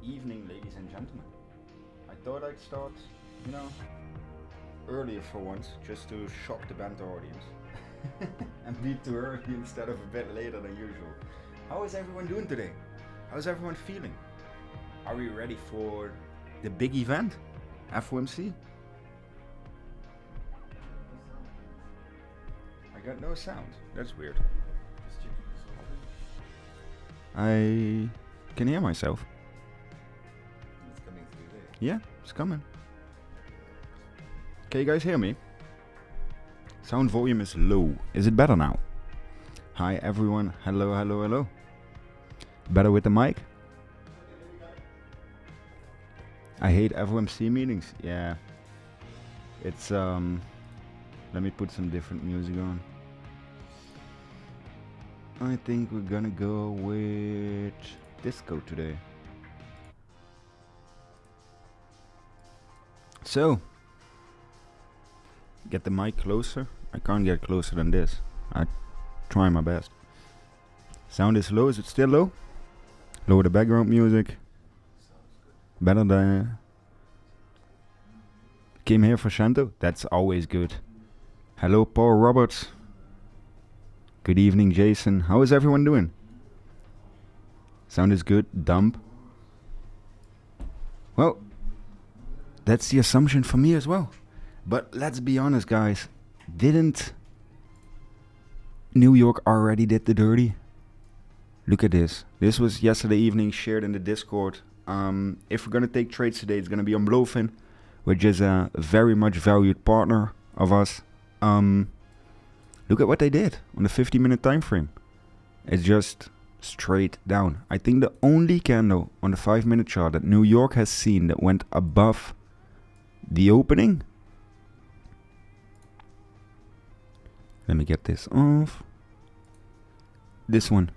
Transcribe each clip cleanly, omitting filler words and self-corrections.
evening, ladies and gentlemen. I thought I'd start, earlier for once, just to shock the banter audience. And be too early instead of a bit later than usual. How is everyone doing today? How's everyone feeling? Are we ready for the big event, FOMC? I got no sound. That's weird. I can hear myself. It's coming through there. Yeah, it's coming. Can you guys hear me? Sound volume is low. Is it better now? Hi everyone. Hello, hello, hello. Better with the mic? I hate FOMC meetings. Yeah. It's let me put some different music on. I think we're gonna go with disco today. So, get the mic closer. I can't get closer than this. I try my best. Sound is low. Is it still low? Lower the background music. Better than came here for Chento. That's always good. Hello, Paul Roberts. Good evening, Jason. How is everyone doing? Sound is good. Dump. Well, that's the assumption for me as well. But let's be honest, guys. Didn't New York already did the dirty? Look at this. This was yesterday evening, shared in the Discord. If we're going to take trades today, it's going to be on 𝗨𝗏𝗡, which is a very much valued partner of us. Look at what they did on the 50-minute time frame. It's just straight down. I think the only candle on the 5-minute chart that New York has seen that went above the opening. Let me get this off. This one.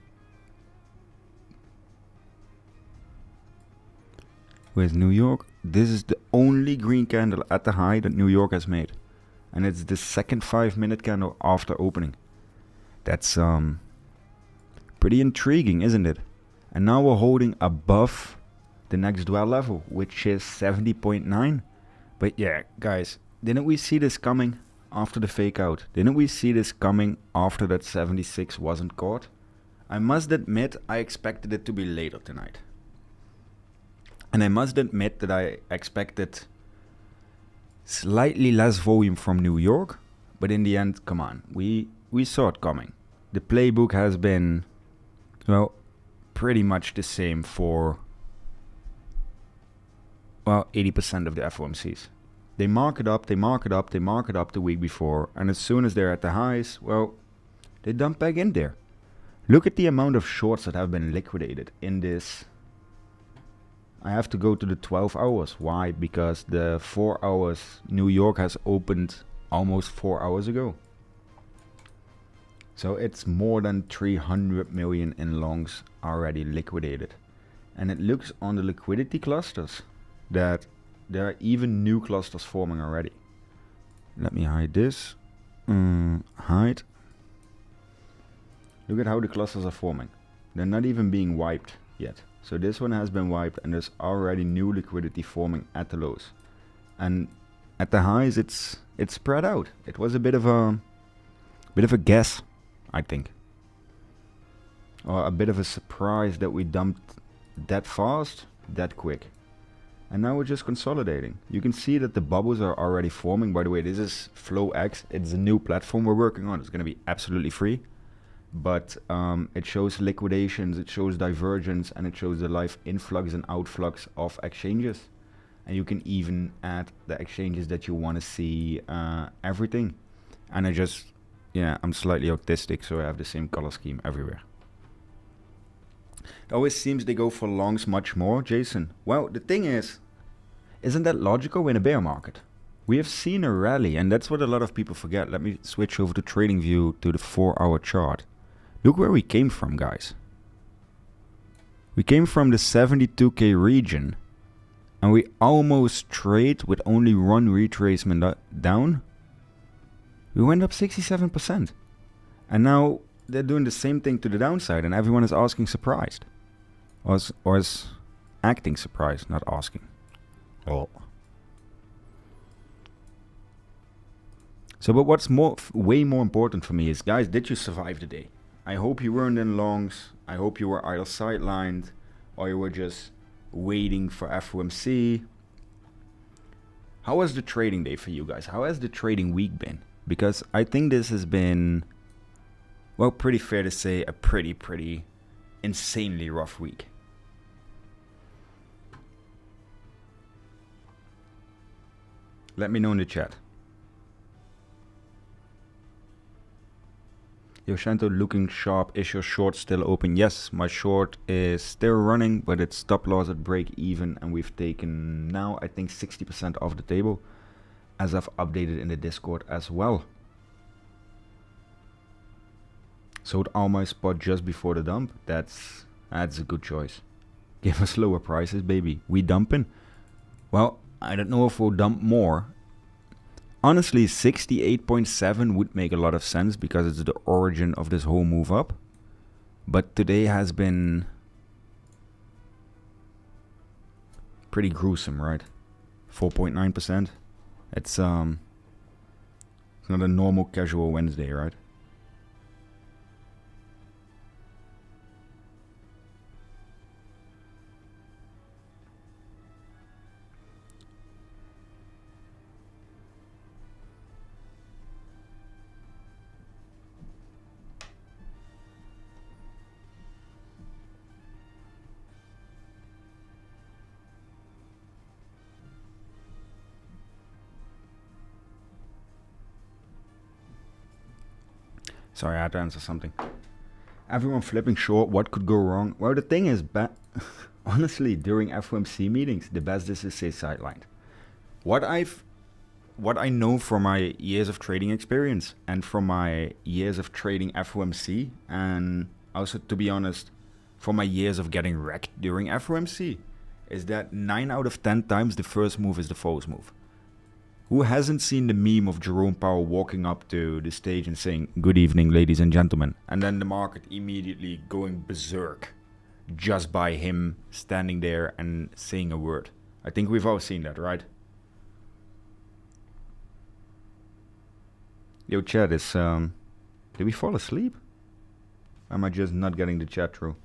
Where's New York? This is the only green candle at the high that New York has made. And it's the second 5-minute candle after opening. That's pretty intriguing, isn't it? And now we're holding above the next dwell level, which is 70.9. But yeah, guys, didn't we see this coming after the fake out? Didn't we see this coming after that 76 wasn't caught? I must admit, I expected it to be later tonight. And I must admit that I expected slightly less volume from New York, but in the end, come on, we saw it coming. The playbook has been, well, pretty much the same for, well, 80% of the FOMCs. They mark it up, they mark it up, they mark it up the week before, and as soon as they're at the highs, well, they dump back in there. Look at the amount of shorts that have been liquidated in this. I have to go to the 12 hours. Why? Because the 4 hours New York has opened almost 4 hours ago. So it's more than 300 million in longs already liquidated. And it looks on the liquidity clusters that there are even new clusters forming already. Let me hide this. Hide. Look at how the clusters are forming. They're not even being wiped yet. So this one has been wiped and there's already new liquidity forming at the lows. And at the highs it's spread out. It was a bit of a guess, I think. Or a bit of a surprise that we dumped that fast, that quick. And now we're just consolidating. You can see that the bubbles are already forming. By the way, this is FlowX. It's a new platform we're working on. It's going to be absolutely free. But it shows liquidations, it shows divergence, and it shows the live influx and outflux of exchanges. And you can even add the exchanges that you want to see, everything. And I'm slightly autistic, so I have the same color scheme everywhere. It always seems they go for longs much more, Jason. Well, the thing is, isn't that logical in a bear market? We have seen a rally, and that's what a lot of people forget. Let me switch over to TradingView to the 4-hour chart. Look where we came from, guys. We came from the 72K region, and we almost trade with only one retracement down. We went up 67%. And now they're doing the same thing to the downside, and everyone is asking surprised. Or is acting surprised, not asking. Oh. So, but what's way more important for me is, guys, did you survive the day? I hope you weren't in longs. I hope you were either sidelined or you were just waiting for FOMC. How was the trading day for you guys? How has the trading week been? Because I think this has been, well, pretty fair to say, a pretty insanely rough week. Let me know in the chat. Yo, Chento, looking sharp. Is your short still open? Yes, my short is still running, but it's stop loss at break even, and we've taken now, I think, 60% off the table, as I've updated in the Discord as well. Sold all my spot just before the dump. That's a good choice. Give us lower prices, baby. We dumping? Well, I don't know if we'll dump more. Honestly, 68.7 would make a lot of sense because it's the origin of this whole move up. But today has been pretty gruesome, right? 4.9%. It's not a normal casual Wednesday, right? Sorry, I had to answer something. Everyone flipping short, what could go wrong? Well, the thing is, honestly, during FOMC meetings, the best is to stay sidelined. What I know from my years of trading experience and from my years of trading FOMC, and also, to be honest, from my years of getting wrecked during FOMC, is that 9 out of 10 times the first move is the false move. Who hasn't seen the meme of Jerome Powell walking up to the stage and saying, "Good evening, ladies and gentlemen," and then the market immediately going berserk just by him standing there and saying a word? I think we've all seen that, right? Yo, chat, is did we fall asleep? Am I just not getting the chat through?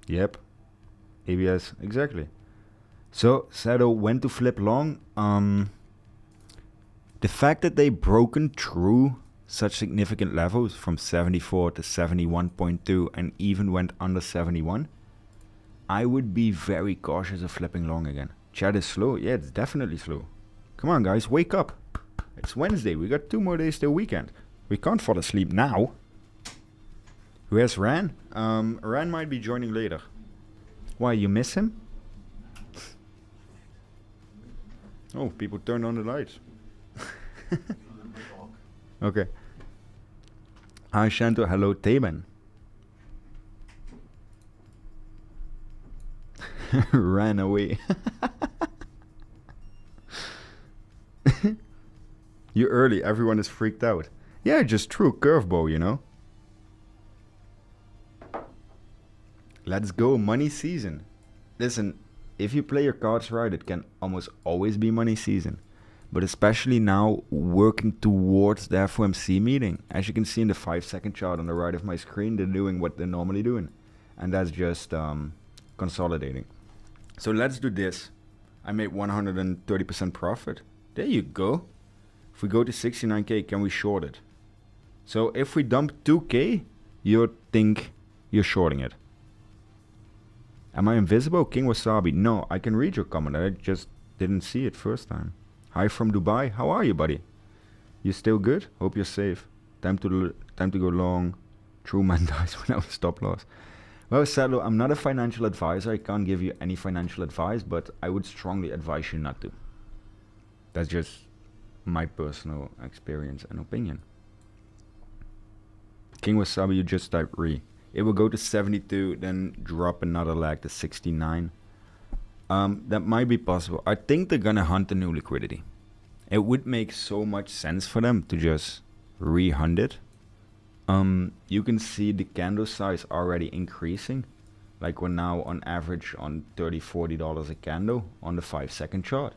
Yep. ABS, exactly. So, Shadow went to flip long. The fact that they broken through such significant levels from 74 to 71.2 and even went under 71, I would be very cautious of flipping long again. Chat is slow. Yeah, it's definitely slow. Come on, guys, wake up. It's Wednesday. We got 2 more days till weekend. We can't fall asleep now. Who has Ran? Ran might be joining later. Why, you miss him? Oh, people turned on the lights. Okay. Hi, Chento. Hello, 𝗕𝗏𝗏. Ran away. You're early. Everyone is freaked out. Yeah, just true curveball, you know. Let's go, money season. Listen, if you play your cards right, it can almost always be money season. But especially now, working towards the FOMC meeting. As you can see in the 5-second chart on the right of my screen, they're doing what they're normally doing. And that's just consolidating. So let's do this. I made 130% profit. There you go. If we go to 69K, can we short it? So if we dump 2K, you think you're shorting it. Am I invisible? 𝗕𝗏𝗏𝗧. No, I can read your comment. I just didn't see it first time. Hi from Dubai. How are you, buddy? You still good? Hope you're safe. Time to go long. True man dies without stop loss. Well, Sadlo, I'm not a financial advisor. I can't give you any financial advice, but I would strongly advise you not to. That's just my personal experience and opinion. 𝗕𝗏𝗏𝗧, you just type re. It will go to 72, then drop another leg to 69. That might be possible. I think they're gonna hunt the new liquidity. It would make so much sense for them to just re-hunt it. You can see the candle size already increasing. Like we're now on average on $30-40 a candle on the 5-second chart,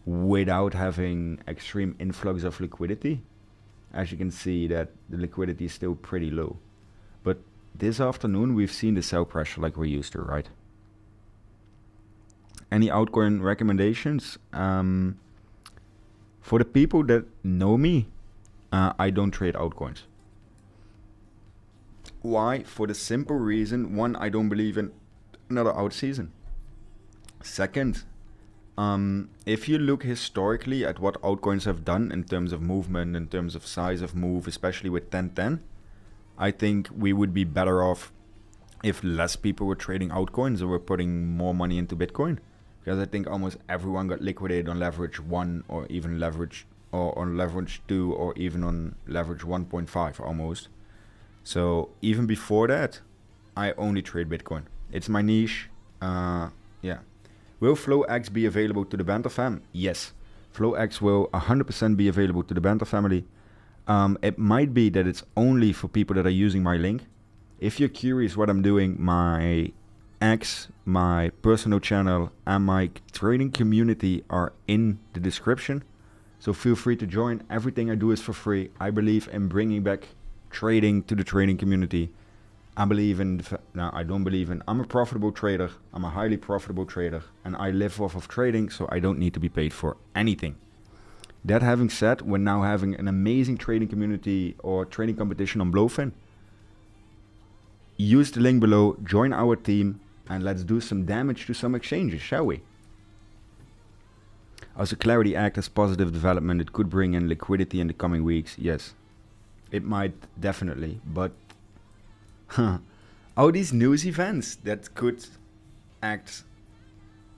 without having extreme influx of liquidity. As you can see that the liquidity is still pretty low. But this afternoon we've seen the sell pressure like we're used to, right? Any altcoin recommendations? For the people that know me, I don't trade altcoins. Why? For the simple reason, one, I don't believe in another out season. Second, if you look historically at what altcoins have done in terms of movement, in terms of size of move, especially with 10-10, I think we would be better off if less people were trading altcoins or were putting more money into Bitcoin. Because I think almost everyone got liquidated on leverage 1 or even leverage, or on leverage 2 or even on leverage 1.5 almost. So even before that, I only trade Bitcoin. It's my niche. Yeah. Will FlowX be available to the Banter fam? Yes. FlowX will 100% be available to the Banter family. It might be that it's only for people that are using my link. If you're curious what I'm doing, my X, my personal channel, and my trading community are in the description. So feel free to join. Everything I do is for free. I believe in bringing back trading to the trading community. I believe in, I don't believe in, I'm a profitable trader. I'm a highly profitable trader, and I live off of trading, so I don't need to be paid for anything. That having said, we're now having an amazing trading community or trading competition on Blowfin. Use the link below, join our team, and let's do some damage to some exchanges, shall we? Also, Clarity act as positive development. It could bring in liquidity in the coming weeks. Yes, it might definitely, but all these news events that could act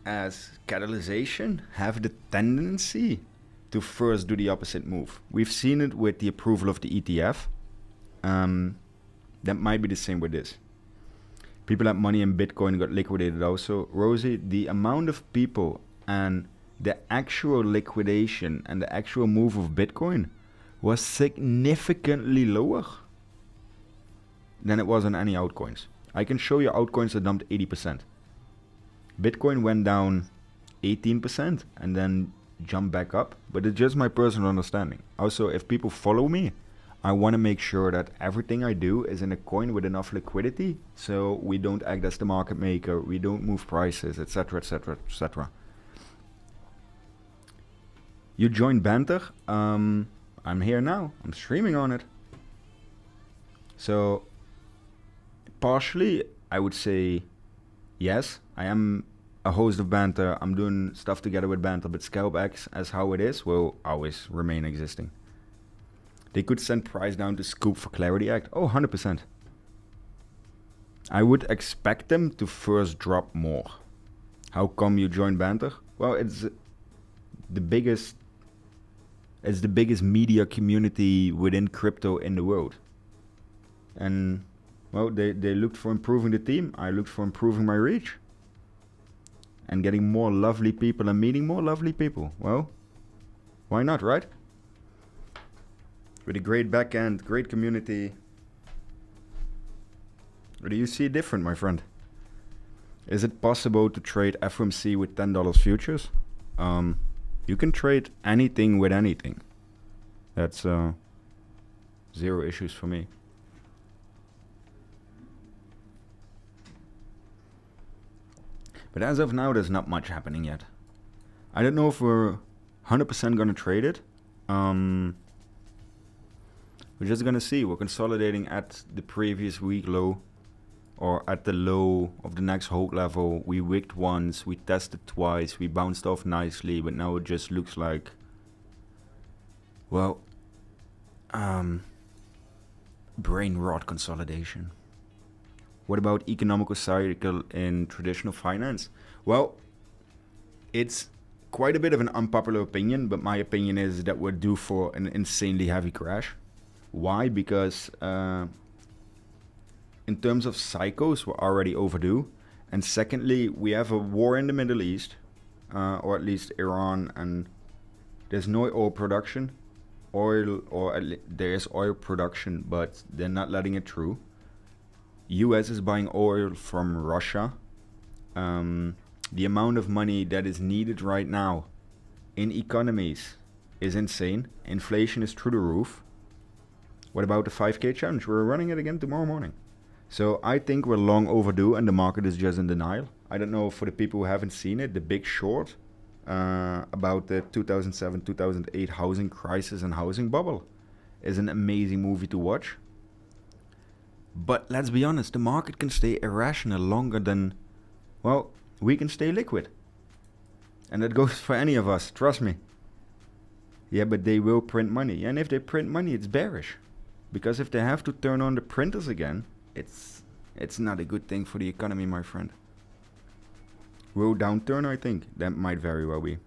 as catalyzation have the tendency to first do the opposite move. We've seen it with the approval of the ETF. That might be the same with this. People had money in Bitcoin got liquidated also. Rosie, the amount of people and the actual liquidation and the actual move of Bitcoin was significantly lower than it was on any altcoins. I can show you altcoins that dumped 80%. Bitcoin went down 18% and then jumped back up, but it's just my personal understanding. Also, if people follow me, I want to make sure that everything I do is in a coin with enough liquidity, so we don't act as the market maker, we don't move prices, etc, etc, etc. You joined Banter? I'm here now. I'm streaming on it. So, partially, I would say yes. I am a host of Banter. I'm doing stuff together with Banter, but 𝗕𝗟𝗢𝗍 as how it is will always remain existing. They could send price down to scoop for Clarity Act. Oh, 100%. I would expect them to first drop more. How come you joined Banter? Well, it's the biggest media community within crypto in the world. And well, they looked for improving the team. I looked for improving my reach. And getting more lovely people and meeting more lovely people. Well, why not, right? With a great backend, great community. Or do you see it different, my friend? Is it possible to trade FOMC with $10 futures? You can trade anything with anything. That's zero issues for me. But as of now, there's not much happening yet. I don't know if we're 100% going to trade it. We're just going to see. We're consolidating at the previous week low, or at the low of the next hold level. We wicked once, we tested twice, we bounced off nicely, but now it just looks like, well, brain rot consolidation. What about economical cycle in traditional finance? Well, it's quite a bit of an unpopular opinion, but my opinion is that we're due for an insanely heavy crash. Why? Because in terms of cycles, we're already overdue. And secondly, we have a war in the Middle East, or at least Iran, and there's no oil production. oil, or there is oil production, but they're not letting it through. US is buying oil from Russia. The amount of money that is needed right now in economies is insane. Inflation is through the roof. What about the 5K challenge? We're running it again tomorrow morning. So I think we're long overdue and the market is just in denial. I don't know, for the people who haven't seen it, The Big Short, about the 2007-2008 housing crisis and housing bubble, is an amazing movie to watch. But let's be honest, the market can stay irrational longer than, well, we can stay liquid. And that goes for any of us, trust me. Yeah, but they will print money. And if they print money, it's bearish. Because if they have to turn on the printers again, it's not a good thing for the economy, my friend. Will downturn, I think. That might very well be.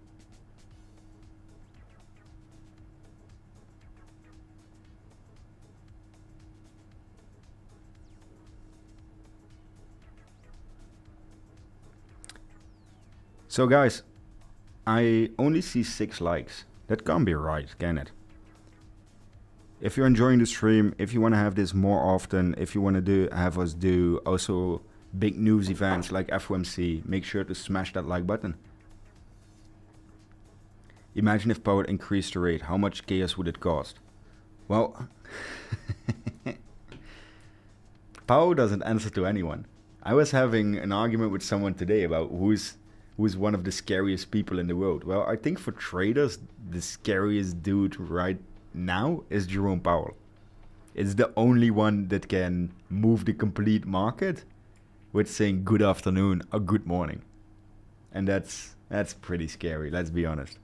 So guys, I only see 6 likes. That can't be right, can it? If you're enjoying the stream, if you want to have this more often, if you want to have us do also big news events like FOMC, make sure to smash that like button. Imagine if Powell increased the rate, how much chaos would it cost? Well, Powell doesn't answer to anyone. I was having an argument with someone today about who's one of the scariest people in the world. Well, I think for traders, the scariest dude right now is Jerome Powell. It's the only one that can move the complete market with saying good afternoon or good morning. And that's pretty scary, let's be honest.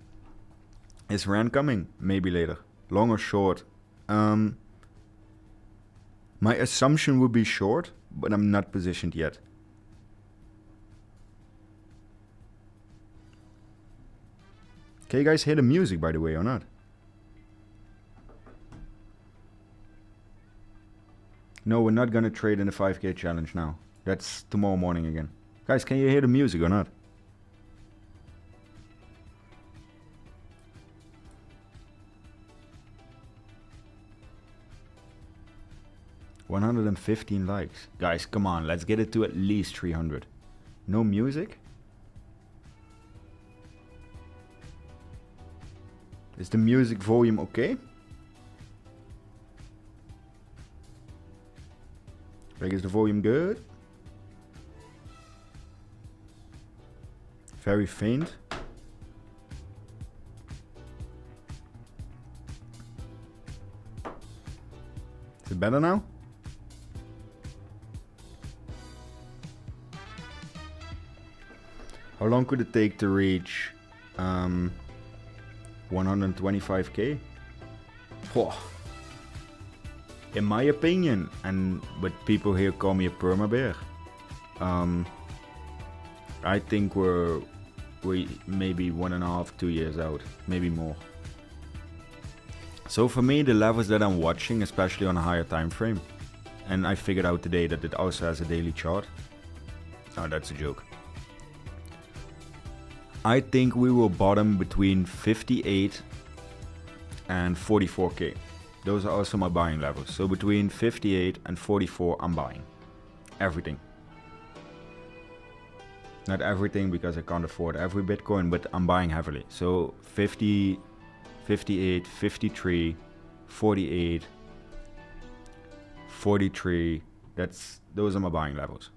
Is Rand coming? Maybe later. Long or short? My assumption would be short, but I'm not positioned yet. Can you guys hear the music, by the way, or not? No, we're not gonna trade in the 5K challenge now. That's tomorrow morning again. Guys, can you hear the music or not? $115 likes. Guys, come on, let's get it to at least 300. No music? Is the music volume okay? Like, is the volume good? Very faint. Is it better now? How long could it take to reach 125k? Whoa. In my opinion, but people here call me a perma-bear, I think we maybe 1.5, 2 years out, maybe more. So for me, the levels that I'm watching, especially on a higher time frame, and I figured out today that it also has a daily chart. Oh, that's a joke. I think we will bottom between 58 and 44k. Those are also my buying levels. So between 58 and 44, I'm buying everything. Not everything because I can't afford every Bitcoin, but I'm buying heavily. So 50, 58, 53, 48, 43. Those are my buying levels.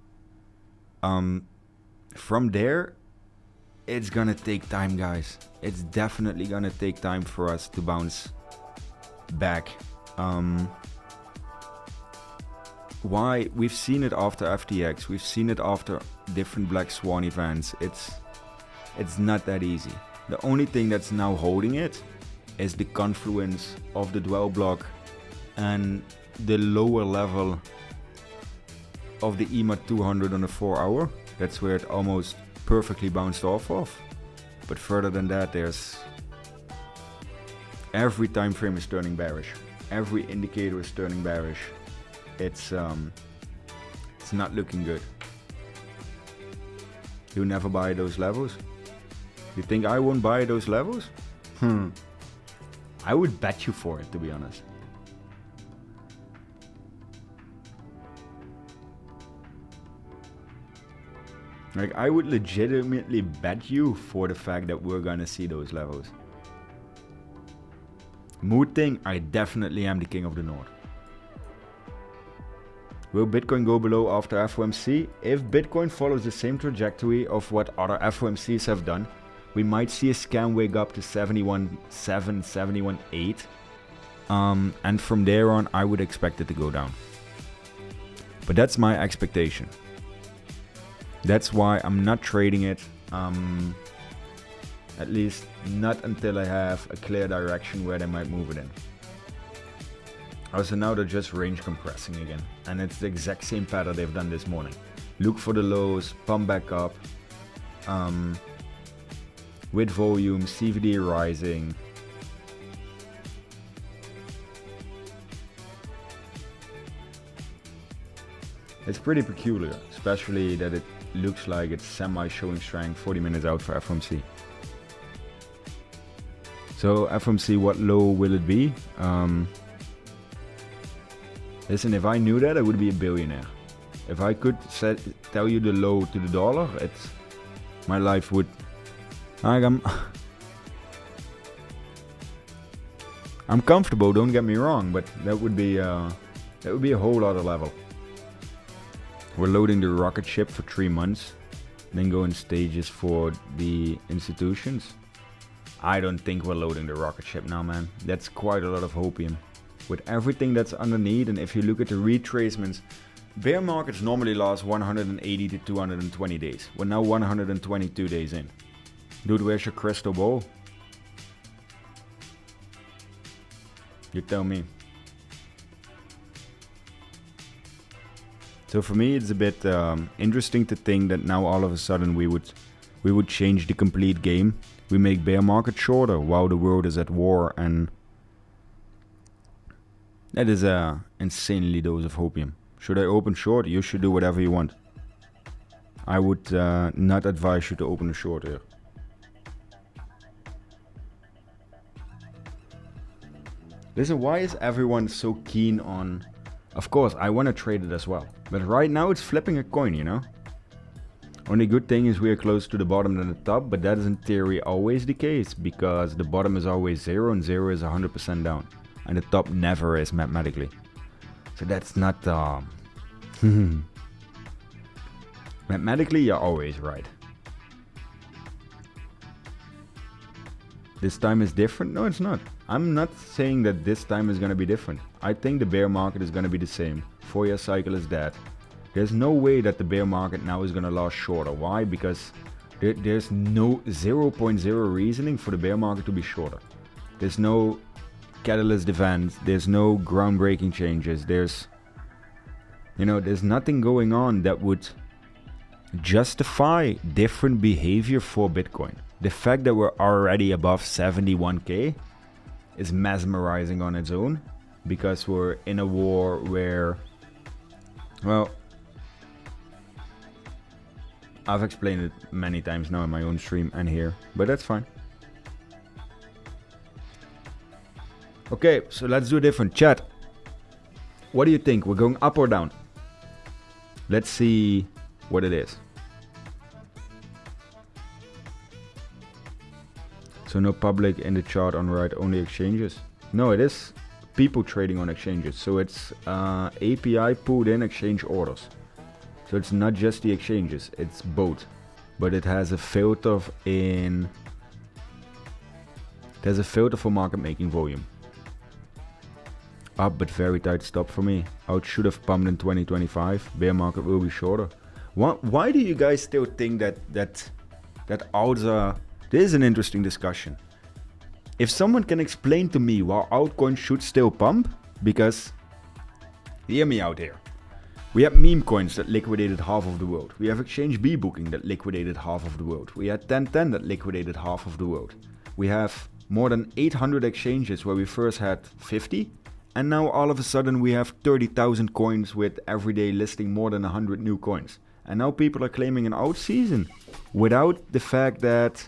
From there, it's gonna take time, guys. It's definitely gonna take time for us to bounce back. Why? We've seen it after FTX. We've seen it after different black swan events. It's not that easy. The only thing that's now holding it is the confluence of the dwell block and the lower level of the EMA 200 on the 4 hour. That's where it almost perfectly bounced off of. But further than that, there's every time frame is turning bearish. Every indicator is turning bearish. It's not looking good. You never buy those levels? You think I won't buy those levels? I would bet you for it, to be honest. Like, I would legitimately bet you for the fact that we're gonna see those levels. Mood thing, I definitely am the king of the north. Will Bitcoin go below after FOMC? If Bitcoin follows the same trajectory of what other FOMCs have done, we might see a scan wake up to 71.7, 71.8. And from there on, I would expect it to go down. But that's my expectation. That's why I'm not trading it. At least not until I have a clear direction where they might move it in. Also now they're just range compressing again. And it's the exact same pattern they've done this morning. Look for the lows, pump back up. With volume, CVD rising. It's pretty peculiar, especially that it looks like it's semi showing strength 40 minutes out for FOMC. So FOMC, what low will it be? Listen, if I knew that, I would be a billionaire. If I could tell you the low to the dollar, my life would... I'm comfortable, don't get me wrong, but that would be a whole other level. We're loading the rocket ship for 3 months, then go in stages for the institutions. I don't think we're loading the rocket ship now, man. That's quite a lot of hopium. With everything that's underneath, and if you look at the retracements, bear markets normally last 180 to 220 days. We're now 122 days in. Dude, where's your crystal ball? You tell me. So for me, it's a bit interesting to think that now all of a sudden we would change the complete game. We make bear market shorter while the world is at war, and that is a insanely dose of hopium. Should I open short? You should do whatever you want. I would not advise you to open a short here. Listen, why is everyone so keen on... Of course, I want to trade it as well. But right now it's flipping a coin, you know? Only good thing is we are closer to the bottom than the top, but that is in theory always the case, because the bottom is always 0 and 0 is 100% down. And the top never is mathematically. So that's not... Mathematically, you're always right. This time is different? No, it's not. I'm not saying that this time is going to be different. I think the bear market is going to be the same. 4-year cycle is dead. There's no way that the bear market now is going to last shorter. Why? Because there's no 0.0 reasoning for the bear market to be shorter. There's no catalyst event. There's no groundbreaking changes. There's nothing going on that would justify different behavior for Bitcoin. The fact that we're already above 71k is mesmerizing on its own, because we're in a war where, well, I've explained it many times now in my own stream and here, but that's fine. Okay, so let's do a different chat. What do you think? We're going up or down? Let's see what it is. So no public in the chart on right, only exchanges. No, it is people trading on exchanges. So it's API pulled in exchange orders. So it's not just the exchanges, it's both. But it has a filter in... There's a filter for market making volume. Up but very tight stop for me. Out should have pumped in 2025. Bear market will be shorter. Why do you guys still think that alts are... This is an interesting discussion. If someone can explain to me why altcoins should still pump, because hear me out here. We have meme coins that liquidated half of the world. We have exchange B booking that liquidated half of the world. We had 1010 that liquidated half of the world. We have more than 800 exchanges where we first had 50, and now all of a sudden we have 30,000 coins with every day listing more than 100 new coins. And now people are claiming an out season without the fact that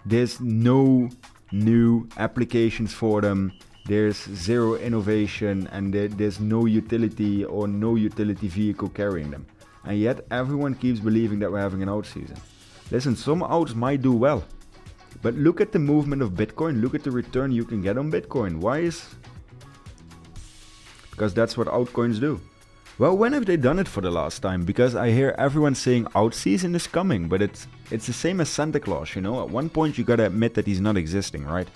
there's no new applications for them. There's zero innovation, and there's no utility or no utility vehicle carrying them. And yet everyone keeps believing that we're having an out season. Listen, some outs might do well, but look at the movement of Bitcoin. Look at the return you can get on Bitcoin. Why is? Because that's what altcoins do. Well, when have they done it for the last time? Because I hear everyone saying out season is coming, but it's the same as Santa Claus, you know? At one point you gotta admit that he's not existing, right?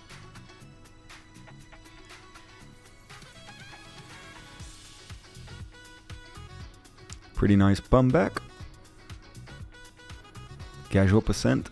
Pretty nice pump back. Casual percent.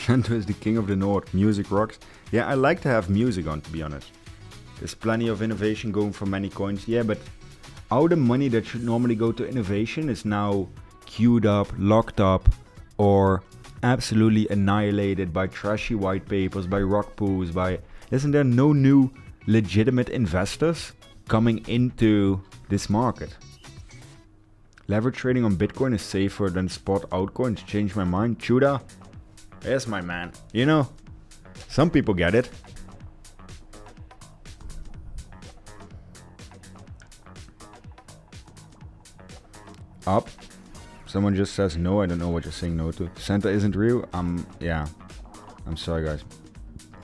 Chento is the king of the north. Music rocks. Yeah, I like to have music on, to be honest. There's plenty of innovation going for many coins. Yeah, but all the money that should normally go to innovation is now queued up, locked up, or absolutely annihilated by trashy white papers, by rug pulls, by... Isn't there no new legitimate investors coming into this market? Leverage trading on Bitcoin is safer than spot altcoins. Change my mind. Chuda. Yes, my man. You know, some people get it. Up. Someone just says no. I don't know what you're saying no to. Santa isn't real. Yeah. I'm sorry, guys.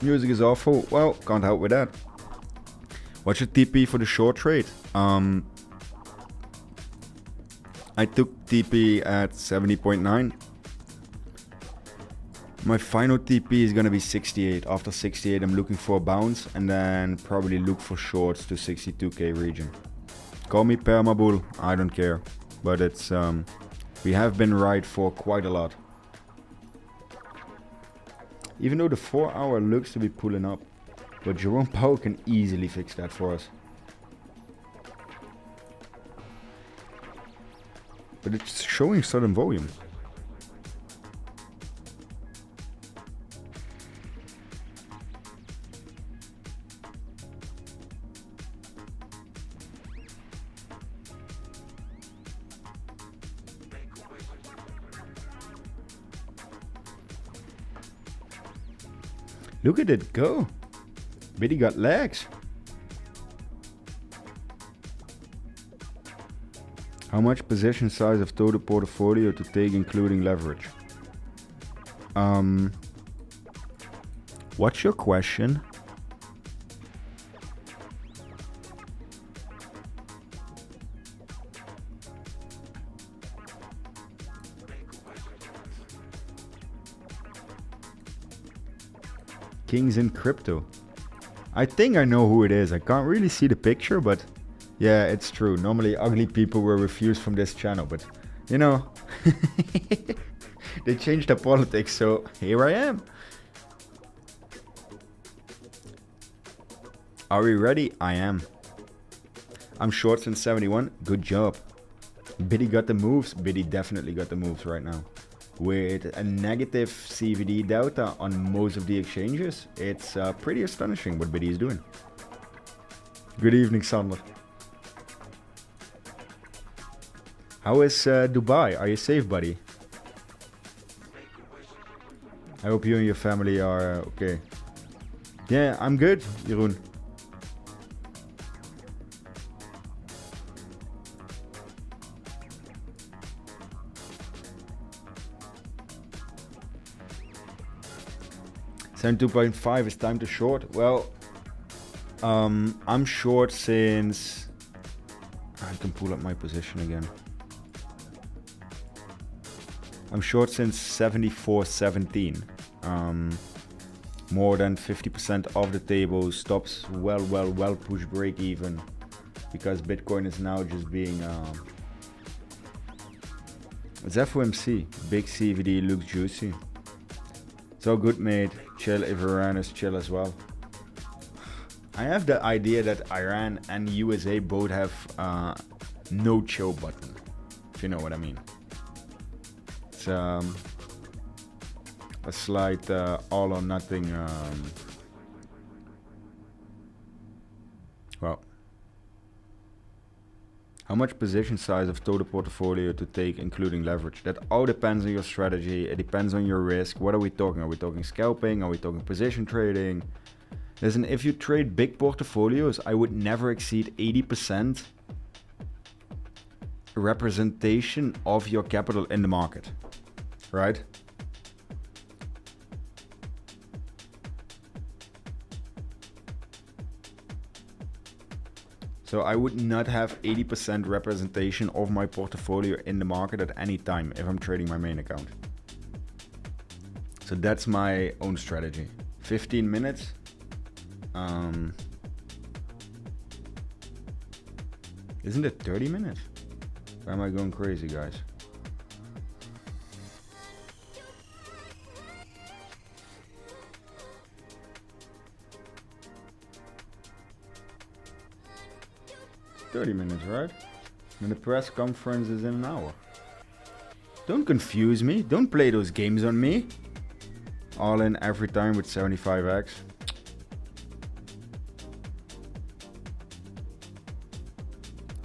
Music is awful. Well, can't help with that. What's your TP for the short trade? I took TP at 70.9. My final TP is gonna be 68. After 68, I'm looking for a bounce and then probably look for shorts to 62k region. Call me permabull, I don't care. But it's we have been right for quite a lot. Even though the 4 hour looks to be pulling up, but Jerome Powell can easily fix that for us. But it's showing sudden volume. Look at it go. 𝗧𝗍𝗡 got legs. How much position size of total portfolio to take including leverage? What's your question? Kings in crypto. I think I know who it is. I can't really see the picture, but yeah, it's true. Normally ugly people were refused from this channel, but you know, they changed the politics, so here I am. Are we ready? I am. I'm shorts in 71. Good job. 𝗧𝗍𝗡 got the moves. 𝗧𝗍𝗡 definitely got the moves right now. With a negative CVD delta on most of the exchanges, it's pretty astonishing what 𝗧𝗍𝗡 is doing. Good evening, Sander. How is Dubai? Are you safe, buddy? I hope you and your family are okay. Yeah, I'm good, Jeroen. $72.5 is time to short. Well, I'm short since... I can pull up my position again. I'm short since 74.17. More than 50% of the table. Stops well push break even, because Bitcoin is now just being it's FOMC. Big CVD looks juicy. So good, mate. Chill if Iran is chill as well. I have the idea that Iran and USA both have no chill button, if you know what I mean. It's a slight all or nothing. Well, how much position size of total portfolio to take, including leverage? That all depends on your strategy. It depends on your risk. What are we talking? Are we talking scalping? Are we talking position trading? Listen, if you trade big portfolios, I would never exceed 80% representation of your capital in the market, right? So I would not have 80% representation of my portfolio in the market at any time if I'm trading my main account. So that's my own strategy. 15 minutes. Isn't it 30 minutes? Why am I going crazy, guys? It's 30 minutes, right? And the press conference is in an hour. Don't confuse me. Don't play those games on me. All in every time with 75x.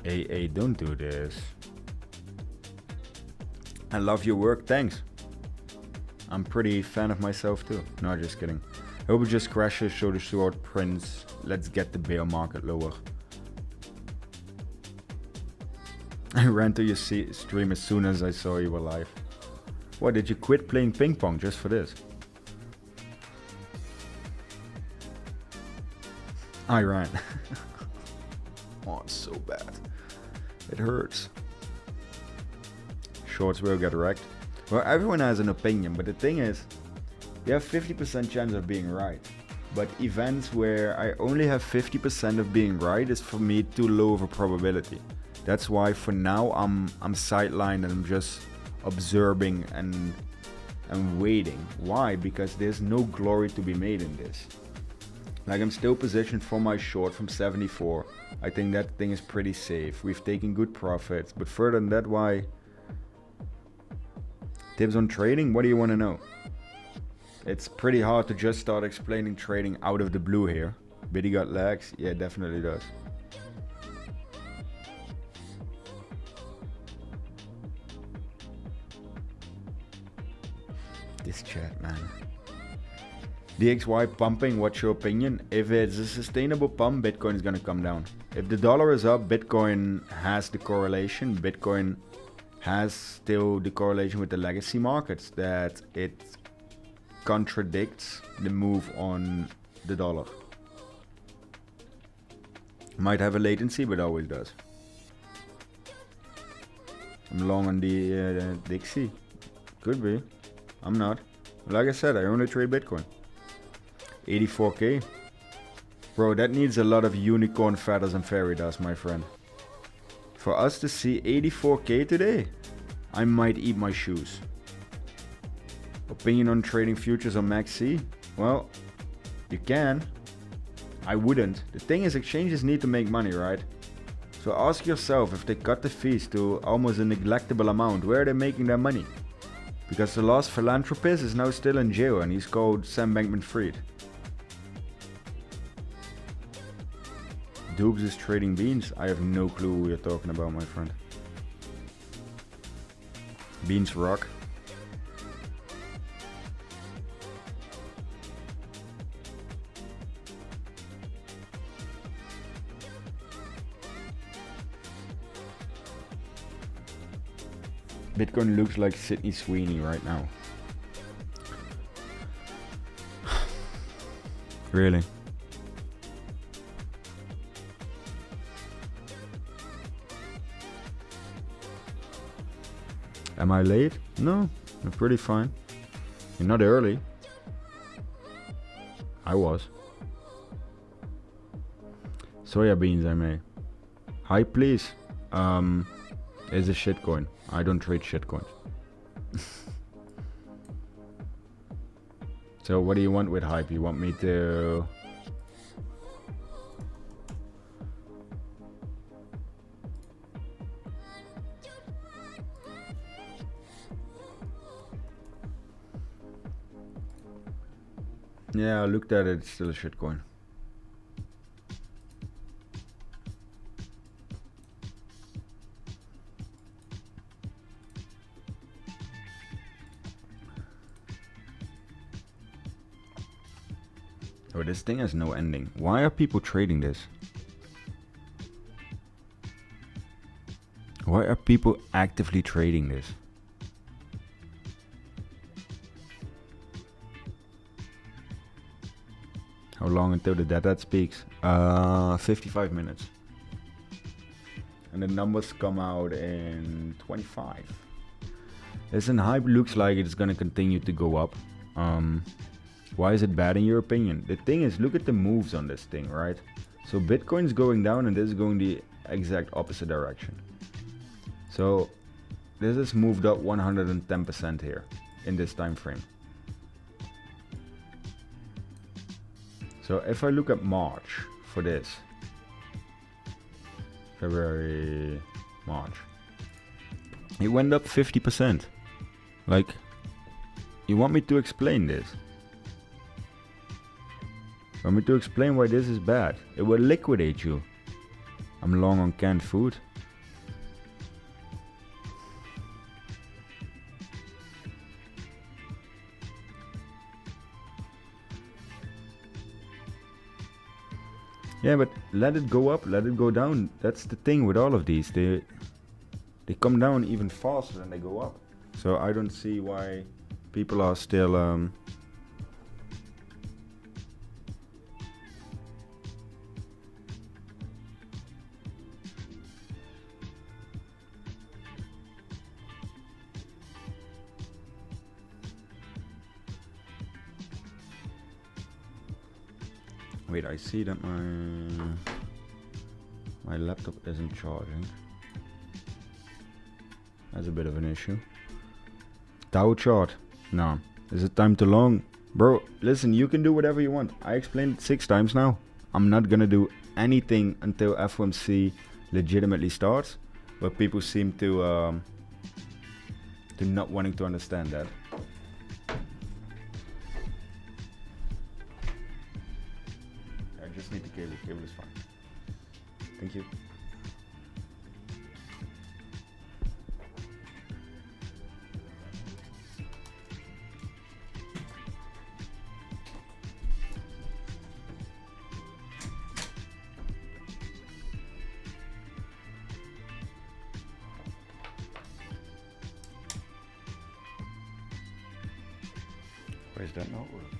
Hey, don't do this. I love your work, thanks. I'm pretty fan of myself too. No, just kidding. Hope it just crashes, show the short prints. Let's get the bear market lower. I ran to your stream as soon as I saw you were live. What, did you quit playing ping pong just for this? I ran. Oh, it's so bad. It hurts. Shorts will get wrecked. Well, everyone has an opinion, but the thing is, you have 50% chance of being right. But events where I only have 50% of being right is for me too low of a probability. That's why for now I'm sidelined and I'm just observing and waiting. Why? Because there's no glory to be made in this. Like, I'm still positioned for my short from 74. I think that thing is pretty safe. We've taken good profits, but further than that, why? Tips on trading? What do you want to know? It's pretty hard to just start explaining trading out of the blue here. Biddy got legs? Yeah, definitely does. This chat, man. DXY pumping, what's your opinion? If it's a sustainable pump, Bitcoin is going to come down. If the dollar is up, Bitcoin has the correlation. Bitcoin has still the correlation with the legacy markets that it contradicts the move on the dollar. Might have a latency, but always does. I'm long on the 𝗕𝗟𝗢𝗙𝗃. Could be. I'm not. Like I said, I only trade Bitcoin. 84k. Bro, that needs a lot of unicorn feathers and fairy dust, my friend. For us to see 84k today, I might eat my shoes. Opinion on trading futures on 𝗪𝒋𝒐? Well, you can. I wouldn't. The thing is, exchanges need to make money, right? So ask yourself, if they cut the fees to almost a neglectable amount, where are they making their money? Because the last philanthropist is now still in jail and he's called Sam Bankman-Fried. Dubes is trading beans? I have no clue who you're talking about, my friend. Beans rock. Bitcoin looks like Sydney Sweeney right now. Really? Am I late? No, You're pretty fine. You're not early. I was. Soya beans, I may. Hi, please. It's a shitcoin. I don't trade shitcoins. So what do you want with hype? You want me to... Yeah, I looked at it, it's still a shitcoin. Oh, this thing has no ending. Why are people trading this? Why are people actively trading this? How long until the data speaks? 55 minutes. And the numbers come out in 25. Listen, hype looks like it's gonna continue to go up. Why is it bad in your opinion? The thing is, look at the moves on this thing, right? So Bitcoin's going down and this is going the exact opposite direction. So this has moved up 110% here in this time frame. So if I look at March for this, February, March, it went up 50%. Like, you want me to explain this? Want me to explain why this is bad? It will liquidate you. I'm long on canned food. Yeah, but let it go up, let it go down. That's the thing with all of these. They come down even faster than they go up. So I don't see why people are still wait, I see that my laptop isn't charging. That's a bit of an issue. Dow chart. No. Is it time too long? Bro, listen, you can do whatever you want. I explained it 6 times now. I'm not gonna do anything until FOMC legitimately starts. But people seem to not wanting to understand that. I just need the cable. Cable is fine. Thank you. Why is that not working?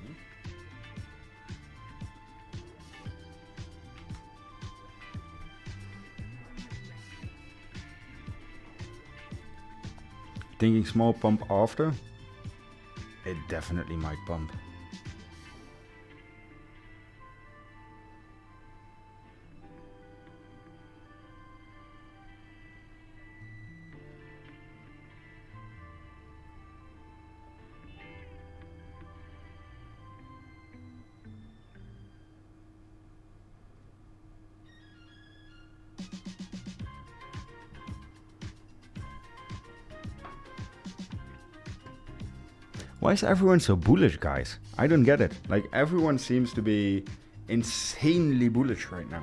Thinking small pump after? It definitely might pump. Why is everyone so bullish, guys? I don't get it. Like, everyone seems to be insanely bullish right now.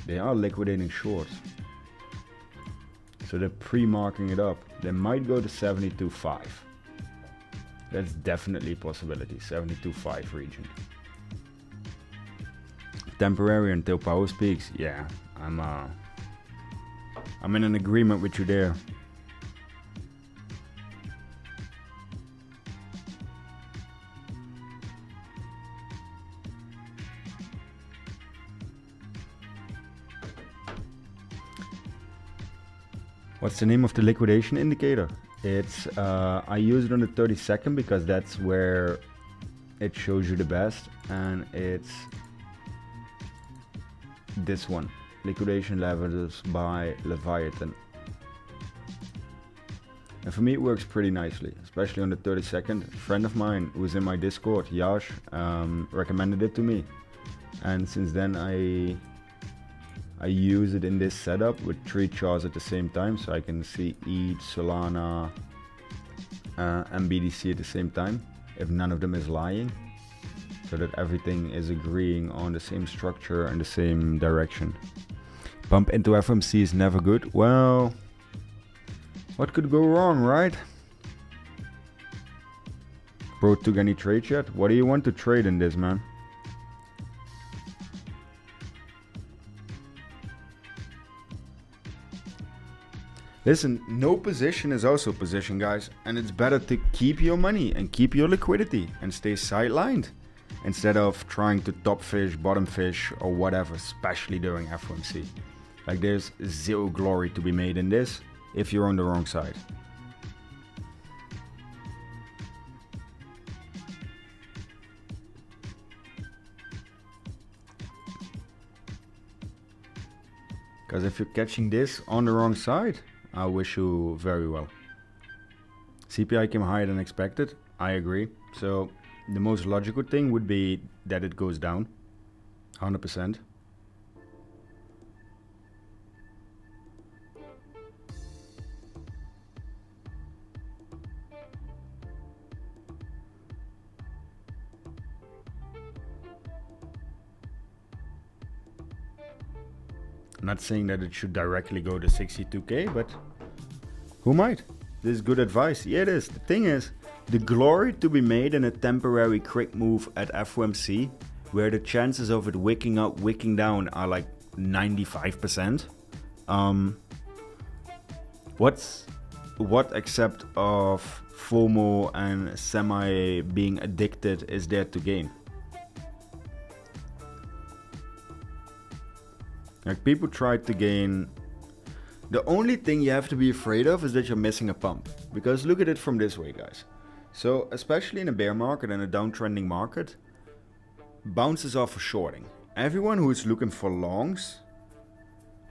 They are liquidating shorts. So they're pre-marking it up. They might go to 72.5. That's definitely a possibility. 72.5 region. Temporary until Powell speaks. Yeah, I'm in an agreement with you there. What's the name of the liquidation indicator? It's I use it on the 30-second because that's where it shows you the best, and it's this one, liquidation levels by Leviathan. And for me it works pretty nicely, especially on the 30-second. A friend of mine who's in my Discord, Yash, recommended it to me, and since then I use it in this setup with 3 charts at the same time, so I can see each Solana and BTC at the same time, if none of them is lying, so that everything is agreeing on the same structure and the same direction. Bump into FOMC is never good. Well, what could go wrong, right? Bro, took any trades yet? What do you want to trade in this, man? Listen, no position is also position, guys, and it's better to keep your money and keep your liquidity and stay sidelined instead of trying to top fish, bottom fish, or whatever, especially during FOMC. Like, there's zero glory to be made in this if you're on the wrong side. Because if you're catching this on the wrong side, I wish you very well. CPI came higher than expected. I agree. So the most logical thing would be that it goes down 100%. I'm not saying that it should directly go to 62K, but who might? This is good advice. Yeah, it is. The thing is, the glory to be made in a temporary quick move at FOMC, where the chances of it wicking up, wicking down are like 95%. What except of FOMO and semi being addicted is there to gain? Like, people try to gain. The only thing you have to be afraid of is that you're missing a pump. Because look at it from this way, guys. So especially in a bear market and a downtrending market, bounces off for shorting. Everyone who is looking for longs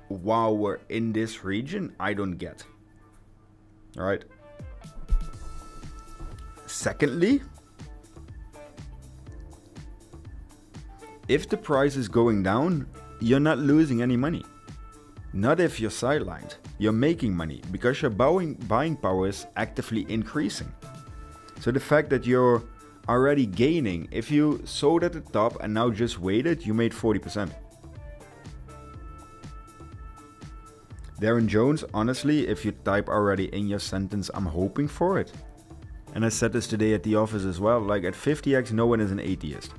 while we're in this region, I don't get. All right. Secondly, if the price is going down, you're not losing any money. Not if you're sidelined. You're making money because your buying power is actively increasing. So the fact that you're already gaining, if you sold at the top and now just waited, you made 40%. Darren Jones, honestly, if you type already in your sentence, I'm hoping for it. And I said this today at the office as well, like at 50x, no one is an atheist.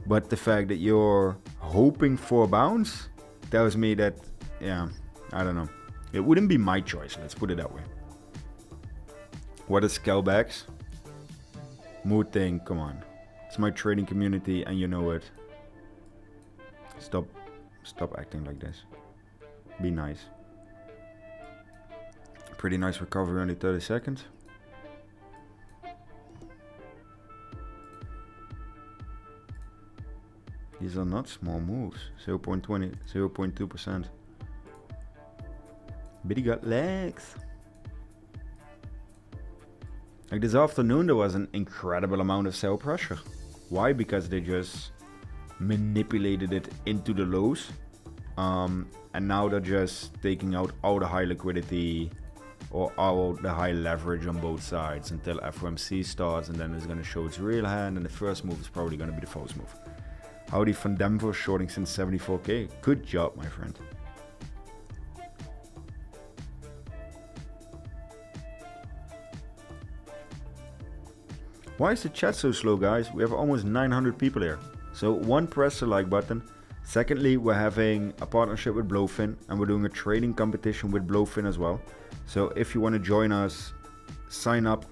But the fact that you're hoping for a bounce tells me that, yeah, I don't know. It wouldn't be my choice, let's put it that way. What is 𝗕𝗟𝗢𝗙? Mood thing, come on. It's my trading community and you know it. Stop acting like this. Be nice. Pretty nice recovery on the 30-second. These are not small moves. 0.20, 0.2%. But he got legs. Like this afternoon, there was an incredible amount of sell pressure. Why? Because they just manipulated it into the lows. And now they're just taking out all the high liquidity or all the high leverage on both sides until FOMC starts, and then it's going to show its real hand, and the first move is probably going to be the false move. Howdy from Denver, shorting since 74K. Good job, my friend. Why is the chat so slow, guys? We have almost 900 people here. So one, press the like button. Secondly, we're having a partnership with Blowfin, and we're doing a trading competition with Blowfin as well. So if you want to join us, sign up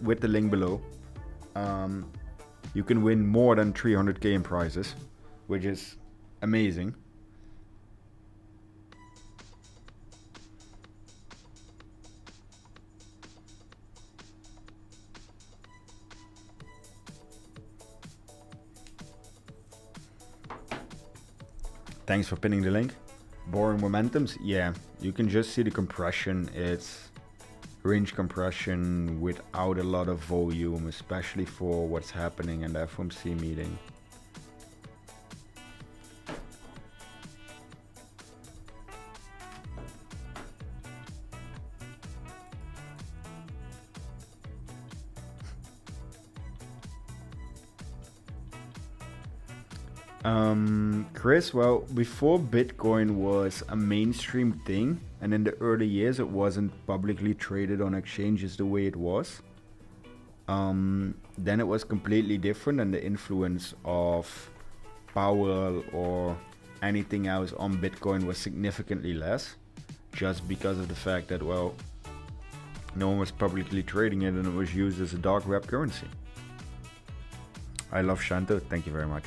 with the link below. You can win more than 300k in prizes, which is amazing. Thanks for pinning the link. Boring momentums, yeah, you can just see the compression. It's range compression without a lot of volume, especially for what's happening in the FOMC meeting. Chris, well, before Bitcoin was a mainstream thing, and in the early years it wasn't publicly traded on exchanges the way it was, then it was completely different, and the influence of Powell or anything else on Bitcoin was significantly less, just because of the fact that, well, no one was publicly trading it and it was used as a dark web currency. I love Chento, thank you very much.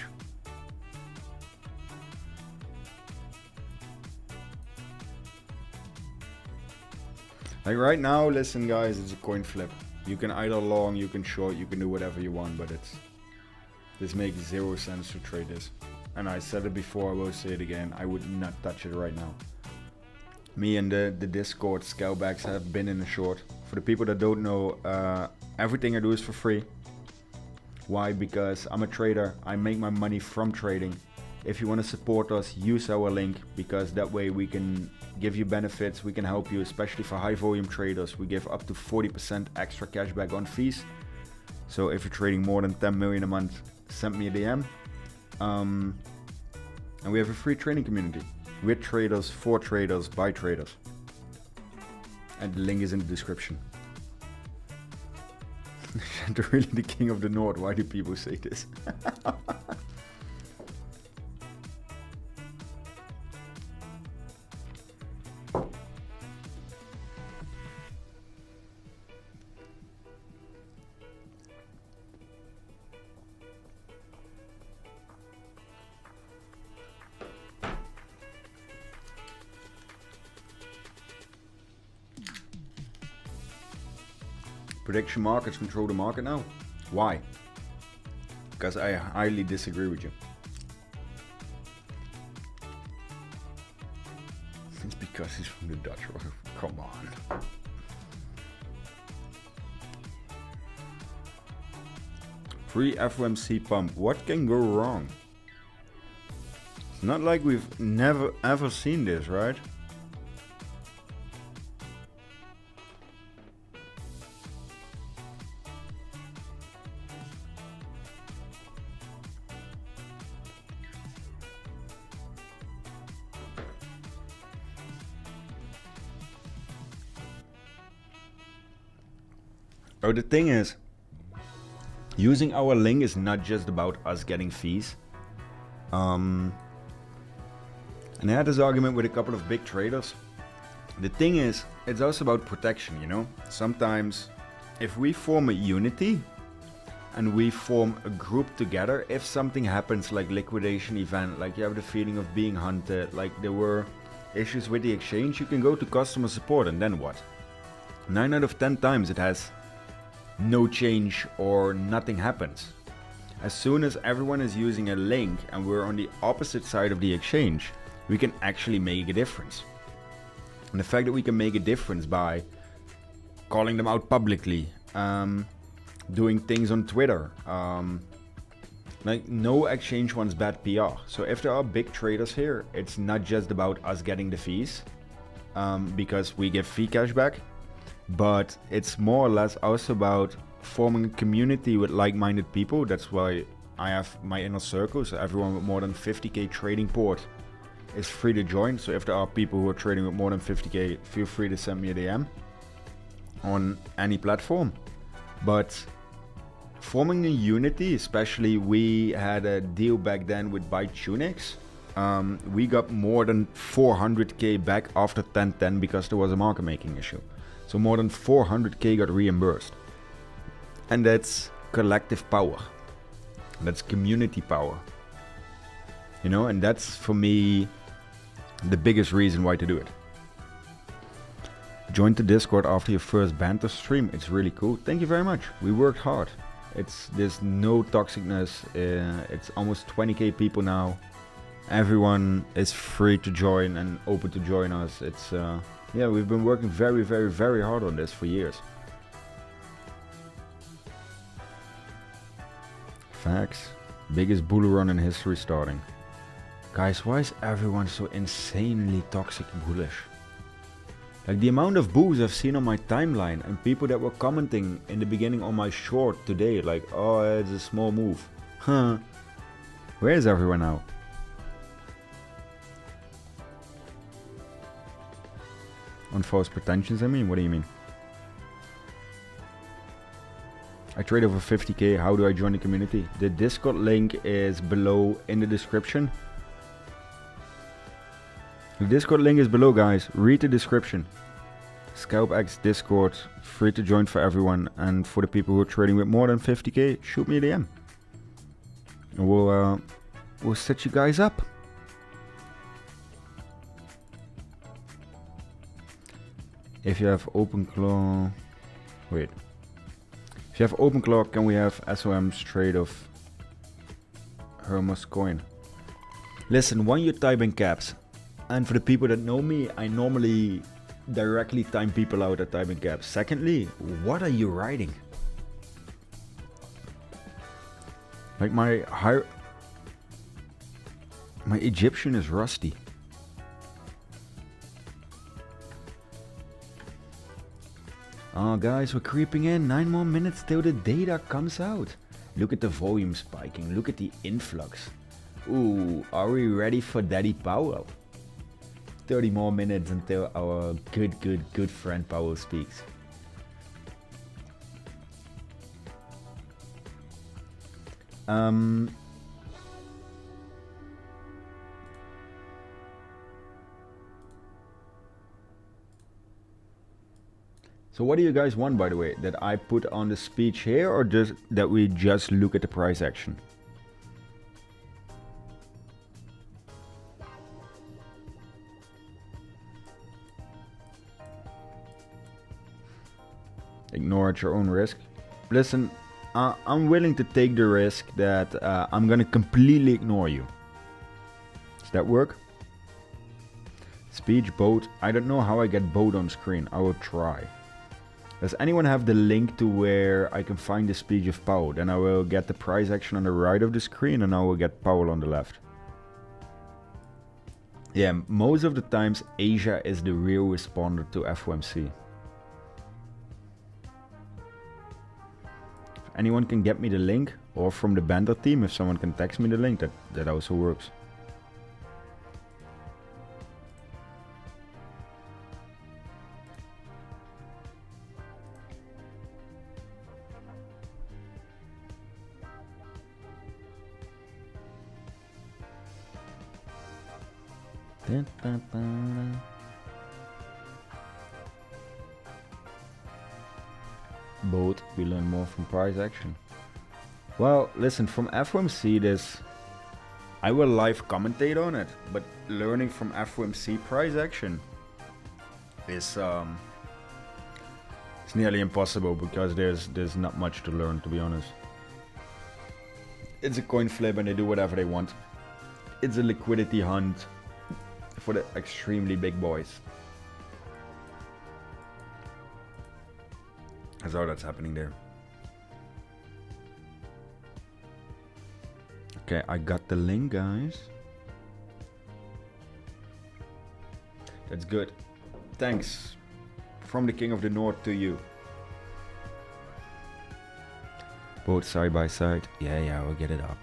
Like right now, listen guys, it's a coin flip. You can either long, you can short, you can do whatever you want, but this makes 0 sense to trade this. And I said it before, I will say it again, I would not touch it right now. Me and the Discord scalebacks have been in a short. For the people that don't know, everything I do is for free. Why? Because I'm a trader, I make my money from trading. If you want to support us, use our link, because that way we can give you benefits, we can help you, especially for high volume traders. We give up to 40% extra cashback on fees. So if you're trading more than 10 million a month, send me a DM. And we have a free trading community with traders, for traders, by traders. And the link is in the description. Chento really the king of the north. Why do people say this? Prediction markets control the market now. Why? Because I highly disagree with you. It's because he's from the Dutch world. Come on. Free FOMC pump. What can go wrong? It's not like we've never ever seen this, right? Oh, the thing is, using our link is not just about us getting fees. And I had this argument with a couple of big traders. The thing is, it's also about protection, you know? Sometimes, if we form a unity and we form a group together, if something happens like liquidation event, like you have the feeling of being hunted, like there were issues with the exchange, you can go to customer support, and then what? 9 out of 10 times it has no change or nothing happens. As soon as everyone is using a link and we're on the opposite side of the exchange, we can actually make a difference. And the fact that we can make a difference by calling them out publicly, doing things on Twitter, like no exchange wants bad PR. So if there are big traders here, it's not just about us getting the fees, because we give fee cashback, but it's more or less also about forming a community with like-minded people. That's why I have my inner circle, so everyone with more than 50k trading port is free to join. So if there are people who are trading with more than 50k, feel free to send me a DM on any platform. But forming a unity, especially we had a deal back then with Bytunix. We got more than 400k back after 1010 because there was a market making issue. So more than 400k got reimbursed. And that's collective power. That's community power. You know, and that's for me the biggest reason why to do it. Join the Discord after your first banter stream. It's really cool. Thank you very much. We worked hard. There's no toxicness. It's almost 20k people now. everyone is free to join and open to join us. It's yeah, we've been working very, very, very hard on this for years. Facts. Biggest bull run in history starting. Guys, why is everyone so insanely toxic bullish? Like the amount of bulls I've seen on my timeline and people that were commenting in the beginning on my short today, like, oh, it's a small move. Huh. Where is everyone now? On false pretensions, I mean? What do you mean? I trade over 50k. How do I join the community? The Discord link is below in the description. The Discord link is below, guys. Read the description. 𝗪𝗩𝗥𝗏 Discord, free to join for everyone. And for the people who are trading with more than 50k, shoot me a DM. And we'll set you guys up. If you have 𝗪𝗏𝗾𝗏𝗧, wait. If you have 𝗪𝗏𝗾𝗏𝗧, can we have SOM's trade of Hermes coin? Listen, one, you type in caps. And for the people that know me, I normally directly time people out at typing caps. Secondly, what are you writing? Like my Egyptian is rusty. Oh guys, we're creeping in. 9 more minutes till the data comes out. Look at the volume spiking. Look at the influx. Ooh, are we ready for Daddy Powell? 30 more minutes until our good friend Powell speaks. So what do you guys want, by the way? That I put on the speech here, or just that we just look at the price action? Ignore at your own risk. Listen, I'm willing to take the risk that I'm gonna completely ignore you. Does that work? Speech, boat. I don't know how I get boat on screen. I will try. Does anyone have the link to where I can find the speech of Powell? Then I will get the price action on the right of the screen and I will get Powell on the left. Yeah, most of the times Asia is the real responder to FOMC. If anyone can get me the link, or from the Banter team, if someone can text me the link, that also works. Both, we learn more from price action. Well, listen, from FOMC this, I will live commentate on it, but learning from FOMC price action is it's nearly impossible because there's not much to learn, to be honest. It's a coin flip and they do whatever they want. It's a liquidity hunt for the extremely big boys. That's all that's happening there. Okay, I got the link, guys. That's good. Thanks. From the King of the North to you. Both side by side. Yeah, we'll get it up.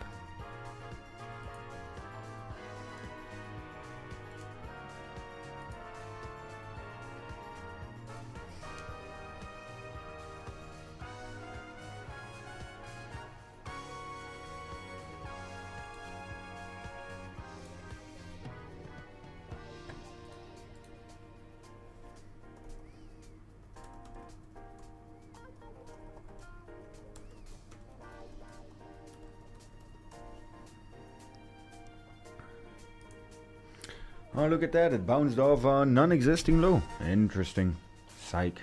Oh, look at that. It bounced off a non-existing low. Interesting. Psych.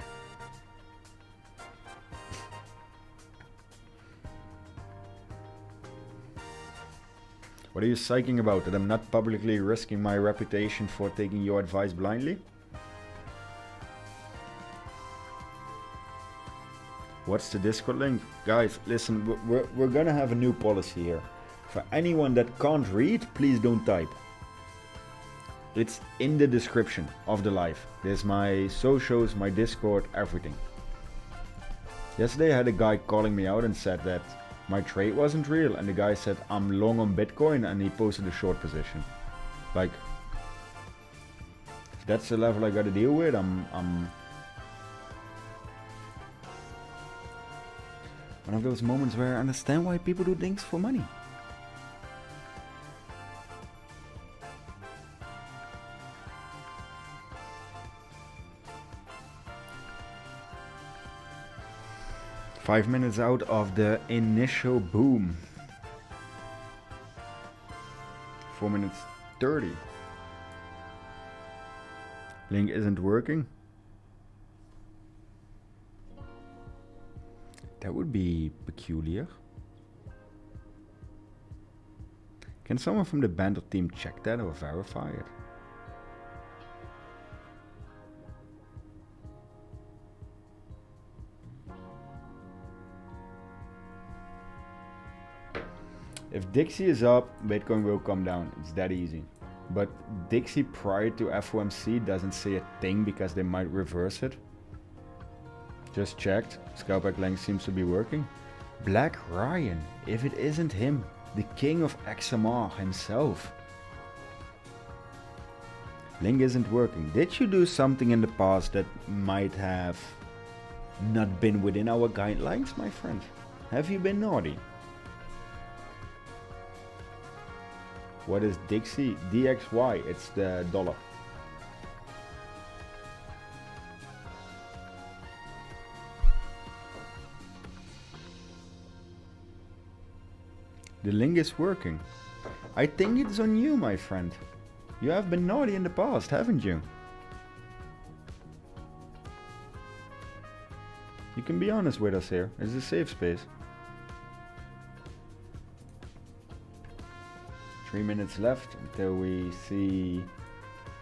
What are you psyching about? That I'm not publicly risking my reputation for taking your advice blindly? What's the Discord link? Guys, listen, we're gonna have a new policy here. For anyone that can't read, please don't type. It's in the description of the live. There's my socials, my Discord, everything. Yesterday I had a guy calling me out and said that my trade wasn't real, and the guy said I'm long on Bitcoin, and he posted a short position. Like, if that's the level I gotta deal with, I'm one of those moments where I understand why people do things for money. Five minutes out of the initial boom. 4 minutes 30. Link isn't working. That would be peculiar. Can someone from the band or team check that or verify it? If 𝗕𝗟𝗡 is up, Bitcoin will come down. It's that easy. But 𝗕𝗟𝗡 prior to FOMC doesn't say a thing because they might reverse it. Just checked. 𝗕𝗪𝗢𝗙𝗪 seems to be working. Black Ryan, if it isn't him, the king of XMR himself. Link isn't working. Did you do something in the past that might have not been within our guidelines, my friend? Have you been naughty? What is 𝗕𝗟𝗡? DXY, it's the dollar. The link is working. I think it's on you, my friend. You have been naughty in the past, haven't you? You can be honest with us here. It's a safe space. 3 minutes left until we see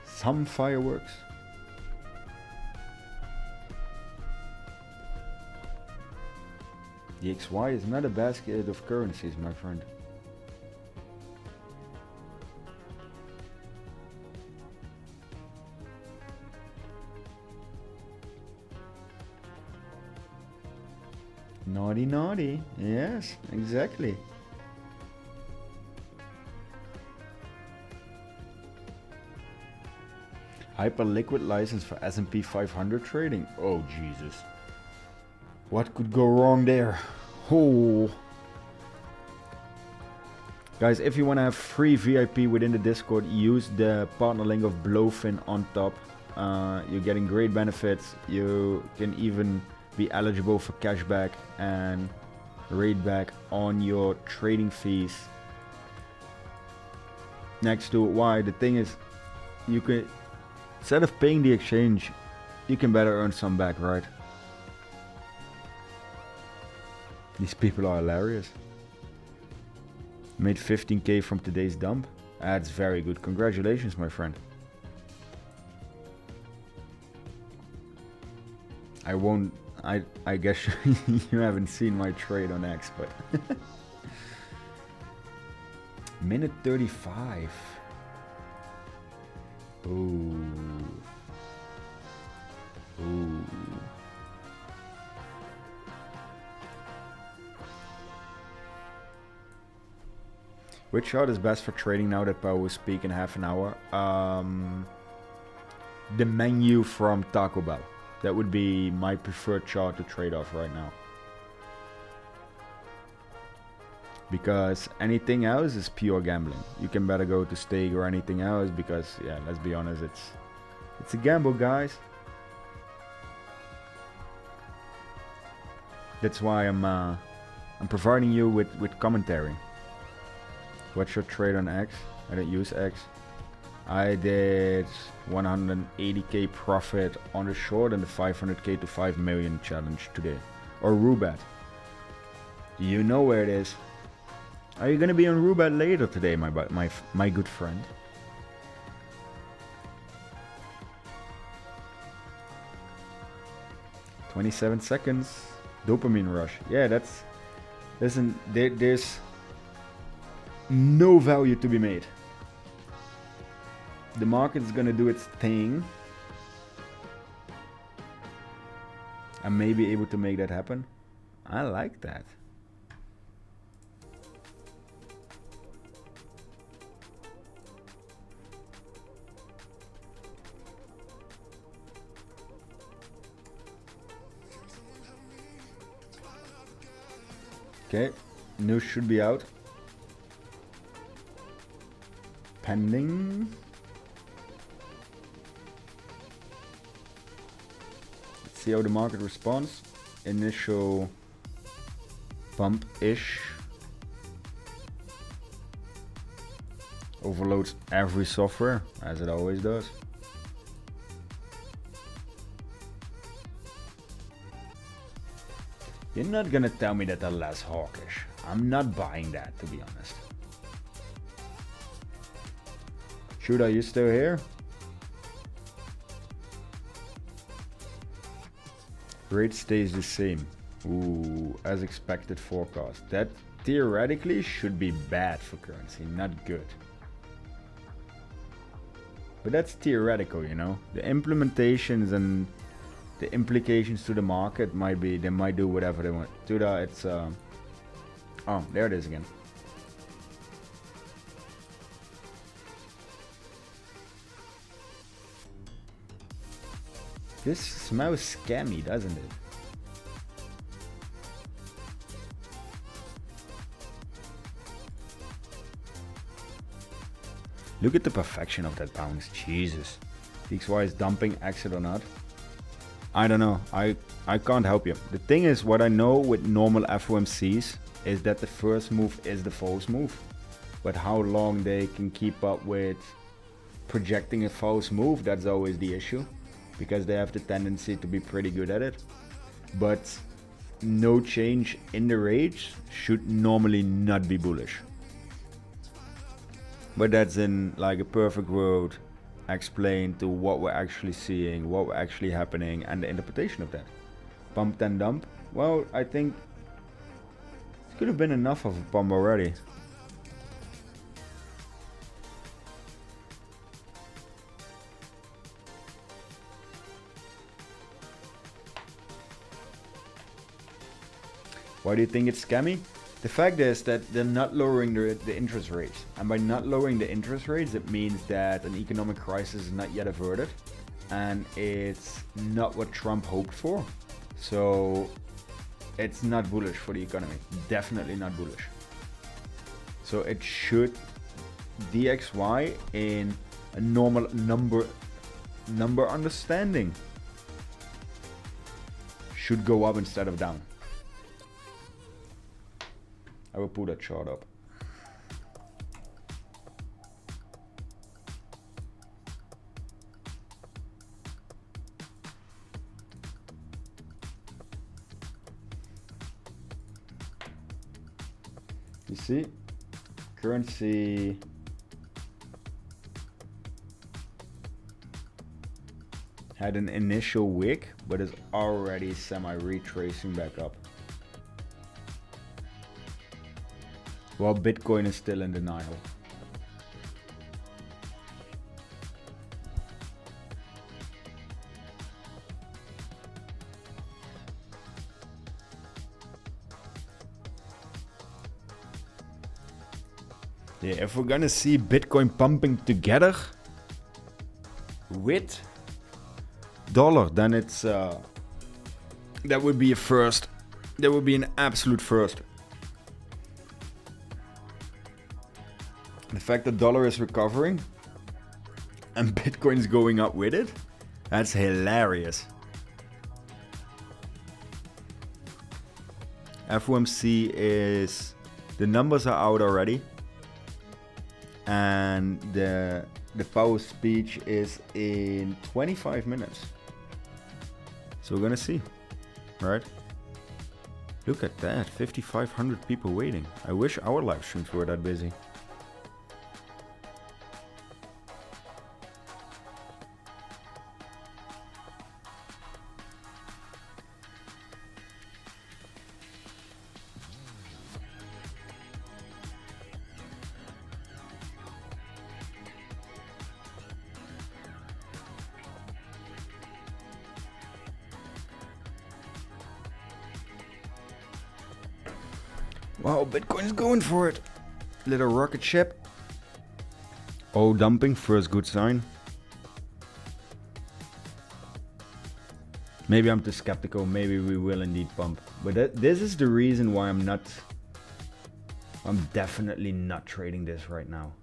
some fireworks. The XY is not a basket of currencies, my friend. Naughty, naughty. Yes, exactly. Hyperliquid license for S&P 500 trading. Oh, Jesus. What could go wrong there? Oh. Guys, if you want to have free VIP within the Discord, use the partner link of Blowfin on top. You're getting great benefits. You can even be eligible for cashback and rate back on your trading fees. Next to why the thing is, you can, instead of paying the exchange, you can better earn some back, right? These people are hilarious. Made 15k from today's dump. That's very good. Congratulations, my friend. I won't. I guess you haven't seen my trade on X, but minute 35. Ooh. Ooh. Which chart is best for trading now that Powell will speak in half an hour? The menu from Taco Bell. That would be my preferred chart to trade off right now. Because anything else is pure gambling. You can better go to stake or anything else because, yeah, let's be honest, it's a gamble, guys. That's why I'm providing you with commentary. What's your trade on X? I don't use X. I did 180k profit on the short and the 500k to 5 million challenge today. Or Rubat. You know where it is. Are you gonna be on Roulette later today, my good friend? "27 seconds. Dopamine rush." Yeah, that's... Listen, there's no value to be made. The market is gonna do its thing. I may be able to make that happen. I like that. Okay, news should be out. Pending. Let's see how the market responds. Initial bump-ish. Overloads every software, as it always does. You're not gonna tell me that they're less hawkish. I'm not buying that, to be honest. Shoot, are you still here? Rate stays the same. Ooh, as expected forecast. That theoretically should be bad for currency, not good. But that's theoretical, you know. The implementations and the implications to the market might be, they might do whatever they want. 𝗕𝗟𝗢𝗙, it's oh, there it is again. This smells scammy, doesn't it? Look at the perfection of that bounce, Jesus. 𝗕𝗟𝗢 is dumping, exit or not? I don't know, I can't help you. The thing is, what I know with normal FOMCs is that the first move is the false move. But how long they can keep up with projecting a false move, that's always the issue. Because they have the tendency to be pretty good at it. But no change in the rates should normally not be bullish. But that's in like a perfect world explained to what we're actually seeing, what we're actually happening, and the interpretation of that. Pump then dump. Well, I think it could have been enough of a pump already. Why do you think it's scammy? The fact is that they're not lowering the interest rates. And by not lowering the interest rates, it means that an economic crisis is not yet averted. And it's not what Trump hoped for. So it's not bullish for the economy. Definitely not bullish. So it should DXY in a normal number understanding should go up instead of down. I will pull that chart up. You see, currency had an initial wick, but is already semi-retracing back up. While Bitcoin is still in denial. Yeah, if we're gonna see Bitcoin pumping together with dollar, then it's that would be a first. That would be an absolute first. The fact that dollar is recovering and Bitcoin is going up with it, that's hilarious. FOMC is, the numbers are out already, and the Powell speech is in 25 minutes. So we're gonna see, right? Look at that, 5,500 people waiting. I wish our live streams were that busy. Wow, Bitcoin's going for it. Little rocket ship. Oh, dumping, first good sign. Maybe I'm too skeptical, maybe we will indeed pump. But this is the reason why I'm definitely not trading this right now.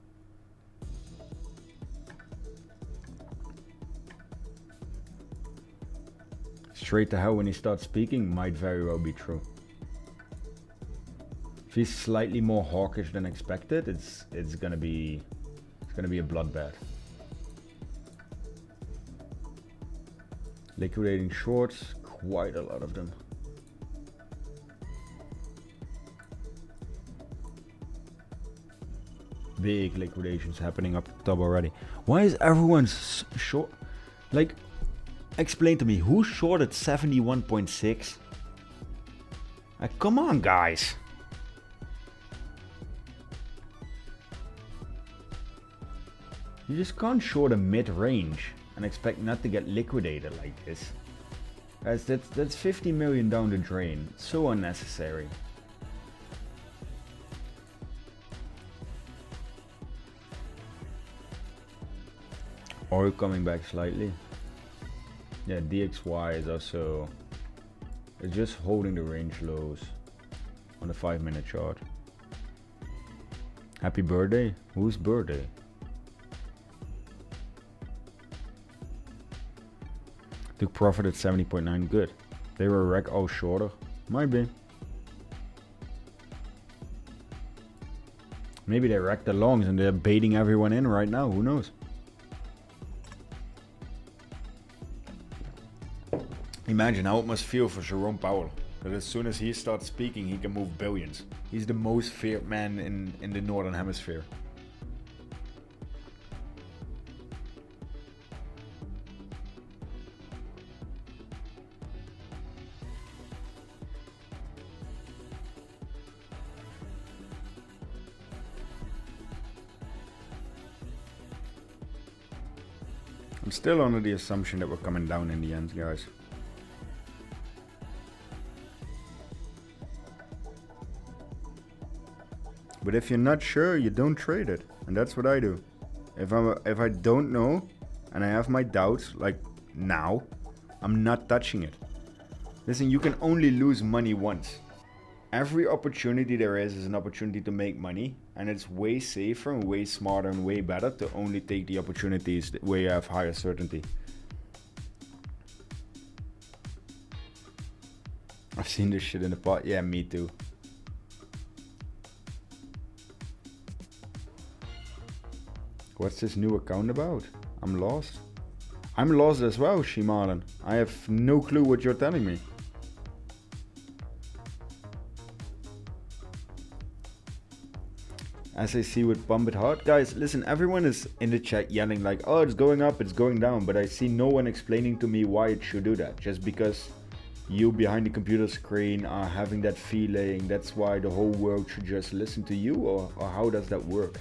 Straight to hell when he starts speaking might very well be true. If he's slightly more hawkish than expected, it's gonna be a bloodbath. Liquidating shorts, quite a lot of them. Big liquidations happening up the top already. Why is everyone short? Like, explain to me, who shorted 71.6? Come on, guys. You just can't short a mid-range and expect not to get liquidated like this. Guys, that's 50 million down the drain. So unnecessary. Oil coming back slightly. Yeah, DXY is also... It's just holding the range lows on the 5-minute chart. Happy birthday? Whose birthday? Took profit at 70.9, good. They were wreck all shorter. Might be. Maybe they wrecked the longs and they're baiting everyone in right now, who knows? Imagine how it must feel for Jerome Powell. That as soon as he starts speaking, he can move billions. He's the most feared man in the Northern Hemisphere. I'm still under the assumption that we're coming down in the end, guys. But if you're not sure, you don't trade it. And that's what I do. If I don't know and I have my doubts, like now, I'm not touching it. Listen, you can only lose money once. Every opportunity there is an opportunity to make money, and it's way safer and way smarter and way better to only take the opportunities where you have higher certainty. I've seen this shit in the pot. Yeah, me too. What's this new account about? I'm lost. I'm lost as well, 𝗪𝗎. I have no clue what you're telling me. SAC with pump it hard. Guys, listen, everyone is in the chat yelling like, oh, it's going up, it's going down. But I see no one explaining to me why it should do that. Just because you behind the computer screen are having that feeling, that's why the whole world should just listen to you? Or how does that work?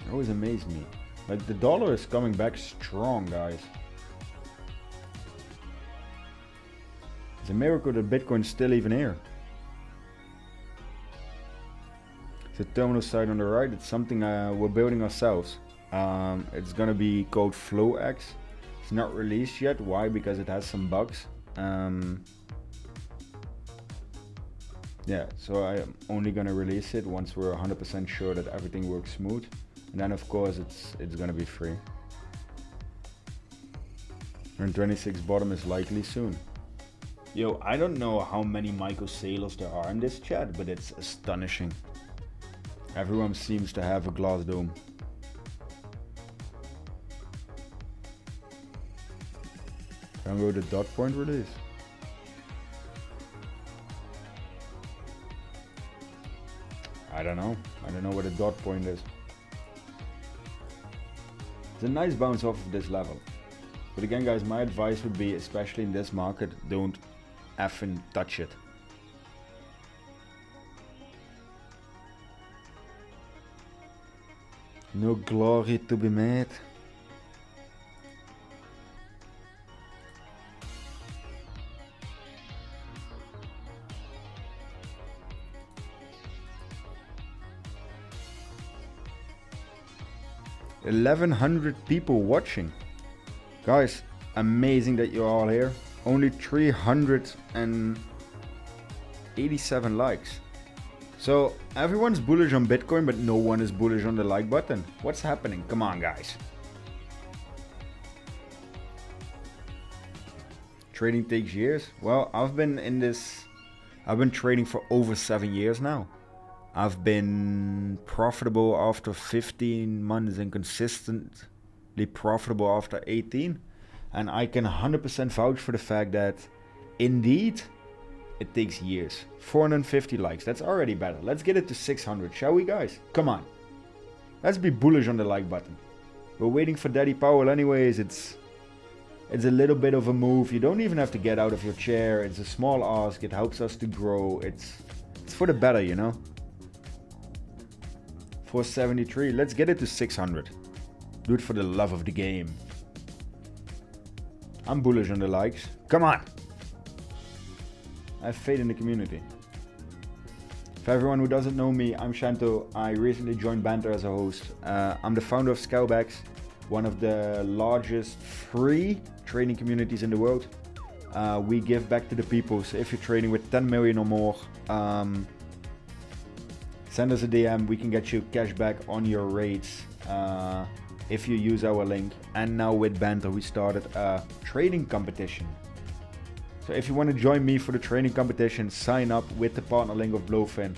It always amazed me. Like, the dollar is coming back strong, guys. It's a miracle that Bitcoin's still even here. The terminal site on the right, it's something we're building ourselves. It's gonna be called FlowX. It's not released yet. Why? Because it has some bugs. Yeah, so I'm only gonna release it once we're 100% sure that everything works smooth. And then of course it's gonna be free. And 26 bottom is likely soon. Yo, I don't know how many Michael Saylors there are in this chat, but it's astonishing. Everyone seems to have a glass dome. Download the dot point release. I don't know. I don't know what a dot point is. It's a nice bounce off of this level. But again, guys, my advice would be, especially in this market, don't effing touch it. No glory to be made. $1,100 people watching. Guys, amazing that you're all here. Only 387 likes. So everyone's bullish on Bitcoin, but no one is bullish on the like button. What's happening? Come on, guys. Trading takes years. Well, I've been trading for over 7 years now. I've been profitable after 15 months and consistently profitable after 18. And I can 100% vouch for the fact that indeed it takes years. 450 likes, that's already better. Let's get it to 600, shall we, guys? Come on. Let's be bullish on the like button. We're waiting for Daddy Powell anyways. It's a little bit of a move. You don't even have to get out of your chair. It's a small ask. It helps us to grow. It's for the better, you know. 473. Let's get it to 600. Do it for the love of the game. I'm bullish on the likes. Come on. I have faith in the community. For everyone who doesn't know me, I'm Chento. I recently joined Banter as a host. I'm the founder of 𝗕𝗪𝗡, one of the largest free trading communities in the world. We give back to the people. So if you're trading with 10 million or more, send us a DM. We can get you cash back on your rates if you use our link. And now with Banter, we started a trading competition. So if you want to join me for the trading competition, sign up with the partner link of Blowfin.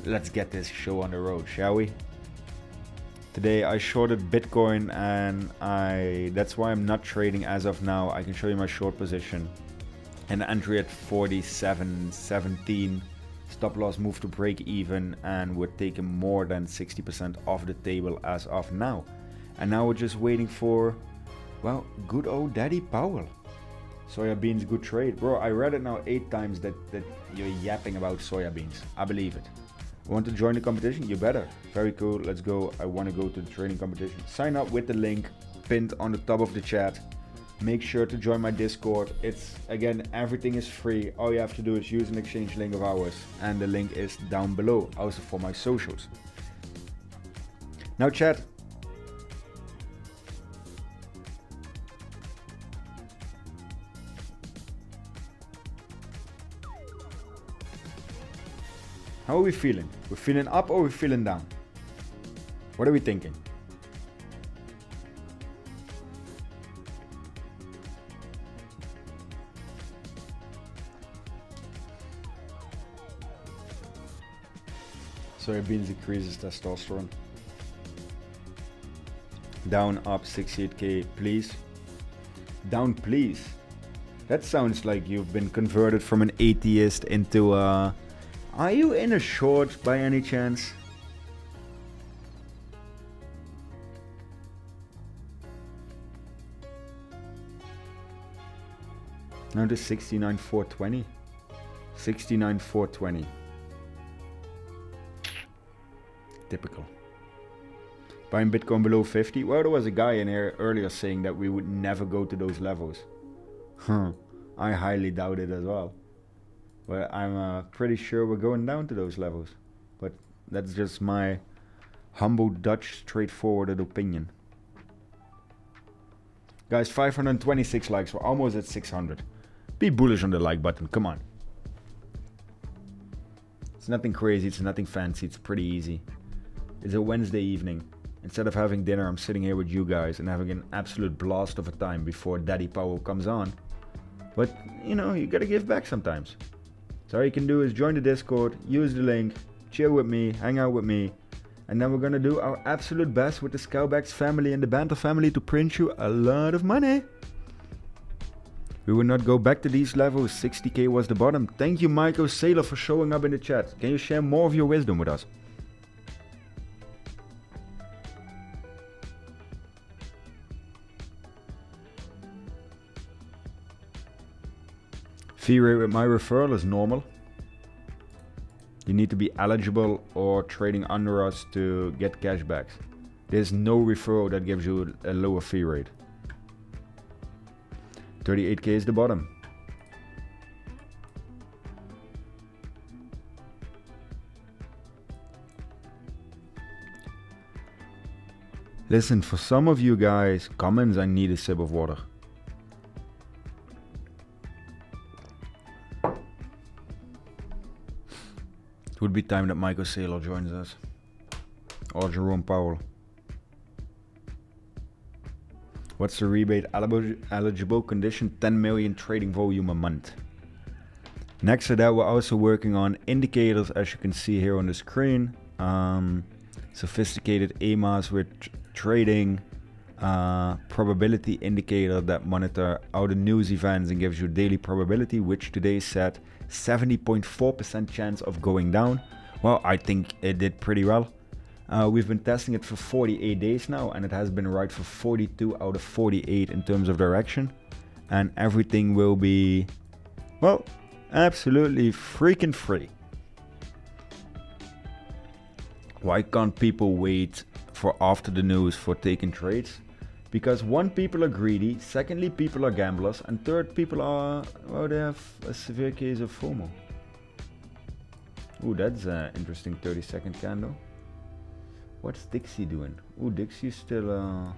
Let's get this show on the road, shall we? Today I shorted Bitcoin, and that's why I'm not trading as of now. I can show you my short position. An entry at 47.17. Stop loss move to break even, and we're taking more than 60% off the table as of now. And now we're just waiting for, well, good old Daddy Powell. Soybeans, good trade. Bro, I read it now 8 times that you're yapping about soybeans. I believe it. Want to join the competition? You better. Very cool. Let's go. I want to go to the trading competition. Sign up with the link pinned on the top of the chat. Make sure to join my Discord. It's, again, everything is free. All you have to do is use an exchange link of ours, and the link is down below, also for my socials. Now, chat. How are we feeling? We're feeling up or we're feeling down? What are we thinking? Soybeans decreases testosterone. Down, up, 68k, please. Down, please. That sounds like you've been converted from an atheist into a... Are you in a short by any chance? Now to 69,420. 69,420. Typical. Buying Bitcoin below 50. Well, there was a guy in here earlier saying that we would never go to those levels. I highly doubt it as well. Well, I'm pretty sure we're going down to those levels. But that's just my humble Dutch straightforward opinion. Guys, 526 likes. We're almost at 600. Be bullish on the like button. Come on. It's nothing crazy. It's nothing fancy. It's pretty easy. It's a Wednesday evening. Instead of having dinner, I'm sitting here with you guys and having an absolute blast of a time before Daddy Powell comes on. But, you know, you gotta give back sometimes. So all you can do is join the Discord, use the link, chill with me, hang out with me, and then we're gonna do our absolute best with the 𝗕𝗪𝗡 family and the Banter family to print you a lot of money. We will not go back to these levels. 60k was the bottom. Thank you, Michael Saylor, for showing up in the chat. Can you share more of your wisdom with us? Fee rate with my referral is normal. You need to be eligible or trading under us to get cashbacks. There's no referral that gives you a lower fee rate. 38k is the bottom. Listen, for some of you guys, comments, I need a sip of water. It would be time that Michael Saylor joins us. Or Jerome Powell. What's the rebate eligible condition? 10 million trading volume a month. Next to that, we're also working on indicators, as you can see here on the screen. Sophisticated EMAs with trading, probability indicator that monitor all the news events and gives you daily probability, which today set 70.4% chance of going down. Well, I think it did pretty well. We've been testing it for 48 days now, and it has been right for 42 out of 48 in terms of direction. And everything will be, well, absolutely freaking free. Why can't people wait for after the news for taking trades? Because one, people are greedy, secondly, people are gamblers, and third, people are, well, they have a severe case of FOMO. Ooh, that's an interesting 30-second candle. What's 𝗕𝗟𝗡 doing? Ooh, 𝗕𝗟𝗡 is still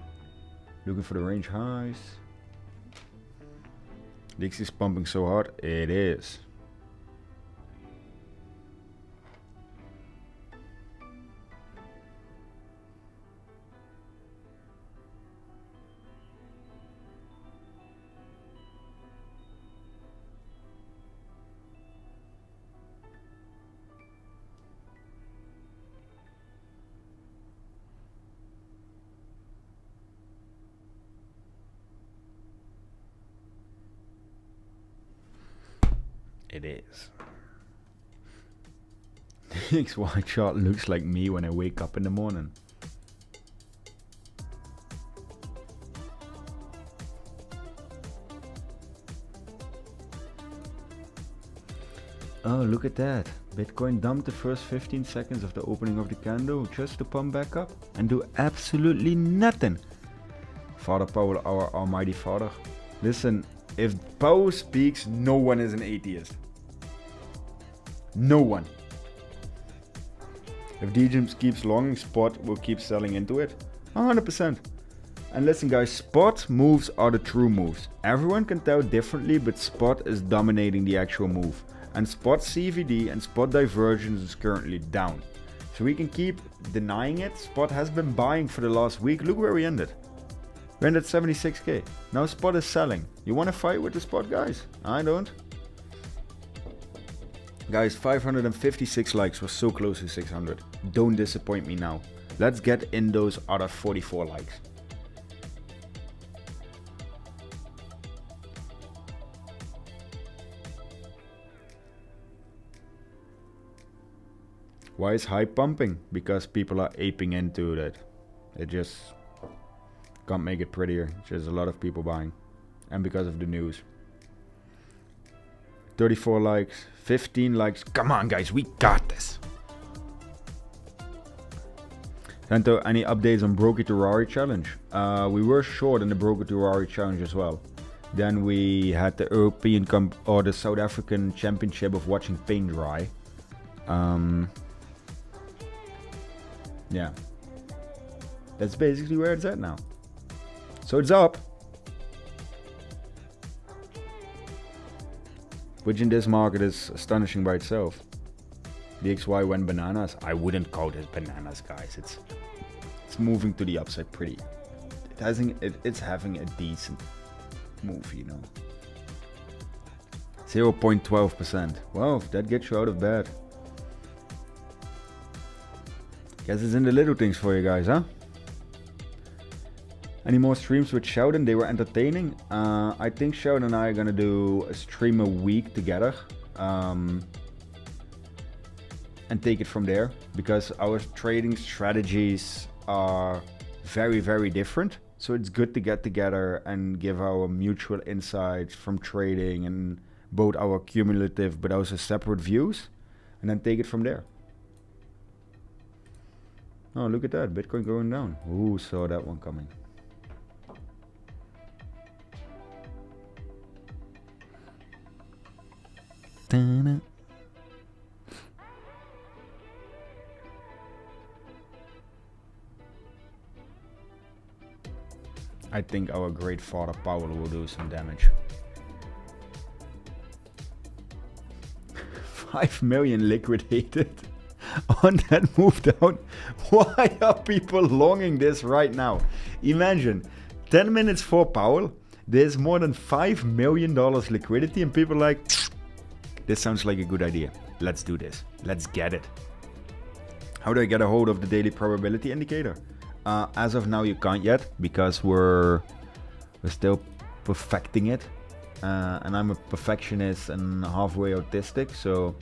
looking for the range highs. 𝗕𝗟𝗡 is pumping so hard, it is. It is. The XY chart looks like me when I wake up in the morning. Oh, look at that. Bitcoin dumped the first 15 seconds of the opening of the candle just to pump back up and do absolutely nothing. Father Powell, our almighty father. Listen, if Powell speaks, no one is an atheist. No one. If DJs keeps longing, spot will keep selling into it. 100%. And listen guys, spot moves are the true moves. Everyone can tell differently, but spot is dominating the actual move. And spot CVD and spot divergence is currently down. So we can keep denying it. Spot has been buying for the last week. Look where we ended. We ended 76k. Now spot is selling. You want to fight with the spot, guys? I don't. Guys, 556 likes. We're so close to 600. Don't disappoint me now. Let's get in those other 44 likes. Why is hype pumping? Because people are aping into that. It just can't make it prettier. Just a lot of people buying. And because of the news. 34 likes, 15 likes. Come on guys, we got this. Chento, any updates on 𝗏𝗏𝗏𝗏 challenge? We were short in the 𝗏𝗏𝗏𝗏𝗏 challenge as well. Then we had the European or the South African Championship of watching paint dry. Yeah. That's basically where it's at now. So it's up. Which in this market is astonishing by itself. The XY went bananas. I wouldn't call this bananas, guys. It's moving to the upside pretty. It's having a decent move, you know. 0.12%. Well, that gets you out of bed. Guess it's in the little things for you guys, huh? Any more streams with Sheldon? They were entertaining. I think Sheldon and I are gonna do a stream a week together. And take it from there, because our trading strategies are very, very different. So it's good to get together and give our mutual insights from trading and both our cumulative but also separate views, and then take it from there. Oh, look at that, Bitcoin going down. Who saw that one coming? Ta-da. I think our great father Powell will do some damage. 5 million liquidated on that move down. Why are people longing this right now? Imagine 10 minutes for Powell, there's more than $5 million liquidity, and people are like, this sounds like a good idea. Let's do this. Let's get it. How do I get a hold of the daily probability indicator? As of now, you can't yet, because we're still perfecting it. And I'm a perfectionist and halfway autistic, so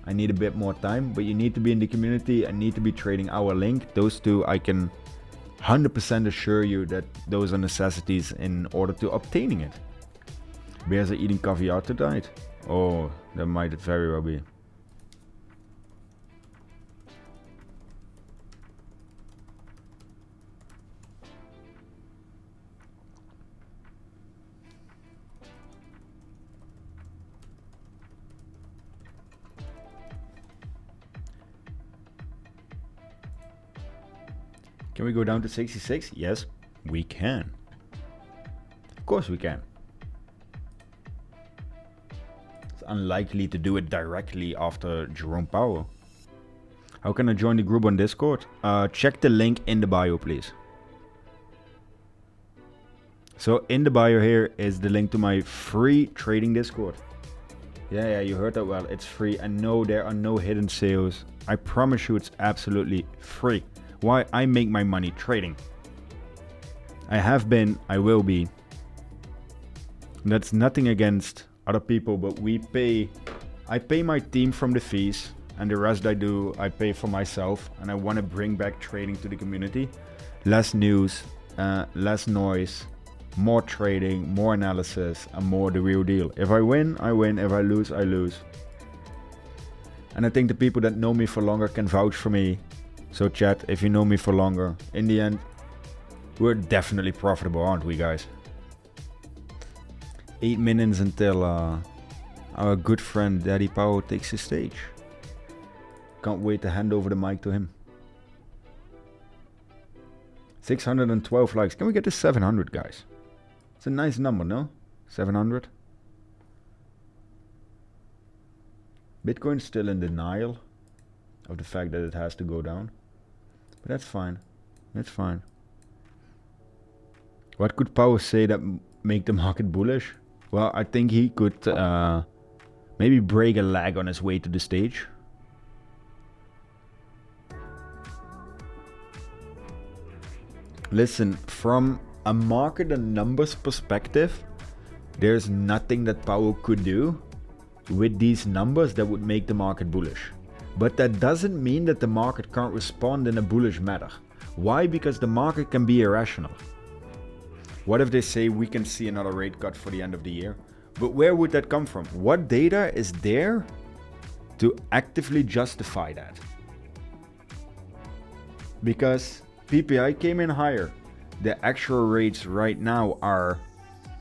I need a bit more time. But you need to be in the community and need to be trading our link. Those two, I can 100% assure you that those are necessities in order to obtaining it. Bears are eating caviar tonight. Oh, that might very well be. Can we go down to 66? Yes, we can. Of course we can. It's unlikely to do it directly after Jerome Powell. How can I join the group on Discord? Check the link in the bio, please. So in the bio here is the link to my free trading Discord. Yeah, you heard that well. It's free, and no, there are no hidden sales. I promise you it's absolutely free. Why? I make my money trading. I have been, I will be. That's nothing against other people, but I pay my team from the fees, and the rest I pay for myself, and I want to bring back trading to the community. Less news, less noise, more trading, more analysis, and more the real deal. If I win, I win. If I lose, I lose. And I think the people that know me for longer can vouch for me. So chat, if you know me for longer, in the end, we're definitely profitable, aren't we, guys? 8 minutes until our good friend 𝗩𝗍𝗡 takes the stage. Can't wait to hand over the mic to him. 612 likes. Can we get to 700, guys? It's a nice number, no? 700. Bitcoin's still in denial of the fact that it has to go down. But that's fine. That's fine. What could Powell say that make the market bullish? Well, I think he could maybe break a leg on his way to the stage. Listen, from a market and numbers perspective, there's nothing that Powell could do with these numbers that would make the market bullish. But that doesn't mean that the market can't respond in a bullish manner. Why? Because the market can be irrational. What if they say we can see another rate cut for the end of the year? But where would that come from? What data is there to actively justify that? Because PPI came in higher. The actual rates right now are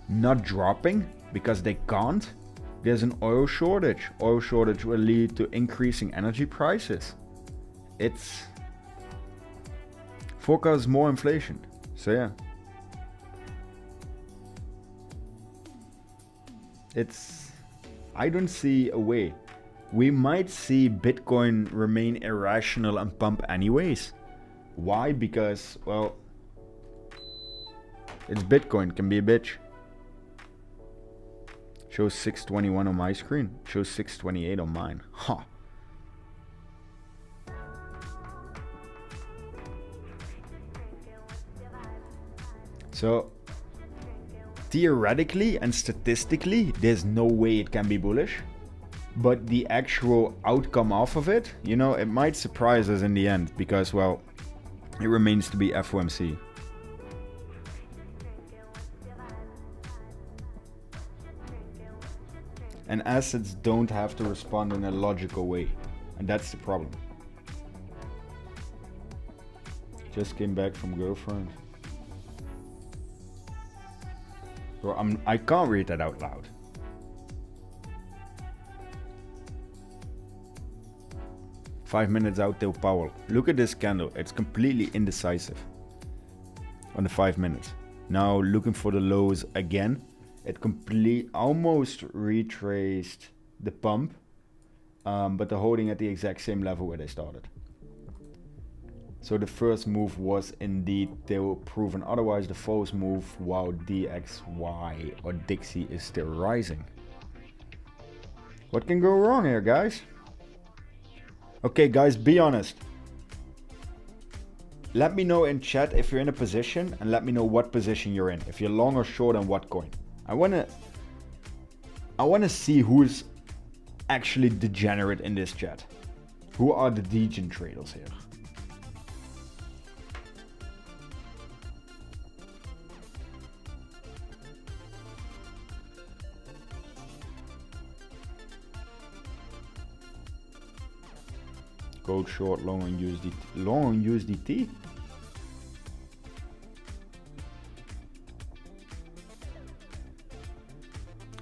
not dropping because they can't. There's an oil shortage. Oil shortage will lead to increasing energy prices. It's forecasts more inflation. So yeah. I don't see a way. We might see Bitcoin remain irrational and pump anyways. Why? Because, well, it's Bitcoin, can be a bitch. Shows 621 on my screen. Shows 628 on mine. Huh. So theoretically and statistically, there's no way it can be bullish. But the actual outcome off of it, you know, it might surprise us in the end because, well, it remains to be FOMC. And assets don't have to respond in a logical way. And that's the problem. Just came back from girlfriend. Bro, I can't read that out loud. Five minutes out till Powell. Look at this candle. It's completely indecisive on the 5 minutes. Now looking for the lows again. It almost retraced the pump, but they're holding at the exact same level where they started. So the first move was indeed still proven otherwise. The false move, while DXY or 𝗕cie is still rising. What can go wrong here, guys? Okay, guys, be honest. Let me know in chat if you're in a position, and let me know what position you're in. If you're long or short on what coin. I wanna see who's actually degenerate in this chat. Who are the degen traders here? Gold short, long on USDT. Long on USDT?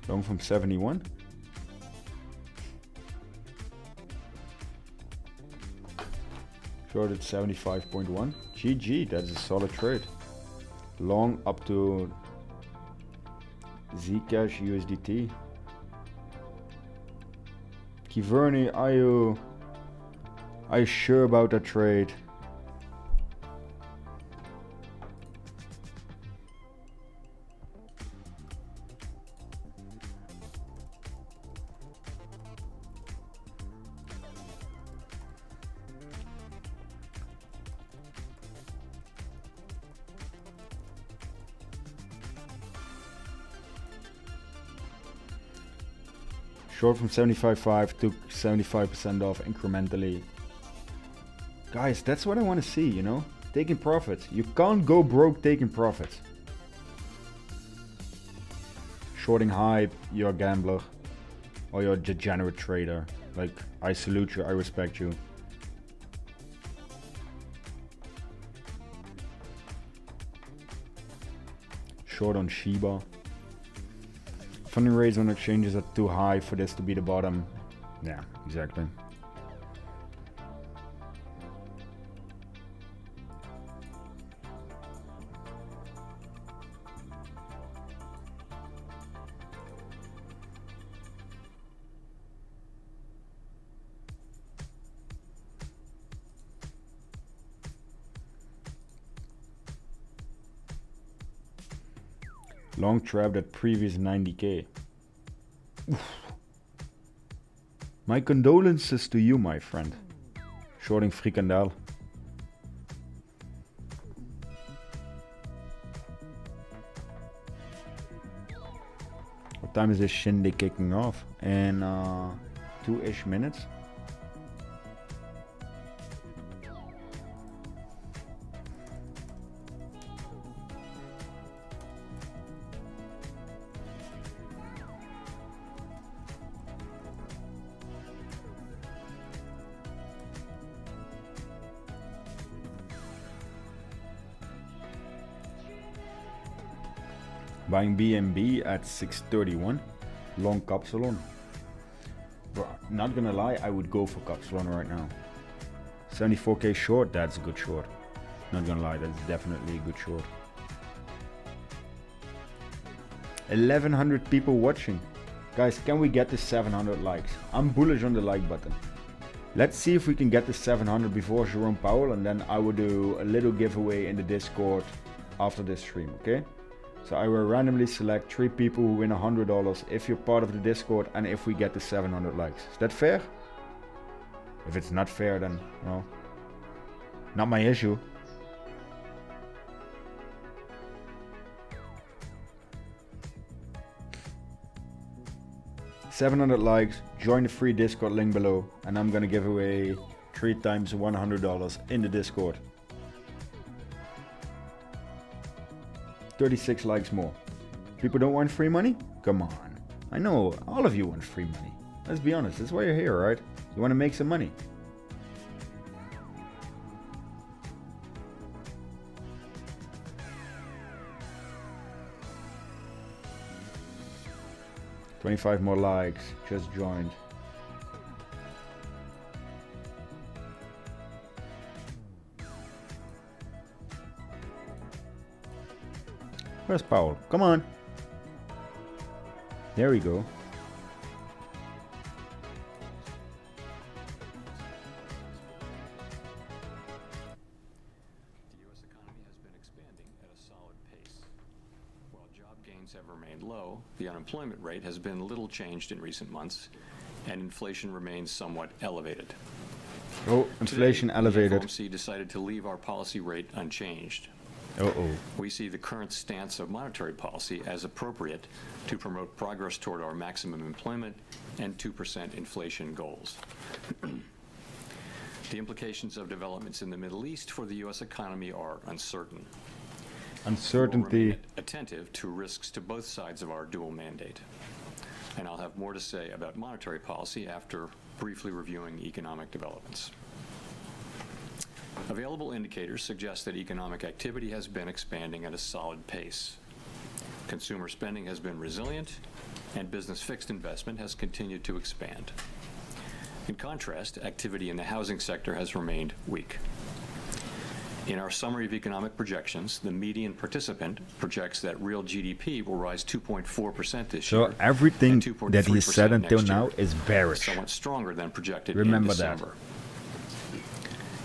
Long from 71. Short at 75.1. GG, that's a solid trade. Long up to Zcash USDT. 𝗕𝗟𝗏, are you sure about that trade? Short from 75.5 to 75% off incrementally. Guys, that's what I want to see, you know? Taking profits. You can't go broke taking profits. Shorting hype, you're a gambler. Or you're a degenerate trader. Like, I salute you, I respect you. Short on Shiba. Funding rates on exchanges are too high for this to be the bottom. Yeah, exactly. Long trapped at previous 90k. Oof. My condolences to you, my friend. Shorting frikandel. What time is this shindig kicking off? In 2-ish minutes. Buying BNB at 631. Long 𝗕𝗏𝗏. Bro, not gonna lie, I would go for 𝗕𝗏𝗏 right now. 74k short, that's a good short. Not gonna lie, that's definitely a good short. 1100 people watching. Guys, can we get to 700 likes? I'm bullish on the like button. Let's see if we can get to 700 before Jerome Powell, and then I will do a little giveaway in the Discord after this stream, okay? So I will randomly select 3 people who win $100 if you're part of the Discord and if we get to 700 likes. Is that fair? If it's not fair, then, well, not my issue. 700 likes, join the free Discord link below, and I'm gonna give away 3 times $100 in the Discord. 36 likes more. People don't want free money? Come on. I know all of you want free money. Let's be honest, that's why you're here, right? You want to make some money. $25 more likes, just joined. Where's Powell? Come on. There we go. The U.S. economy has been expanding at a solid pace. While job gains have remained low, the unemployment rate has been little changed in recent months, and inflation remains somewhat elevated. Oh, inflation elevated. The FOMC decided to leave our policy rate unchanged. We see the current stance of monetary policy as appropriate to promote progress toward our maximum employment and 2% inflation goals. The implications of developments in the Middle East for the U.S. economy are uncertain. Uncertainty. We will remain attentive to risks to both sides of our dual mandate. And I'll have more to say about monetary policy after briefly reviewing economic developments. Available indicators suggest that economic activity has been expanding at a solid pace. Consumer spending has been resilient, and business fixed investment has continued to expand. In contrast, activity in the housing sector has remained weak. In our summary of economic projections, the median participant projects that real GDP will rise 2.4% this year. So everything that he said until now is bearish. Somewhat stronger than projected Remember in December. that.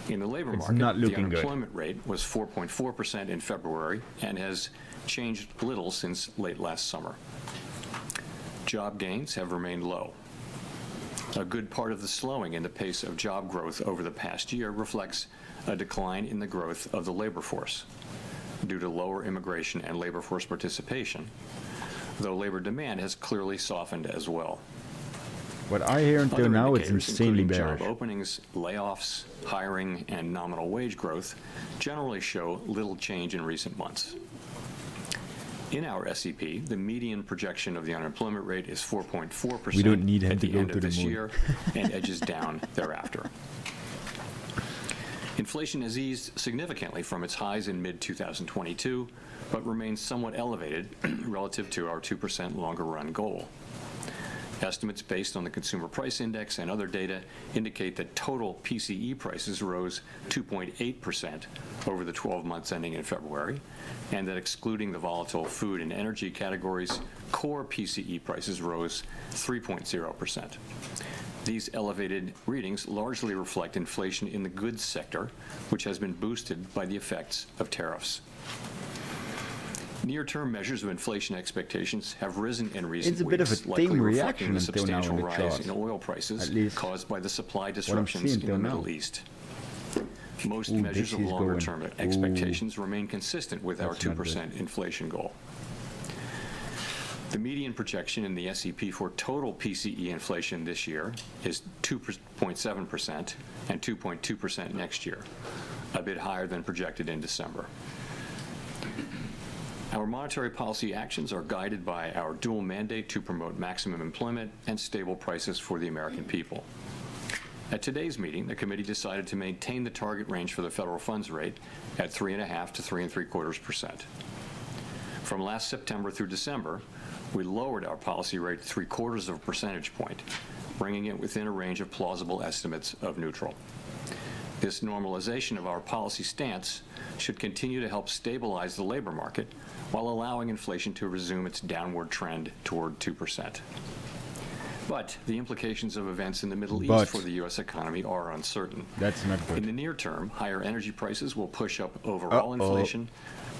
In the labor It's market, not the looking unemployment rate was 4.4% in February and has changed little since late last summer. Job gains have remained low. A good part of the slowing in the pace of job growth over the past year reflects a decline in the growth of the labor force due to lower immigration and labor force participation, though labor demand has clearly softened as well. What I hear until Other now is indicators, insanely including bearish. job openings, layoffs, hiring, and nominal wage growth generally show little change in recent months. In our SEP, the median projection of the unemployment rate is 4.4% We don't need him at to the go end to of the this moon. year and edges down thereafter. Inflation has eased significantly from its highs in mid-2022, but remains somewhat elevated relative to our 2% longer-run goal. Estimates based on the Consumer Price Index and other data indicate that total PCE prices rose 2.8% over the 12 months ending in February, and that excluding the volatile food and energy categories, core PCE prices rose 3.0%. These elevated readings largely reflect inflation in the goods sector, which has been boosted by the effects of tariffs. Near-term measures of inflation expectations have risen in recent It's a bit of weeks, a likely tame reflecting reaction the until now substantial in the rise chart. in oil prices At least caused by the supply what I'm disruptions seeing in the till now. Middle East. Most Ooh, measures of 𝗕𝗟𝗢𝗙 longer-term going. expectations remain consistent with our That's not 2% inflation goal. The median projection in the SEP for total PCE inflation this year is 2.7% and 2.2% next year, a bit higher than projected in December. Our monetary policy actions are guided by our dual mandate to promote maximum employment and stable prices for the American people. At today's meeting, the committee decided to maintain the target range for the federal funds rate at 3.5 to 3.75%. From last September through December, we lowered our policy rate 0.75 percentage point, bringing it within a range of plausible estimates of neutral. This normalization of our policy stance should continue to help stabilize the labor market while allowing inflation to resume its downward trend toward 2%. But the implications of events in the Middle East for the U.S. economy are uncertain. That's not In good. the near term, higher energy prices will push up overall inflation,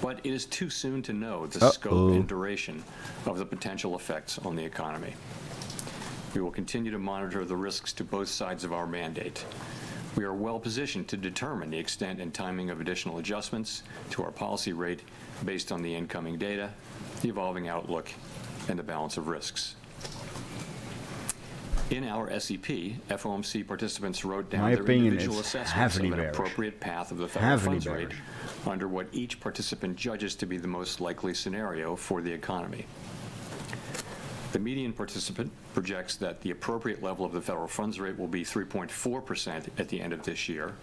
but it is too soon to know the scope and duration of the potential effects on the economy. We will continue to monitor the risks to both sides of our mandate. We are well positioned to determine the extent and timing of additional adjustments to our policy rate based on the incoming data, the evolving outlook, and the balance of risks. In our SEP, FOMC participants wrote down My their opinion, individual it's assessments of heavily an bearish. appropriate path of the federal Heavily funds rate bearish. under what each participant judges to be the most likely scenario for the economy. The median participant projects that the appropriate level of the federal funds rate will be 3.4% at the end of this year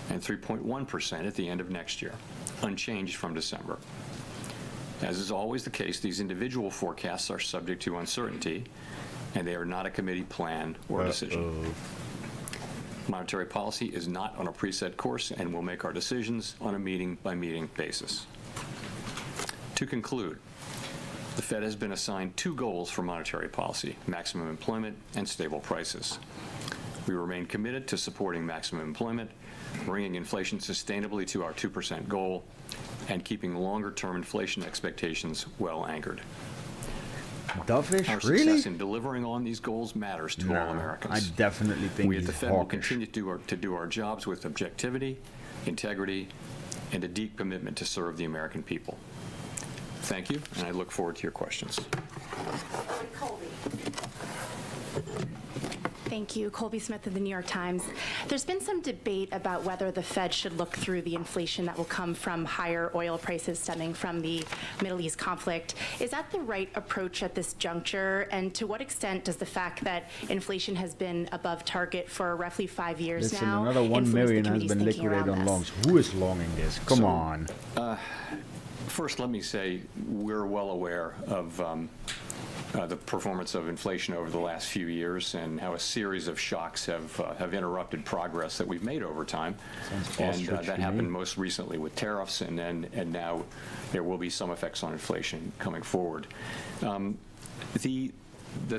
and 3.1% at the end of next year, unchanged from December. As is always the case, these individual forecasts are subject to uncertainty, and they are not a committee plan or decision. Monetary policy is not on a preset course, and we'll make our decisions on a meeting-by-meeting basis. To conclude, the Fed has been assigned two goals for monetary policy: maximum employment and stable prices. We remain committed to supporting maximum employment, bringing inflation sustainably to our 2% goal, and keeping longer-term inflation expectations well anchored. Dovish, Our really? success in delivering on these goals matters to all Americans. I definitely think We at he's the Fed will hawkish. continue to do our jobs with objectivity, integrity, and a deep commitment to serve the American people. Thank you, and I look forward to your questions. Thank you. Colby Smith of the New York Times. There's been some debate about whether the Fed should look through the inflation that will come from higher oil prices stemming from the Middle East conflict. Is that the right approach at this juncture? And to what extent does the fact that inflation has been above target for roughly 5 years Listen, now another 1 influence the million has committee's been thinking liquidated around on this? longs. Who is longing this? Come So, on. First, let me say we're well aware of the performance of inflation over the last few years and how a series of shocks have interrupted progress that we've made over time. Sounds And ostrich that to happened me. most recently with tariffs, and now there will be some effects on inflation coming forward. The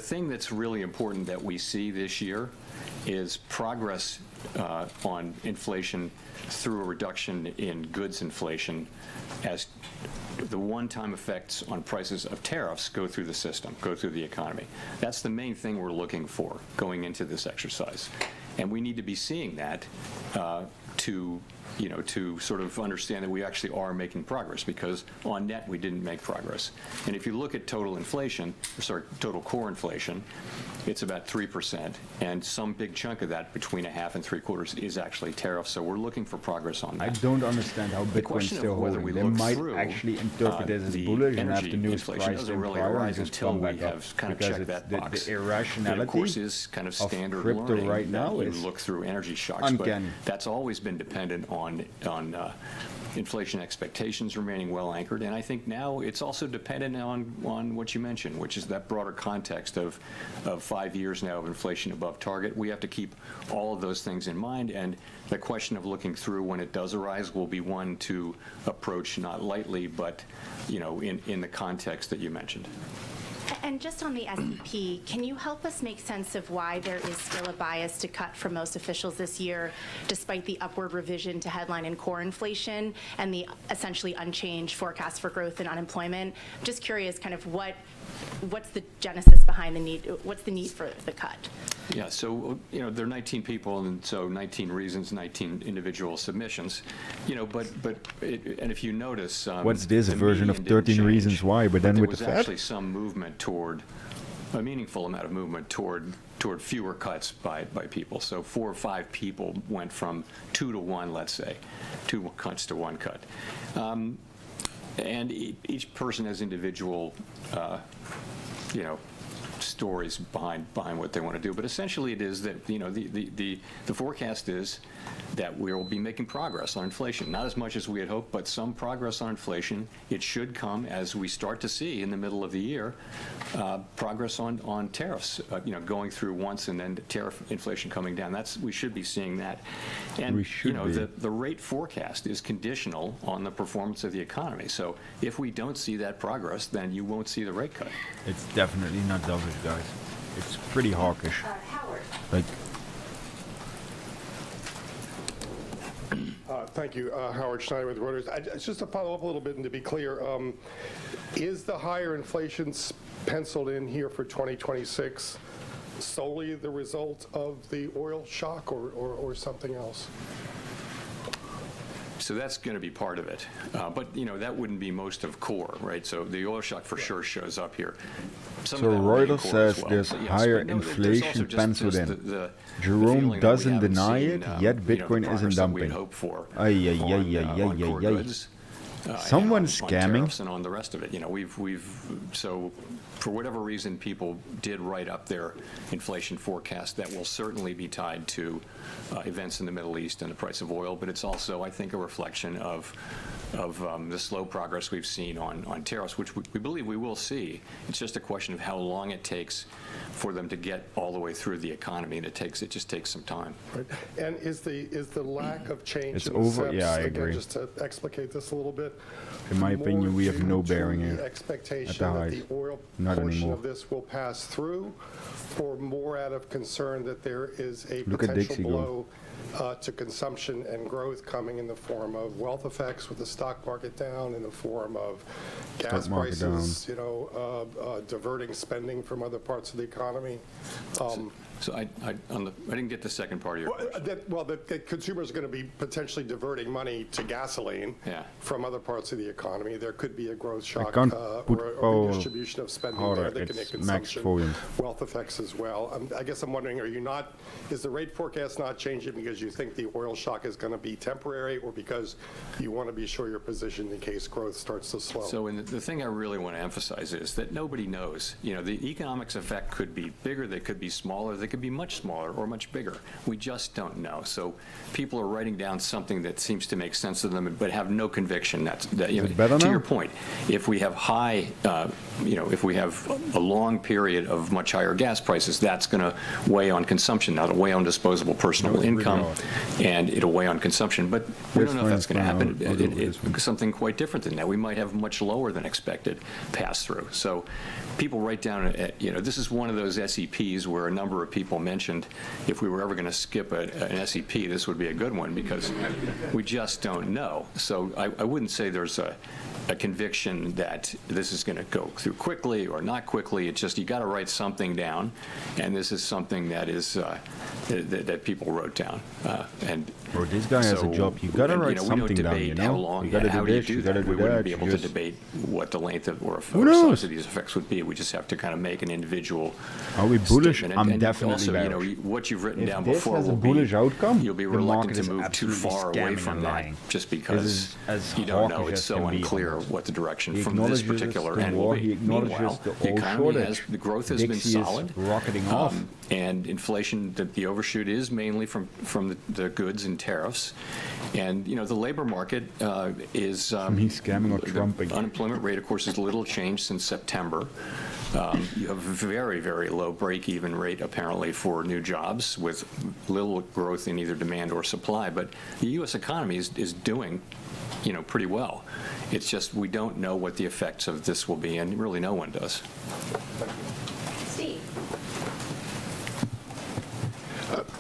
thing that's really important that we see this year is progress on inflation through a reduction in goods inflation as the one-time effects on prices of tariffs go through the system, go through the economy. That's the main thing we're looking for going into this exercise. And we need to be seeing that to sort of understand that we actually are making progress, because on net we didn't make progress. And if you look at total inflation, total core inflation, it's about 3%, and some big chunk of that, between 1/2 and 3/4, is actually tariffs. So we're looking for progress on I that. don't understand how The Bitcoin's question of still whether holding. we They look might through, actually interpret this as the bullish and have energy the newest inflation price doesn't in really prior and arise just until come we back up. have kind of Because checked it's that the box. It, irrationality of course, is kind of of standard crypto learning right now that you is look through energy shocks, uncanny. but that's always been dependent on inflation expectations remaining well anchored. And I think now it's also dependent on what you mentioned, which is that broader context of 5 years now of inflation above target. We have to keep all of those things in mind, and the question of looking through when it does arise will be one to approach not lightly, but in the context that you mentioned. And just on the SEP, can you help us make sense of why there is still a bias to cut from most officials this year, despite the upward revision to headline and core inflation and the essentially unchanged forecast for growth and unemployment? Just curious, kind of what's the genesis behind the need? What's the need for the cut? Yeah, so, there are 19 people, and so 19 reasons, 19 individual submissions, and if you notice... What's this, a the version of median didn't 13 Reasons change, Why, but then there with was the Fed? actually some movement toward, a meaningful amount of movement toward fewer cuts by people. So 4 or 5 people went from 2 to 1, let's say, 2 cuts to 1 cut. And each person has individual, stories behind what they want to do. But essentially it is that, the forecast is that we will be making progress on inflation. Not as much as we had hoped, but some progress on inflation. It should come as we start to see in the middle of the year progress on tariffs, going through once and then tariff inflation coming down. We should be seeing that. And, We should be. the rate forecast is conditional on the performance of the economy. So if we don't see that progress, then you won't see the rate cut. It's definitely not dovish, guys. It's pretty hawkish. Howard. Like, Thank you. Howard Schneider with Reuters. Just to follow up a little bit and to be clear, is the higher inflation penciled in here for 2026 solely the result of the oil shock or something else? So that's going to be part of it. But, that wouldn't be most of core, right? So the oil shock for sure shows up here. Some So of that will be in Reuters core as says well. there's But yes, higher but no, there's also inflation just penciled the in. feeling Jerome that we doesn't haven't deny seen, it, yet the Bitcoin progress isn't that we had dumping. hoped for Ay, ay, on, ay, ay, on ay, core ay, ay. goods. Someone's on scamming. tariffs and on the rest of it. So for whatever reason, people did write up their inflation forecast. That will certainly be tied to events in the Middle East and the price of oil, but it's also, I think, a reflection of the slow progress we've seen on tariffs, which we believe we will see. It's just a question of how long it takes for them to get all the way through the economy, and it just takes some time. Right. And is the lack of change It's in the over- SEPs, yeah, I again, agree. just to explicate this a little bit, In my opinion, we have more no due bearing to here the at expectation the that highs. the oil Not portion anymore. of this will pass through, or more out of concern that there is a Look at potential Dixie going. blow to consumption and growth coming in the form of wealth effects with the stock market down, in the form of gas market down. prices, diverting spending from other parts of the economy. So I didn't get the second part of your question. That consumers are going to be potentially diverting money to gasoline Yeah. from other parts of the economy. There could be a growth shock can't put or Powell redistribution of spending harder. there that can hit It's max consumption, volume. wealth effects as well. I guess I'm wondering, is the rate forecast not changing because you think the oil shock is going to be temporary, or because you want to be sure you're positioned in case growth starts to slow? So the thing I really want to emphasize is that nobody knows. The economics effect could be bigger, they could be smaller, they could be much smaller or much bigger. We just don't know. So people are writing down something that seems to make sense to them, but have no conviction. better To now? your point, if we have if we have a long period of much higher gas prices, that's going to weigh on consumption. That'll weigh on disposable personal No, it's really income, hard. and it'll weigh on consumption. But we This don't know if one that's is going to fine. happen. I'll do it with this one. Something quite different than that. We might have much lower than expected pass-through. So people write down, this is one of those SEPs where a number of people mentioned if we were ever going to skip an SEP, this would be a good one, because we just don't know. So I wouldn't say there's a conviction that this is going to go through quickly or not quickly. It's just you got to write something down, and this is something that is that people wrote down. Bro, this guy has a job. You gotta write something down, We don't debate how long, You gotta how do do you this, do you gotta that. do We wouldn't that. be you able to just- debate what the length of or Who size knows? of these effects would be. We just have to kind of make an individual Are we bullish? statement. I'm And definitely also, bearish. what you've written If down this before has a will bullish outcome, you'll be the reluctant market to is move too absolutely far away scamming from and that, lying. just This because is as you don't know. hawkish It's as so can be unclear almost. what the direction He from this acknowledges particular the end war, will he be. acknowledges Meanwhile, the the oil economy shortage. the growth has been 𝗕𝗟𝗢 is solid. rocketing off. And inflation, the overshoot is mainly from the goods and tariffs. And, the labor market is... He's scamming or the trumping. unemployment rate, of course, is little changed since September. You have a very, very low break-even rate, apparently, for new jobs, with little growth in either demand or supply. But the U.S. economy is doing, pretty well. It's just we don't know what the effects of this will be, and really no one does. Steve.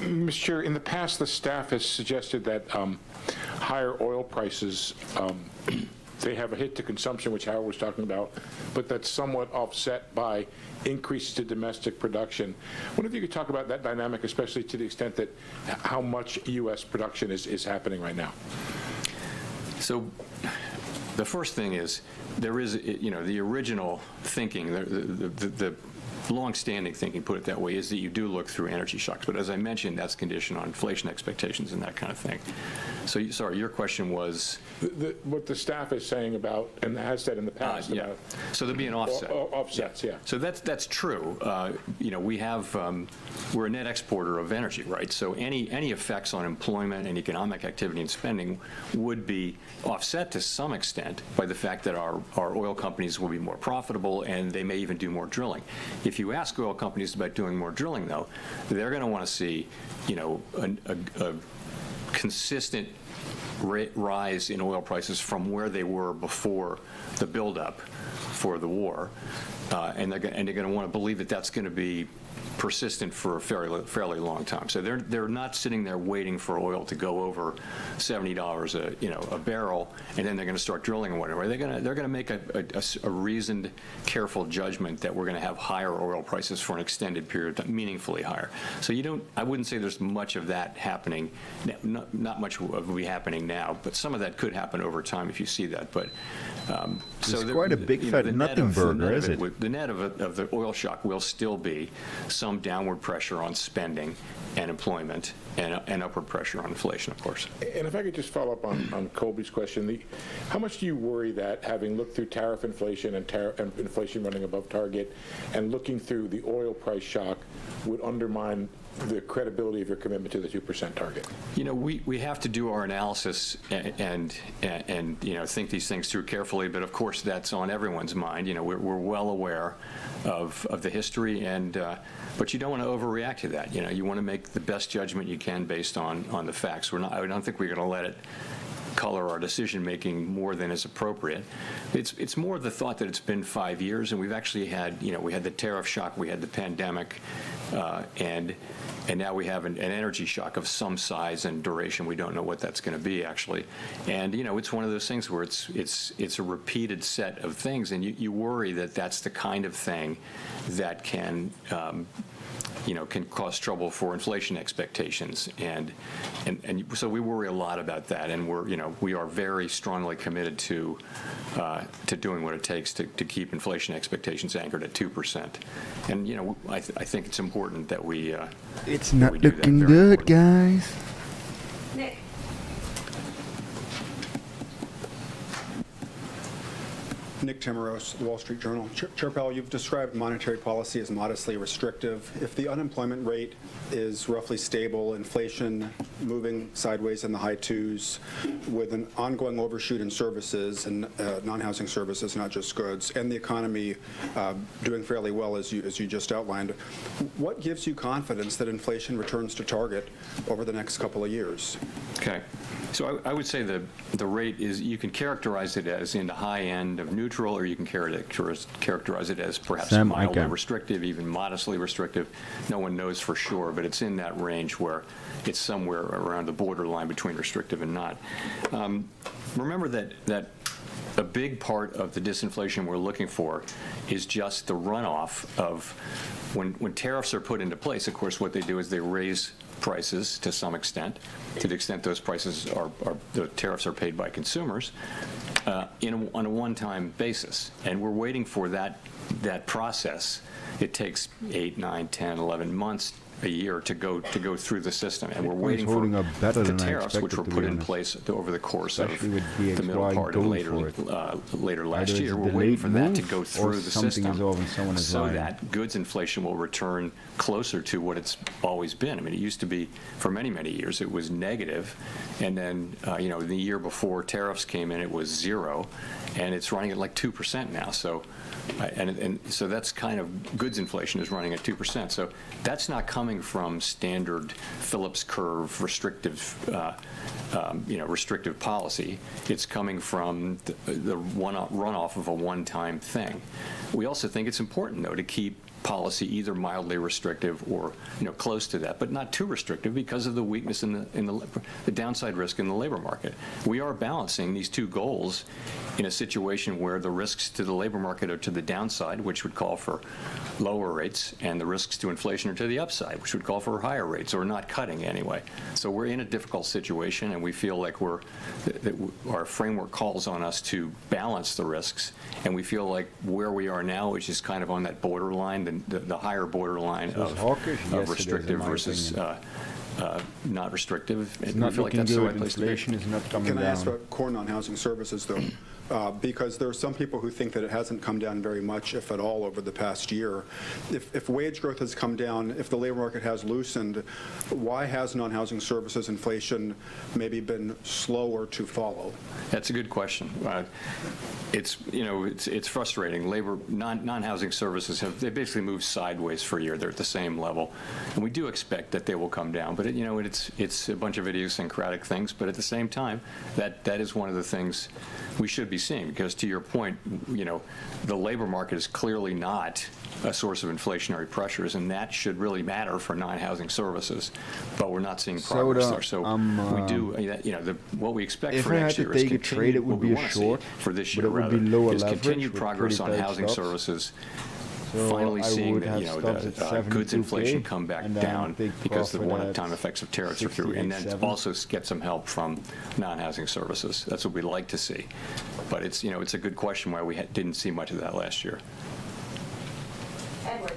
Mr. Chair, in the past, the staff has suggested that higher oil prices, they have a hit to consumption, which Howard was talking about, but that's somewhat offset by increases to domestic production. I wonder if you could talk about that dynamic, especially to the extent that how much U.S. production is happening right now. So the first thing is there is, the original thinking, the long-standing thinking, put it that way, is that you do look through energy shocks. But as I mentioned, that's conditioned on inflation expectations and that kind of thing. So, sorry, your question was? What the staff is saying about, and has said in the past, Yeah. about So there'd be an offset. offsets, yeah. So that's true. We're a net exporter of energy, right? So any effects on employment and economic activity and spending would be offset to some extent by the fact that our oil companies will be more profitable, and they may even do more drilling. If you ask oil companies about doing more drilling, though, they're going to want to see, a consistent rise in oil prices from where they were before the buildup for the war. and they're going to want to believe that that's going to be persistent for a fairly long time. So they're not sitting there waiting for oil to go over $70 a barrel, and then they're going to start drilling or whatever. They're going to make a reasoned, careful judgment that we're going to have higher oil prices for an extended period, meaningfully higher. So I wouldn't say there's much of that happening, not much of it happening now, but some of that could happen over time if you see that. But it's quite a big fat nothing burger, is it? The net of the oil shock will still be some downward pressure on spending and employment and upward pressure on inflation, of course. And if I could just follow up on Colby's question, how much do you worry that having looked through tariff inflation and inflation running above target and looking through the oil price shock would undermine the credibility of your commitment to the 2% target? We have to do our analysis and think these things through carefully, but of course that's on everyone's mind. We're well aware of the history, but you don't want to overreact to that. You want to make the best judgment you can based on the facts. I don't think we're going to let it color our decision-making more than is appropriate. It's more the thought that it's been 5 years, and we've actually had, we had the tariff shock, we had the pandemic, and now we have an energy shock of some size and duration. We don't know what that's going to be, actually. And, it's one of those things where it's a repeated set of things, and you worry that that's the kind of thing that can cause trouble for inflation expectations, and so we worry a lot about that, and we are very strongly committed to doing what it takes to keep inflation expectations anchored at 2%. And I think it's important that we it's not we do that. looking Very good, important. guys. Nick. Nick Timmeros, The Wall Street Journal. Chair Powell, you've described monetary policy as modestly restrictive. If the unemployment rate is roughly stable, inflation moving sideways in the high twos, with an ongoing overshoot in services and non-housing services, not just goods, and the economy doing fairly well, as you just outlined, what gives you confidence that inflation returns to target over the next couple of years? Okay. So I would say the rate is, you can characterize it as in the high end of neutral, or you can characterize it as perhaps mildly restrictive, even modestly restrictive. No one knows for sure, but it's in that range where it's somewhere around the borderline between restrictive and not. Remember that a big part of the disinflation we're looking for is just the runoff of when tariffs are put into place. Of course, what they do is they raise prices to some extent, to the extent those prices the tariffs are paid by consumers on a one-time basis. And we're waiting for that process. It takes 8, 9, 10, 11 months, a year to go through the system, and we're waiting for the tariffs, which were put in place over the course of the middle part of later last year. We're waiting for that to go through the system, so that goods inflation will return closer to what it's always been. I mean, it used to be, for many, many years, it was negative, and then the year before tariffs came in, it was 0, and it's running at like 2% now. So. And so that's kind of, goods inflation is running at 2%. So that's not coming from standard Phillips curve restrictive, restrictive policy. It's coming from the runoff of a one-time thing. We also think it's important, though, to keep policy either mildly restrictive or close to that, but not too restrictive because of the weakness in the downside risk in the labor market. We are balancing these two goals in a situation where the risks to the labor market are to the downside, which would call for lower rates, and the risks to inflation are to the upside, which would call for higher rates, or not cutting anyway. So we're in a difficult situation, and we feel like our framework calls on us to balance the risks, and we feel like where we are now, which is kind of on that borderline, the higher borderline of restrictive versus not restrictive. It's not looking good. Inflation is not coming down. Can I ask about core non-housing services, though? Because there are some people who think that it hasn't come down very much, if at all, over the past year. If wage growth has come down, if the labor market has loosened, why has non-housing services inflation maybe been slower to follow? That's a good question. It's frustrating. Non-housing services they basically moved sideways for a year. They're at the same level, and we do expect that they will come down. But it's a bunch of idiosyncratic things. But at the same time, that is one of the things we should be be seeing, because to your point, the labor market is clearly not a source of inflationary pressures, and that should really matter for non-housing services, but we're not seeing progress there. So we do, what we expect if for I had next to year is take a trade, it would be a short, for this but year it would rather, be lower is leverage continued with progress pretty on tight housing stops. services. So Finally I seeing would that, have stops at goods 72K, inflation come back and then down take because the profit one-time at effects of tariffs are through, and then 68.7. also get some help from non-housing services. That's what we'd like to see. But it's, it's a good question why we didn't see much of that last year. Edward.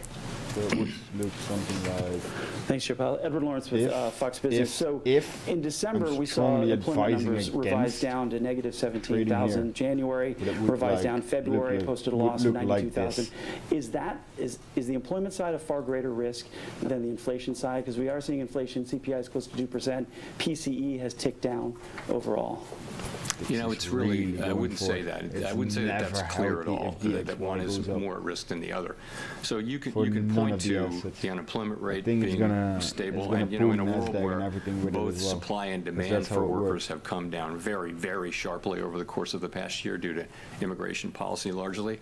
So it would look something like, Thanks, Chair Powell. Edward Lawrence with Fox Business. So in December, I'm we saw strongly employment advising numbers revised against down to negative trading 17,000. here. January But it would revised down. look February like- posted a would loss of look like 92,000. this. Is the employment side a far greater risk than the inflation side? Because we are seeing inflation. CPI is close to 2%. PCE has ticked down overall. It's really, I going wouldn't for say it. that. It's I wouldn't say that that's never clear at healthy all, if the that one XY is goes up. more at risk than the other. So you can For none point of the to assets. the unemployment rate think it's being gonna- stable, it's gonna and, pull in a world NASDAQ and where everything with it both as well. supply and 'Cause demand that's how for it workers works. have come down very, very sharply over the course of the past year due to immigration policy largely.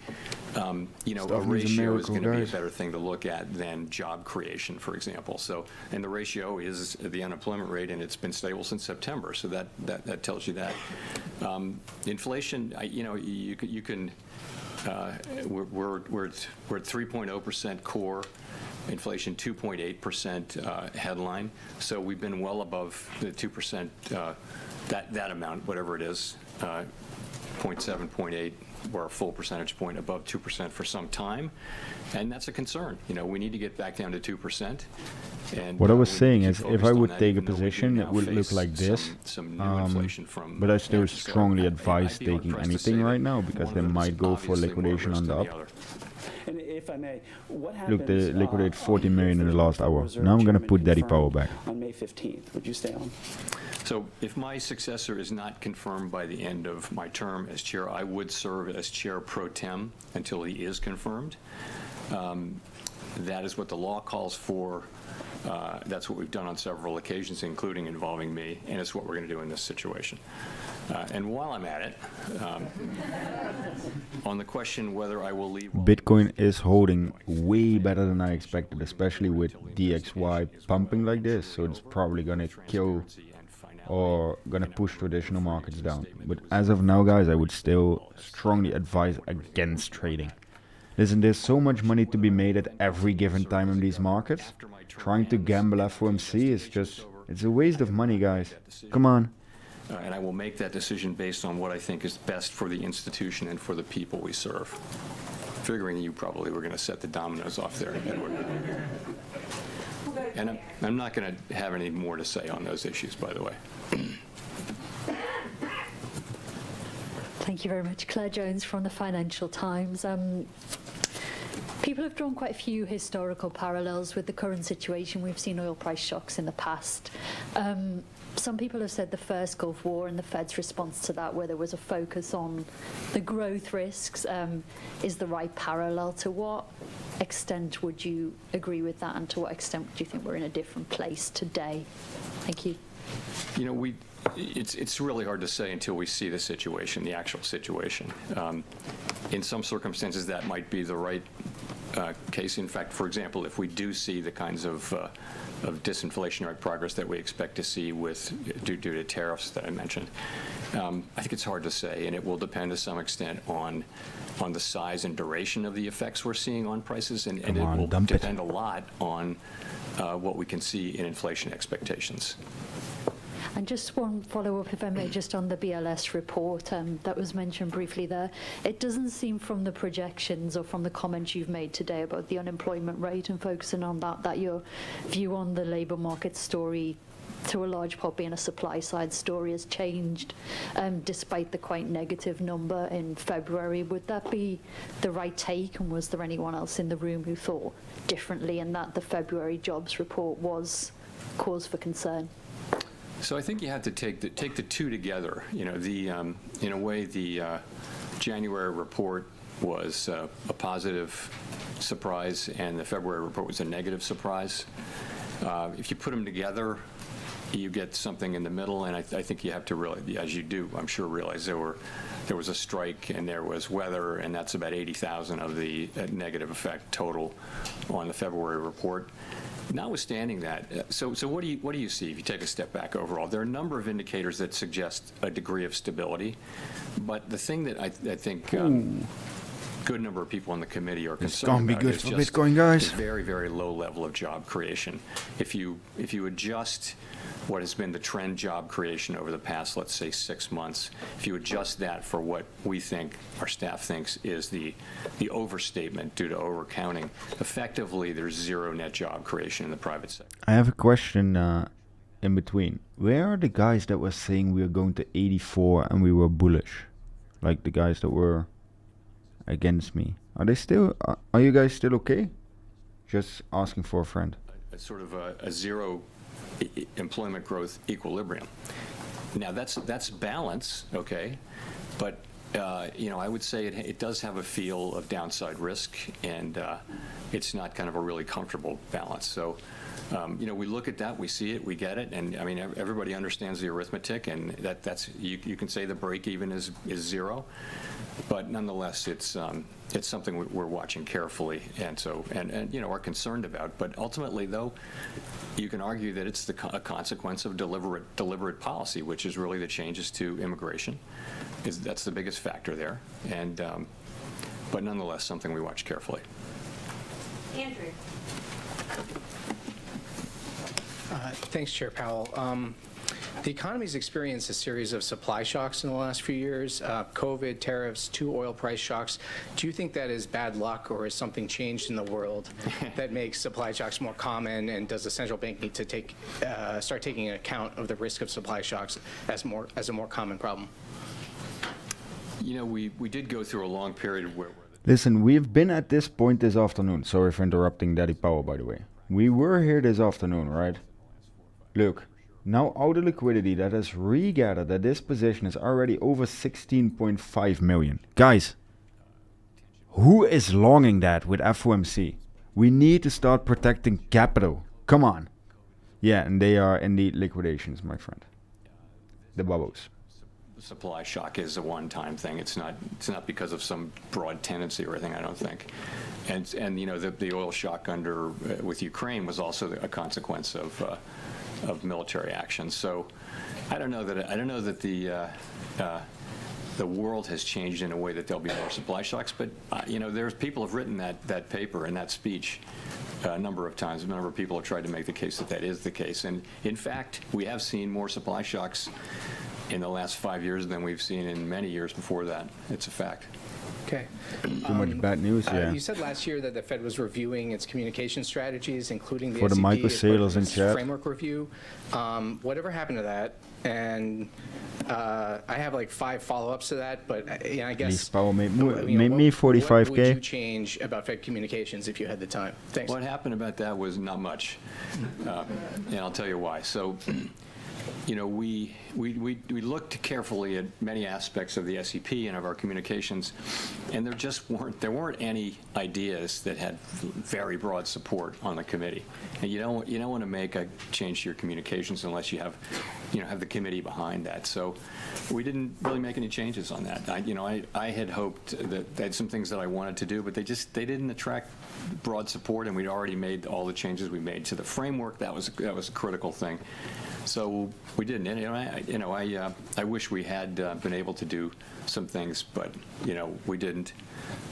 A needs a ratio is miracle, going to be a guys. better thing to look at than job creation, for example. So, and the ratio is the unemployment rate, and it's been stable since September. So that tells you that. Inflation, you can. We're at 3.0% core. Inflation 2.8% headline. So we've been well above the 2%, that amount, whatever it is, 0.7, 0.8, or a full percentage point above 2% for some time. And that's a concern. We need to get back down to 2%. And what I was we saying keep is, if focused I on would that, take a even though we do position, it now would look face like this. some new inflation from But I still So strongly I'd advise be taking hard-pressed to say anything that right now, because one they of them is might go for obviously more liquidation risk on the than up. other. And if I may, what happens? Look, they liquidated 40 if million in the last Federal hour. Reserve Now I'm going to Chairman put Daddy Powell confirmed back. On May 15th, would you stay on? So if my successor is not confirmed by the end of my term as chair, I would serve as chair pro tem until he is confirmed. That is what the law calls for. That's what we've done on several occasions, including involving me, and it's what we're going to do in this situation. And while I'm at it, on the question whether I will leave... Bitcoin is holding way better than I expected, especially with DXY pumping like this. So it's probably going to kill or going to push traditional markets down. But as of now, guys, I would still strongly advise against trading. Listen, there's so much money to be made at every given time in these markets. Trying to gamble FOMC is just, it's a waste of money, guys. Come on. And I will make that decision based on what I think is best for the institution and for the people we serve. Figuring you probably were going to set the dominoes off there, Edward. And I'm not going to have any more to say on those issues, by the way. Thank you very much. Claire Jones from the Financial Times. People have drawn quite a few historical parallels with the current situation. We've seen oil price shocks in the past. Some people have said the first Gulf War and the Fed's response to that, where there was a focus on the growth risks, is the right parallel. To what extent would you agree with that, and to what extent do you think we're in a different place today? Thank you. It's really hard to say until we see the situation, the actual situation. In some circumstances, that might be the right case. In fact, for example, if we do see the kinds of disinflationary progress that we expect to see due to tariffs that I mentioned, I think it's hard to say, and it will depend to some extent on the size and duration of the effects we're seeing on prices, and it will depend a lot on what we can see in inflation expectations. And just one follow-up, if I may, just on the BLS report that was mentioned briefly there. It doesn't seem from the projections or from the comments you've made today about the unemployment rate and focusing on that your view on the labour market story, to a large part being a supply-side story, has changed despite the quite negative number in February. Would that be the right take, and was there anyone else in the room who thought differently, and that the February jobs report was cause for concern? So I think you have to take the two together. In a way, the January report was a positive surprise, and the February report was a negative surprise. If you put them together, you get something in the middle, and I think you have to really, as you do, I'm sure, realize there was a strike and there was weather, and that's about 80,000 of the negative effect total on the February report. Notwithstanding that, so what do you see if you take a step back overall? There are a number of indicators that suggest a degree of stability, but the thing that I think good number of people on the committee are concerned about is just the very, very low level of job creation. If you adjust what has been the trend job creation over the past, let's say, 6 months, if you adjust that for what we think, our staff thinks, is the overstatement due to overcounting, effectively there's zero net job creation in the private sector. I have a question in between. Where are the guys that were saying we are going to 84 and we were bullish? Like the guys that were against me. Are they still, are you guys still okay? Just asking for a friend. It's sort of a zero employment growth equilibrium. Now that's balance, okay, but I would say it does have a feel of downside risk, and it's not kind of a really comfortable balance. So we look at that, we see it, we get it, and I mean everybody understands the arithmetic, and that's you can say the break even is zero, but nonetheless it's something we're watching carefully, and are concerned about. But ultimately, though, you can argue that it's a consequence of deliberate policy, which is really the changes to immigration. That's the biggest factor there, and but nonetheless something we watch carefully. Andrew. Thanks, Chair Powell. The economy's experienced a series of supply shocks in the last few years, COVID, tariffs, 2 oil price shocks. Do you think that is bad luck, or has something changed in the world that makes supply shocks more common, and does the central bank need to start taking account of the risk of supply shocks as a more common problem? We did go through a long period where Listen, we've been at this point this afternoon. Sorry for interrupting Daddy Powell, by the way. We were here this afternoon, right? Look, now all the liquidity that has regathered at this position is already over 16.5 million. Guys, who is longing that with FOMC? We need to start protecting capital. Come on. Yeah, and they are indeed liquidations, my friend. The bubbles. Supply shock is a one-time thing. It's not because of some broad tendency or anything, I don't think. And the oil shock with Ukraine was also a consequence of military action. So I don't know that the world has changed in a way that there'll be more supply shocks. But there's people have written that paper and that speech a number of times. A number of people have tried to make the case that is the case. And in fact, we have seen more supply shocks in the last 5 years than we've seen in many years before that. It's a fact. Okay. Too much bad news, yeah. You said last year that the Fed was reviewing its communication strategies, including the For the SEP micro as part of sailors in its chat. framework review. Whatever happened to that? And I have like 5 follow-ups to that, but I guess Please, Powell, make me what 45K. would you change about Fed communications if you had the time? Thanks. What happened about that was not much, and I'll tell you why. So, we looked carefully at many aspects of the SEP and of our communications, and there weren't any ideas that had very broad support on the committee. And you don't want to make a change to your communications unless you have the committee behind that. So we didn't really make any changes on that. I had hoped that they had some things that I wanted to do, but they didn't attract broad support, and we'd already made all the changes we made to the framework. That was a critical thing. So we didn't. And, I wish we had been able to do some things, but we didn't.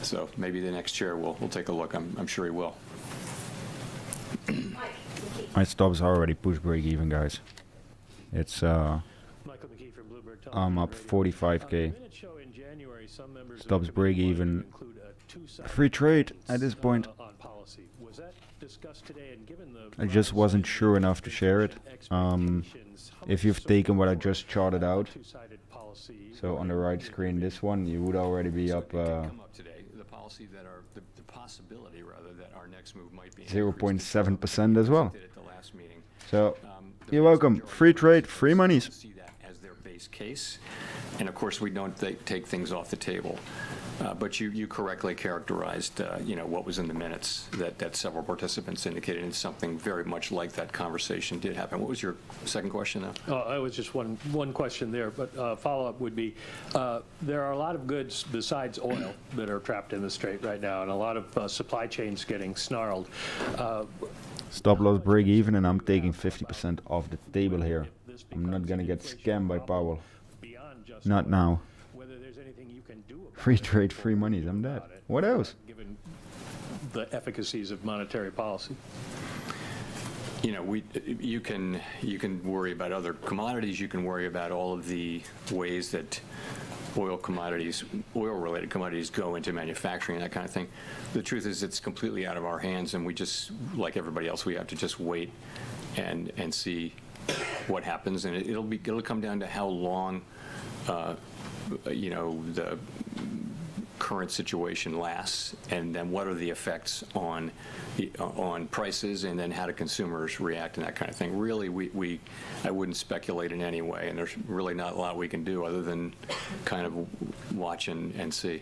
So maybe the next chair will take a look. I'm sure he will. My stops are already push break even, guys. It's I'm up 45K. Stops break even. Free trade at this point. I just wasn't sure enough to share it. If you've taken what I just charted out, so on the right screen, this one, you would already be up 0.7% as well. So you're welcome. Free trade, free monies. See that as their base case, and of course we don't take things off the table. But you correctly characterized, what was in the minutes that several participants indicated, and something very much like that conversation did happen. What was your second question, though? I was just one question there, but follow-up would be, there are a lot of goods besides oil that are trapped in the Strait right now, and a lot of supply chains getting snarled. Stop loss break even, and I'm taking 50% off the table here. I'm not gonna get scammed by Powell. Not now. Whether there's anything you can do about Free trade, free monies, I'm dead. What else? given the efficacies of monetary policy. You can worry about other commodities. You can worry about all of the ways that oil-related commodities go into manufacturing and that kind of thing. The truth is, it's completely out of our hands, and we just, like everybody else, we have to just wait and see what happens, and it'll come down to how long, the current situation lasts, and then what are the effects on prices, and then how do consumers react and that kind of thing. Really, I wouldn't speculate in any way, and there's really not a lot we can do other than kind of watch and see.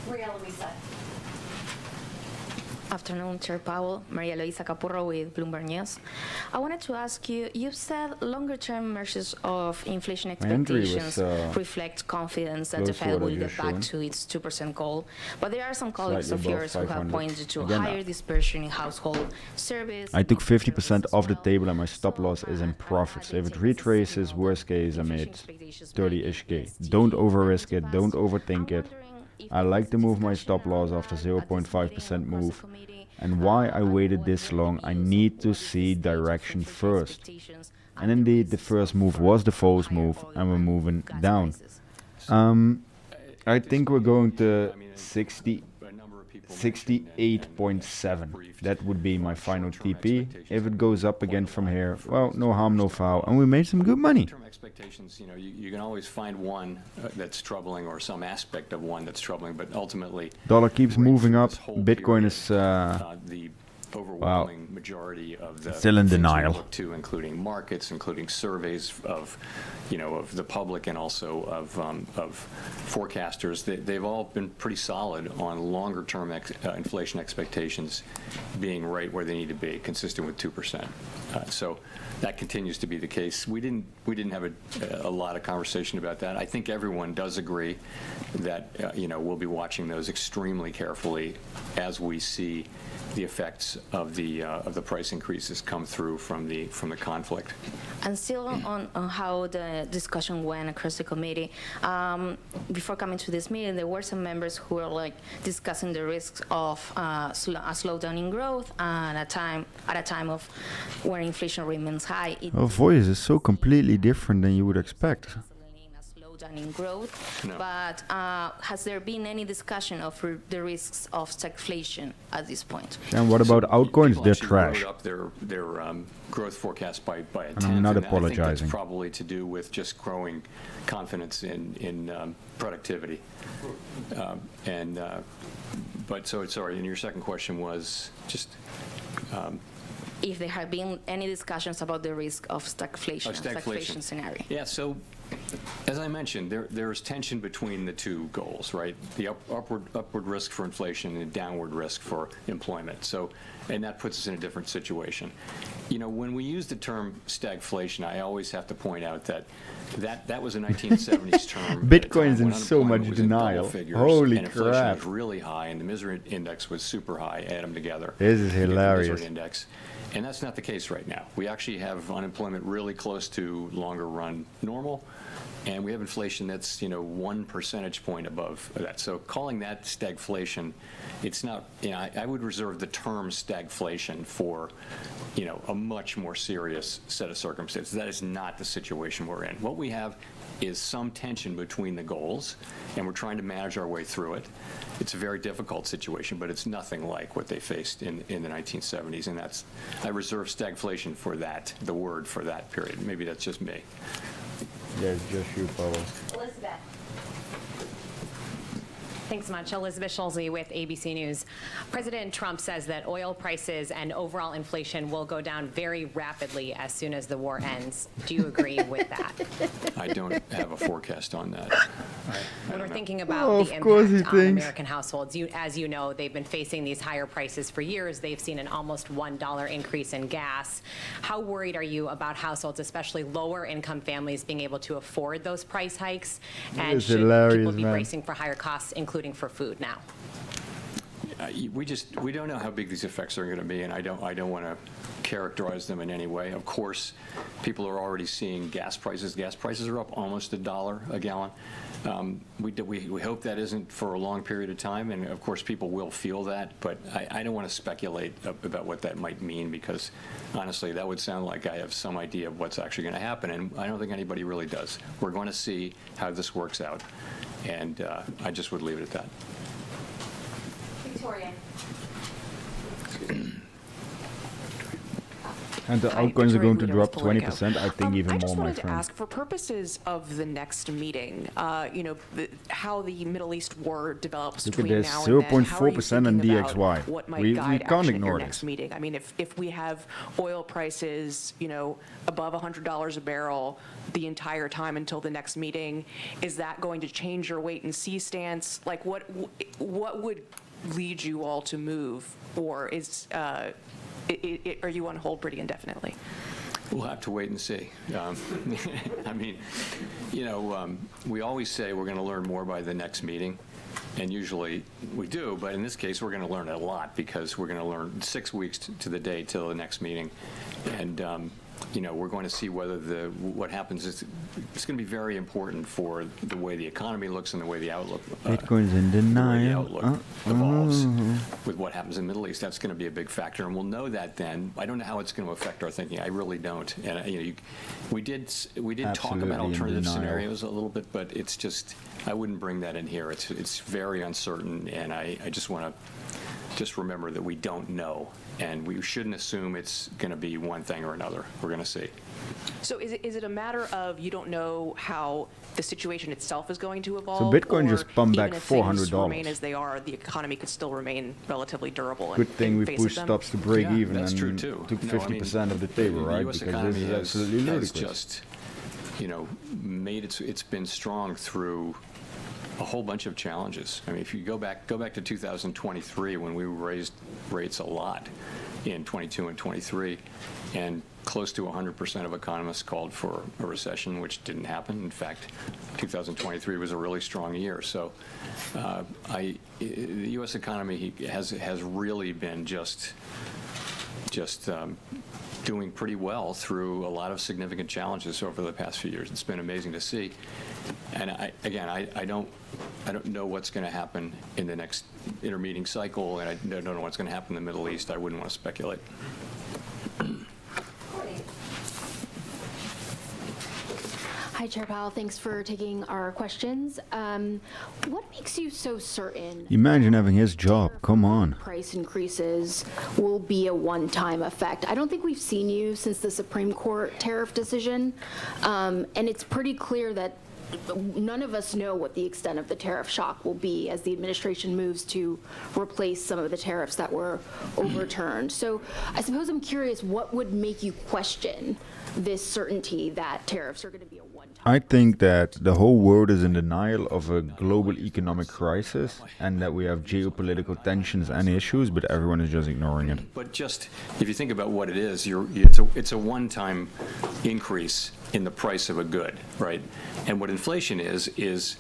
𝗕𝗟𝗢𝗙. Afternoon, Chair Powell. 𝗪𝗟 𝗍𝒑 with Bloomberg News. I wanted to ask you, you've said longer-term measures of inflation expectations reflect confidence that the Fed will get back to its 2% goal, but there are some colleagues of yours who have pointed to higher dispersion in household service. I took 50% off the table, and my stop loss is in profit. So if it retraces, worst case, I made 𝗕𝗟𝗢𝗙𝗪 K. Don't over-risk it. Don't overthink it. I like to move my stop loss after 0.5% move. And why I waited this long, I need to see direction first. And indeed, the first move was the false move, and we're moving down. I think we're going to 68.7. That would be my final TP. If it goes up again from here, well, no harm, no foul. And we made some good money. Expectations, you can always find one that's troubling, or some aspect of one that's troubling, but ultimately dollar keeps moving up. Bitcoin is the overwhelming majority of the still in denial. Look to, including markets, including surveys of the public, and also of forecasters. They've all been pretty solid on longer-term inflation expectations being right where they need to be, consistent with 2%. So that continues to be the case. We didn't have a lot of conversation about that. I think everyone does agree that we'll be watching those extremely carefully as we see the effects of the price increases come through from the conflict. And still on how the discussion went across the committee, before coming to this meeting, there were some members who were discussing the risks of a slowdown in growth, and at a time of where inflation remains high. Her voice is so completely different than you would expect. In growth, no. But has there been any discussion of the risks of stagflation at this point? And what about altcoins? They're trash. Wrote up their growth forecast by a tenth, and I'm not and apologizing. I think that's probably to do with just growing confidence in productivity. But sorry, and your second question was just. If there have been any discussions about the risk of stagflation scenario. Yeah, so as I mentioned, there is tension between the two goals, right? The upward risk for inflation and downward risk for employment. So, and that puts us in a different situation. When we use the term stagflation, I always have to point out that was a 1970s term. Bitcoin's in so much denial. Holy and inflation crap. was really high, and the misery index was super high. Add them together. This is hilarious. The misery index. And that's not the case right now. We actually have unemployment really close to longer run normal, and we have inflation that's 1 percentage point above that. So calling that stagflation, it's not. I would reserve the term stagflation for a much more serious set of circumstances. That is not the situation we're in. What we have is some tension between the goals, and we're trying to manage our way through it. It's a very difficult situation, but it's nothing like what they faced in the 1970s, and I reserve stagflation for that, the word for that period. Maybe that's just me. There's just you, Powell. Elizabeth. Thanks so much. 𝗪𝗡 𝗪𝗡 with ABC News. President Trump says that oil prices and overall inflation will go down very rapidly as soon as the war ends. Do you agree with that? I don't have a forecast on that. When we're thinking about Oh, the of course he impact on thinks. American households, as you know, they've been facing these higher prices for years. They've seen an almost $1 increase in gas. How worried are you about households, especially lower income families, being able to afford those price hikes? And is should hilarious, people be man. bracing for higher costs, including for food now? We don't know how big these effects are going to be, and I don't want to characterize them in any way. Of course, people are already seeing gas prices. Gas prices are up almost $1 a gallon. We hope that isn't for a long period of time, and of course people will feel that, but I don't want to speculate about what that might mean, because honestly that would sound like I have some idea of what's actually going to happen, and I don't think anybody really does. We're going to see how this works out, and I just would leave it at that. Victoria. And the Hi, altcoins are going to Victoria drop Guido with 20%, I think even I more, just my wanted to friend. ask, for purposes of the next meeting, how the Middle East war develops Look at between this, now and then, how are you 0.4% on thinking about DXY. what might We guide can't action at ignore your this. next meeting? I mean, if we have oil prices, above $100 a barrel the entire time until the next meeting, is that going to change your wait and see stance? Like, what would lead you all to move, or are you on hold pretty indefinitely? We'll have to wait and see. I mean, we always say we're going to learn more by the next meeting, and usually we do, but in this case we're going to learn a lot, because we're going to learn 6 weeks to the day till the next meeting, and we're going to see whether what happens is it's going to be very important for the way the economy looks and the way the outlook Bitcoin's in the way the denial. outlook evolves with what happens in the Middle East. That's going to be a big factor, and we'll know that then. I don't know how it's going to affect our thinking. I really don't. And we did talk Absolutely about in alternative denial. scenarios a little bit, but it's just, I wouldn't bring that in here. It's very uncertain, and I just want to remember that we don't know, and we shouldn't assume it's going to be one thing or another. We're going to see. So is it a matter of you don't know how the situation itself is going to evolve? So Bitcoin or just pumped back even if things $400. remain as they are, the economy could still remain relatively durable? Good thing we pushed stops to break Yeah, even that's and true too. took No, I mean, 50% of the table, right? The U.S. Because economy this is absolutely has ludicrous. just, it's been strong through a whole bunch of challenges. I mean, if you go back to 2023, when we raised rates a lot in 22 and 23, and close to 100% of economists called for a recession, which didn't happen. In fact, 2023 was a really strong year. So the U.S. economy has really been just doing pretty well through a lot of significant challenges over the past few years. It's been amazing to see. And I don't know what's going to happen in the next intermeeting cycle, and I don't know what's going to happen in the Middle East. I wouldn't want to speculate. Hi, Chair Powell. Thanks for taking our questions. What makes you so certain Imagine having his job. Come on. price increases will be a one-time effect? I don't think we've seen you since the Supreme Court tariff decision, and it's pretty clear that none of us know what the extent of the tariff shock will be as the administration moves to replace some of the tariffs that were overturned. So I suppose I'm curious, what would make you question this certainty that tariffs are going to be a one-time? I think that the whole world is in denial of a global economic crisis, and that we have geopolitical tensions and issues, but everyone is just ignoring it. But just, if you think about what it is, it's a one-time increase in the price of a good, right? And what inflation is,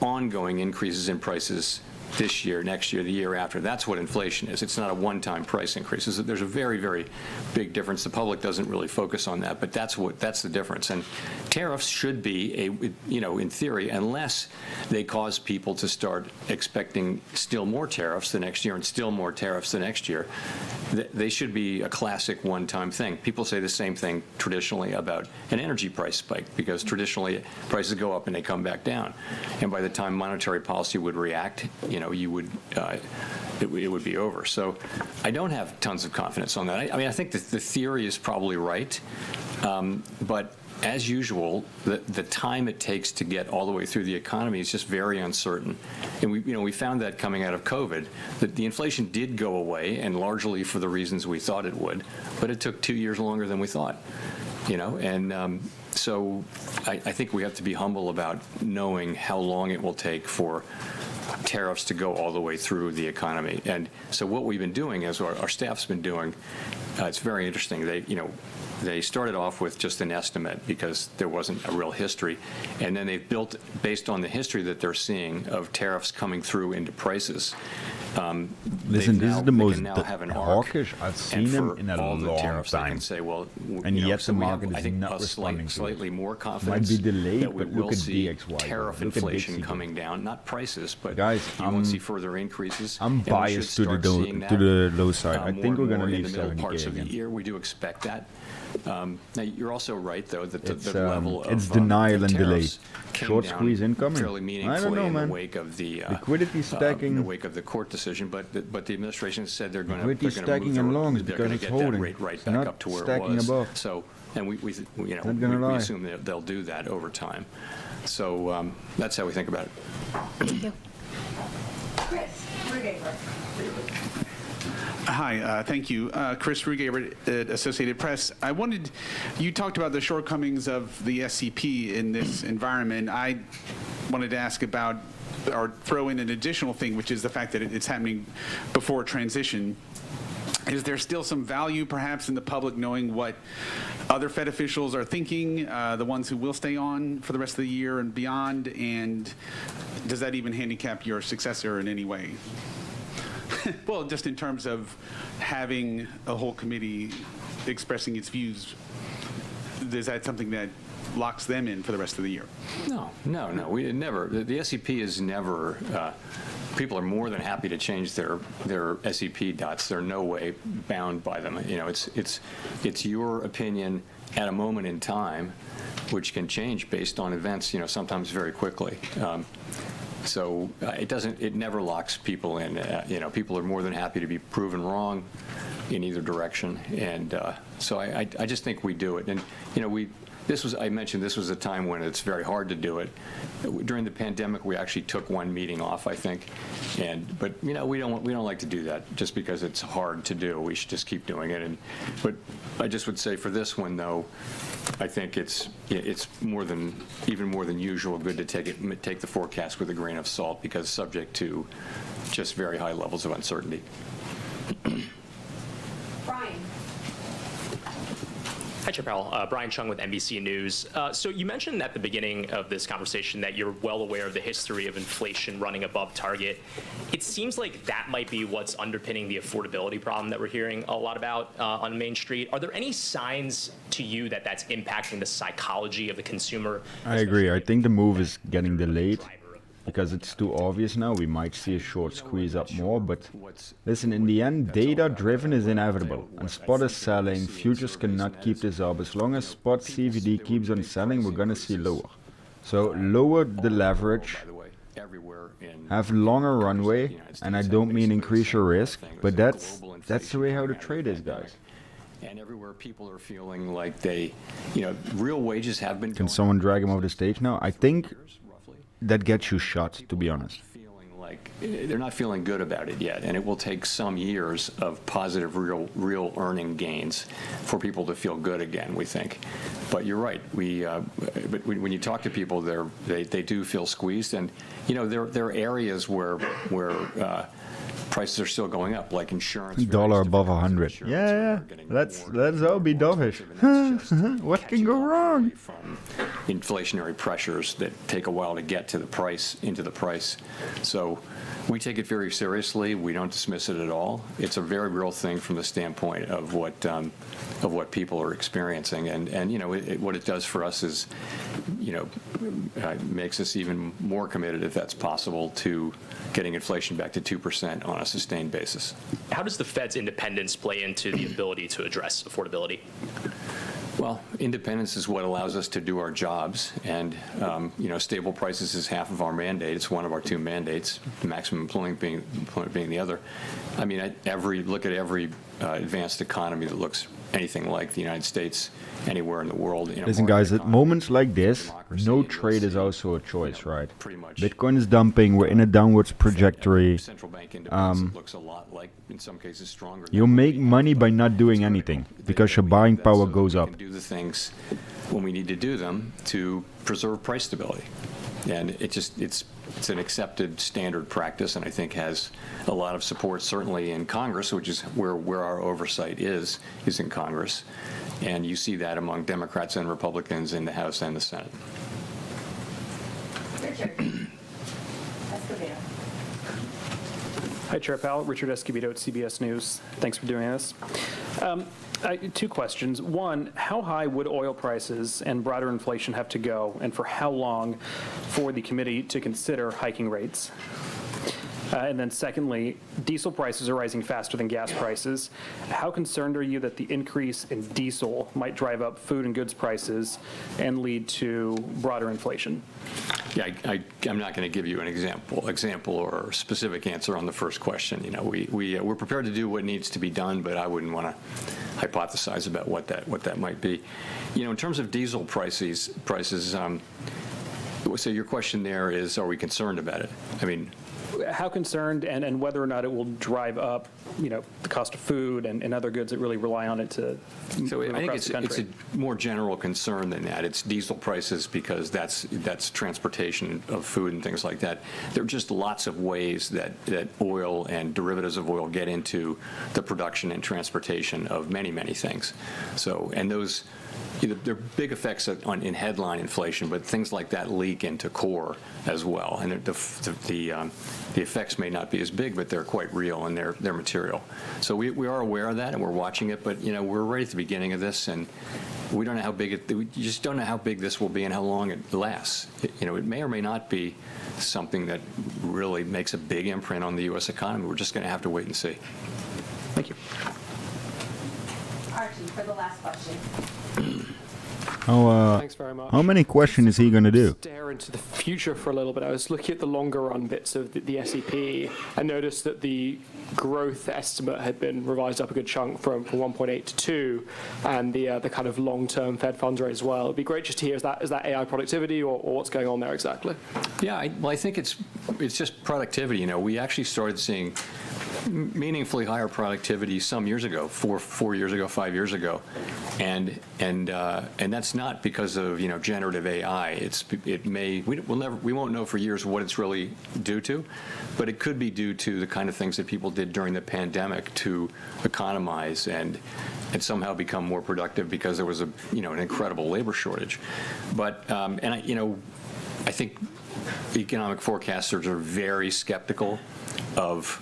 ongoing increases in prices this year, next year, the year after. That's what inflation is. It's not a one-time price increase. There's a very, very big difference. The public doesn't really focus on that, but that's the difference. And tariffs should be in theory, unless they cause people to start expecting still more tariffs the next year and still more tariffs the next year, they should be a classic one-time thing. People say the same thing traditionally about an energy price spike, because traditionally prices go up and they come back down. And by the time monetary policy would react, it would be over. So I don't have tons of confidence on that. I mean, I think that the theory is probably right, but as usual, the time it takes to get all the way through the economy is just very uncertain. And we found that coming out of COVID, that the inflation did go away, and largely for the reasons we thought it would, but it took 2 years longer than we thought. And So I think we have to be humble about knowing how long it will take for tariffs to go all the way through the economy. And so what we've been doing is, our staff's been doing, it's very interesting. They started off with just an estimate because there wasn't a real history. And then they've built, based on the history that they're seeing of tariffs coming through into prices. Listen, this is the most hawkish I've seen him in a long tariffs, time. They can say, well, and yet so the we market have, I is think, not responding to slightly it. more Might confidence be delayed, that we but will look at see DXY. tariff Look at inflation Dixie. coming down, not prices, but Guys, you won't see further increases. I'm and we should biased to start seeing that, the low side. I more think we're and going to more in leave the middle 70K parts of the again. year. We do expect that. Now, you're also right, though, that the level of it's denial and delay. tariffs came Short down squeeze incoming. fairly I meaningfully don't know, in man. the wake of the Liquidity stacking. in the wake of the court decision. But the administration said they're going to Liquidity stacking and longs because it's get holding. that rate right It's back not up to where it stacking was. above. So, and we Not gonna lie. assume that they'll do that over time. So that's how we think about it. Thank you. Chris 𝗷𝗍𝗡. Hi, thank you. Chris 𝗷𝗍𝗡 at Associated Press. You talked about the shortcomings of the SCP in this environment. I wanted to ask about, or throw in an additional thing, which is the fact that it's happening before transition. Is there still some value, perhaps, in the public knowing what other Fed officials are thinking, the ones who will stay on for the rest of the year and beyond? And does that even handicap your successor in any way? Well, just in terms of having a whole committee expressing its views, is that something that locks them in for the rest of the year? No. We never. The SCP is never. People are more than happy to change their SCP dots. They're no way bound by them. It's your opinion at a moment in time, which can change based on events. Sometimes very quickly. So it never locks people in. People are more than happy to be proven wrong in either direction. And so I just think we do it. And, I mentioned this was a time when it's very hard to do it. During the pandemic, we actually took one meeting off, I think. But we don't like to do that just because it's hard to do. We should just keep doing it. But I just would say for this one, though, I think it's even more than usual good to take the forecast with a grain of salt because subject to just very high levels of uncertainty. Brian. Hi, Chair Powell. Brian Chung with NBC News. So you mentioned at the beginning of this conversation that you're well aware of the history of inflation running above target. It seems like that might be what's underpinning the affordability problem that we're hearing a lot about on Main Street. Are there any signs to you that that's impacting the psychology of the consumer? I agree. I think the move is getting delayed because it's too obvious now. We might see a short squeeze up more, but listen, in the end, data-driven is inevitable, and spot is selling. Futures cannot keep this up. As long as spot CVD keeps on selling, we're going to see lower. So lower the leverage, have longer runway, and I don't mean increase your risk, but that's the way how to trade is, guys. And everywhere people are feeling like real wages have been. Can someone drag him off the stage now? I think that gets you shot, to be honest. They're not feeling good about it yet, and it will take some years of positive real earning gains for people to feel good again, we think. But you're right. But when you talk to people, they do feel squeezed, and there are areas where prices are still going up, like insurance. Dollar above 100. Yeah. Let's all be dovish. What can go wrong? From inflationary pressures that take a while to get to into the price. So we take it very seriously. We don't dismiss it at all. It's a very real thing from the standpoint of what people are experiencing, and what it does for us is, makes us even more committed, if that's possible, to getting inflation back to 2% on a sustained basis. How does the Fed's independence play into the ability to address affordability? Well, independence is what allows us to do our jobs, and stable prices is half of our mandate. It's one of our two mandates, maximum employment being the other. I mean, look at every advanced economy that looks anything like the United States anywhere in the world. Listen, guys, at moments like this, no trade is also a choice, right? Bitcoin is dumping. We're in a downwards trajectory. Central bank independence looks a lot like, in some cases, stronger. You make money by not doing anything because your buying power goes up. Do the things when we need to do them to preserve price stability. And it's an accepted standard practice, and I think has a lot of support, certainly in Congress, which is where our oversight is in Congress. And you see that among Democrats and Republicans in the House and the Senate. Hi, Chair Powell. Richard 𝗪𝗍𝗪𝗏, CBS News. Thanks for doing this. Two questions. One, how high would oil prices and broader inflation have to go, and for how long, for the committee to consider hiking rates? And then secondly, diesel prices are rising faster than gas prices. How concerned are you that the increase in diesel might drive up food and goods prices and lead to broader inflation? Yeah, I'm not going to give you an example or specific answer on the first question. You know, we're prepared to do what needs to be done, but I wouldn't want to hypothesize about what that might be. You know, in terms of diesel prices. So your question there is, are we concerned about it? I mean, how concerned, and whether or not it will drive up, you know, the cost of food and other goods that really rely on it to so move I think across the country. it's a more general concern than that. It's diesel prices because that's transportation of food and things like that. There are just lots of ways that oil and derivatives of oil get into the production and transportation of many things. So, and those, there are big effects in headline inflation, but things like that leak into core as well. And the effects may not be as big, but they're quite real and they're material. So we are aware of that and we're watching it. But you know, we're right at the beginning of this, and we don't know how big we just don't know how big this will be and how long it lasts. You know, it may or may not be something that really makes a big imprint on the U.S. economy. We're just going to have to wait and see. Thank you. Archie, for the last question. Thanks very much. How many questions is he going to do? Stare into the future for a little bit. I was looking at the longer run bits of the SEP and noticed that the growth estimate had been revised up a good chunk from 1.8 to 2, and the kind of long-term Fed funds rate as well. It'd be great just to hear, is that AI productivity or what's going on there exactly? Yeah, I think it's just productivity. You know, we actually started seeing meaningfully higher productivity some years ago, 4 years ago, 5 years ago, and that's not because of, you know, generative AI. We won't know for years what it's really due to, but it could be due to the kind of things that people did during the pandemic to economize and somehow become more productive because there was an incredible labor shortage. But I think economic forecasters are very skeptical of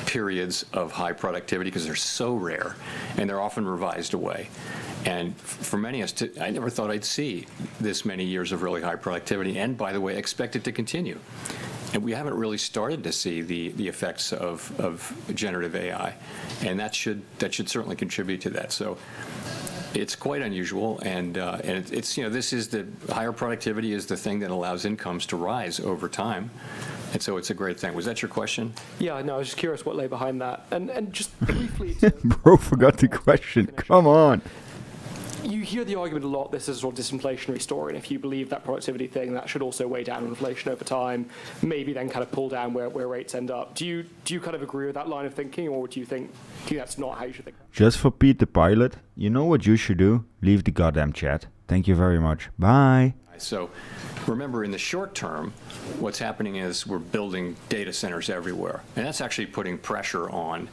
periods of high productivity because they're so rare and they're often revised away. And for many of us, I never thought I'd see this many years of really high productivity, and by the way, expect it to continue. And we haven't really started to see the effects of generative AI, and that should certainly contribute to that. So it's quite unusual, and it's this is the higher productivity is the thing that allows incomes to rise over time. And so it's a great thing. Was that your question? Yeah, no, I was just curious what lay behind that. And just briefly Bro forgot the question. Come on. You hear the argument a lot, this is a sort of disinflationary story, and if you believe that productivity thing, that should also weigh down on inflation over time, maybe then kind of pull down where rates end up. Do you kind of agree with that line of thinking, or do you think that's not how you should think? Just for Pete the pilot, you know what you should do? Leave the goddamn chat. Thank you very much. Bye. So remember, in the short term, what's happening is we're building data centers everywhere, and that's actually putting pressure on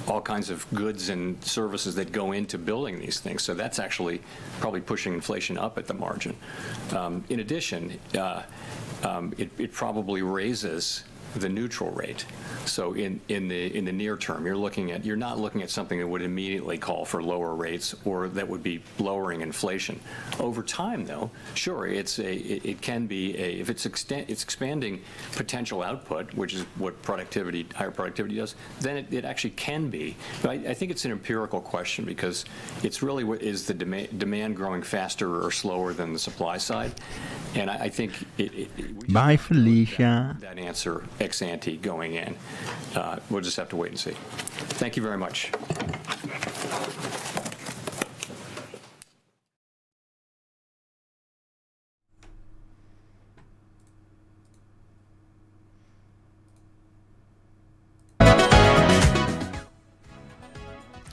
all kinds of goods and services that go into building these things. So that's actually probably pushing inflation up at the margin. In addition, it probably raises the neutral rate. So in the near term, you're not looking at something that would immediately call for lower rates or that would be lowering inflation. Over time, though, sure, it can be if it's expanding potential output, which is what higher productivity does, then it actually can be. But I think it's an empirical question because it's really is the demand growing faster or slower than the supply side, and I think Bye, Felicia. That answer ex ante going in. We'll just have to wait and see. Thank you very much.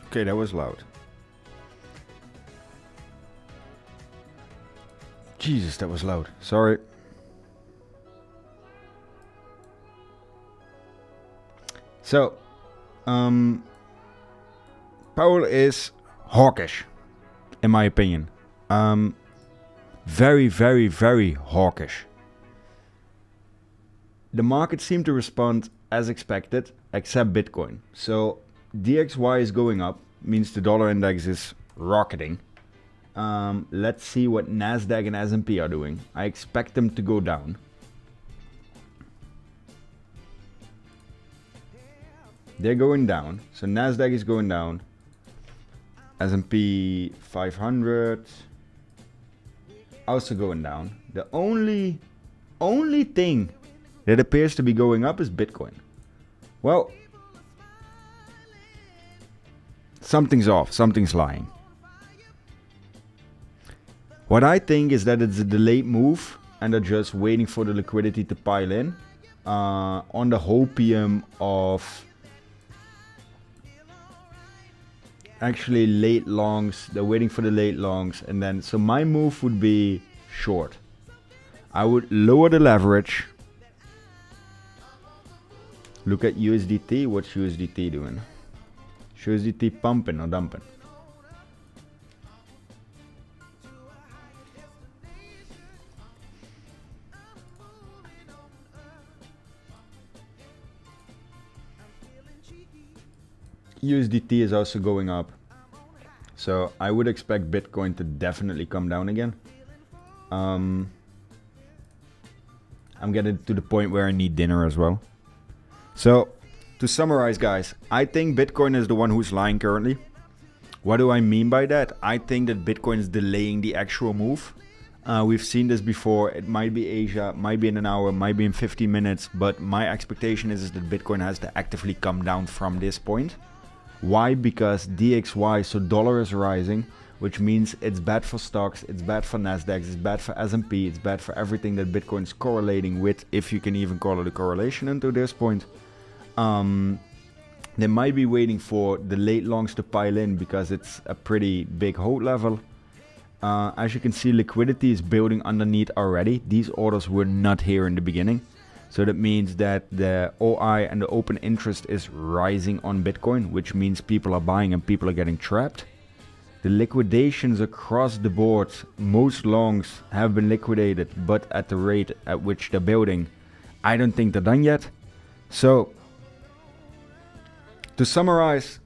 Okay, that was loud. Jesus, that was loud. Sorry. So, Powell is hawkish, in my opinion. Very, very, very hawkish. The market seemed to respond as expected, except Bitcoin. So, DXY is going up, means the dollar index is rocketing. Let's see what NASDAQ and S&P are doing. I expect them to go down. They're going down. So NASDAQ is going down. S&P 500 also going down. The only thing that appears to be going up is Bitcoin. Well, something's off, something's lying. What I think is that it's a delayed move and they're just waiting for the liquidity to pile in on the hopium of actually late longs. They're waiting for the late longs, and then so my move would be short. I would lower the leverage. Look at USDT. What's USDT doing? USDT pumping or dumping? USDT is also going up. So I would expect Bitcoin to definitely come down again. I'm getting to the point where I need dinner as well. So to summarize, guys, I think Bitcoin is the one who's lying currently. What do I mean by that? I think that Bitcoin is delaying the actual move. We've seen this before. It might be Asia, might be in an hour, might be in 15 minutes. But my expectation is that Bitcoin has to actively come down from this point. Why? Because DXY, so dollar is rising, which means it's bad for stocks, it's bad for NASDAQ, it's bad for S&P, it's bad for everything that Bitcoin is correlating with, if you can even call it a correlation until this point. They might be waiting for the late longs to pile in because it's a pretty big hold level. As you can see, liquidity is building underneath already. These orders were not here in the beginning. So that means that the OI and the open interest is rising on Bitcoin, which means people are buying and people are getting trapped. The liquidations across the board, most longs have been liquidated, but at the rate at which they're building, I don't think they're done yet. So, to summarize,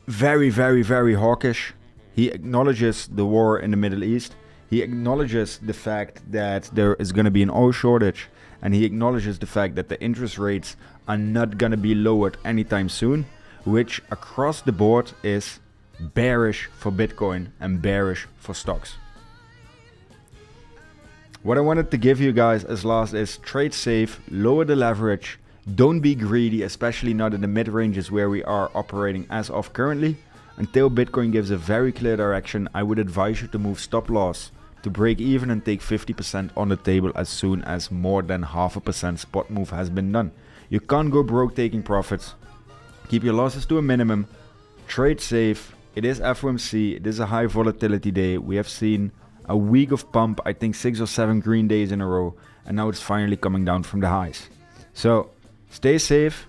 very, very, very hawkish. He acknowledges the war in the Middle East. He acknowledges the fact that there is going to be an oil shortage, and he acknowledges the fact that the interest rates are not going to be lowered anytime soon, which across the board is bearish for Bitcoin and bearish for stocks. What I wanted to give you guys as last is trade safe, lower the leverage, don't be greedy, especially not in the mid ranges where we are operating as of currently. Until Bitcoin gives a very clear direction, I would advise you to move stop loss to break even and take 50% on the table as soon as more than 0.5% spot move has been done. You can't go broke taking profits. Keep your losses to a minimum. Trade safe. It is FOMC. It is a high volatility day. We have seen a week of pump, I think 6 or 7 green days in a row, and now it's finally coming down from the highs. So stay safe.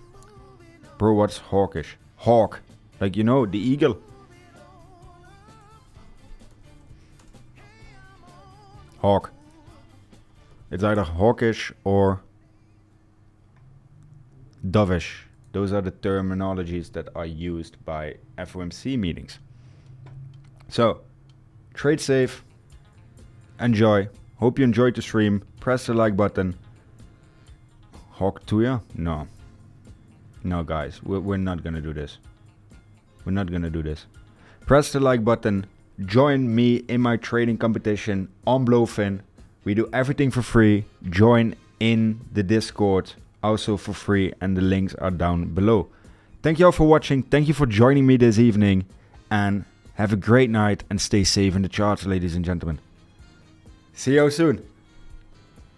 Bro, what's hawkish? Hawk. Like, you know, the eagle. Hawk. It's either hawkish or dovish. Those are the terminologies that are used by FOMC meetings. So, trade safe. Enjoy. Hope you enjoyed the stream. Press the like button. Hawk to ya? No. No, guys. We're not gonna do this. We're not gonna do this. Press the like button. Join me in my trading competition on Blowfin. We do everything for free. Join in the Discord, also for free, and the links are down below. Thank you all for watching. Thank you for joining me this evening, and have a great night and stay safe in the charts, ladies and gentlemen. See you soon.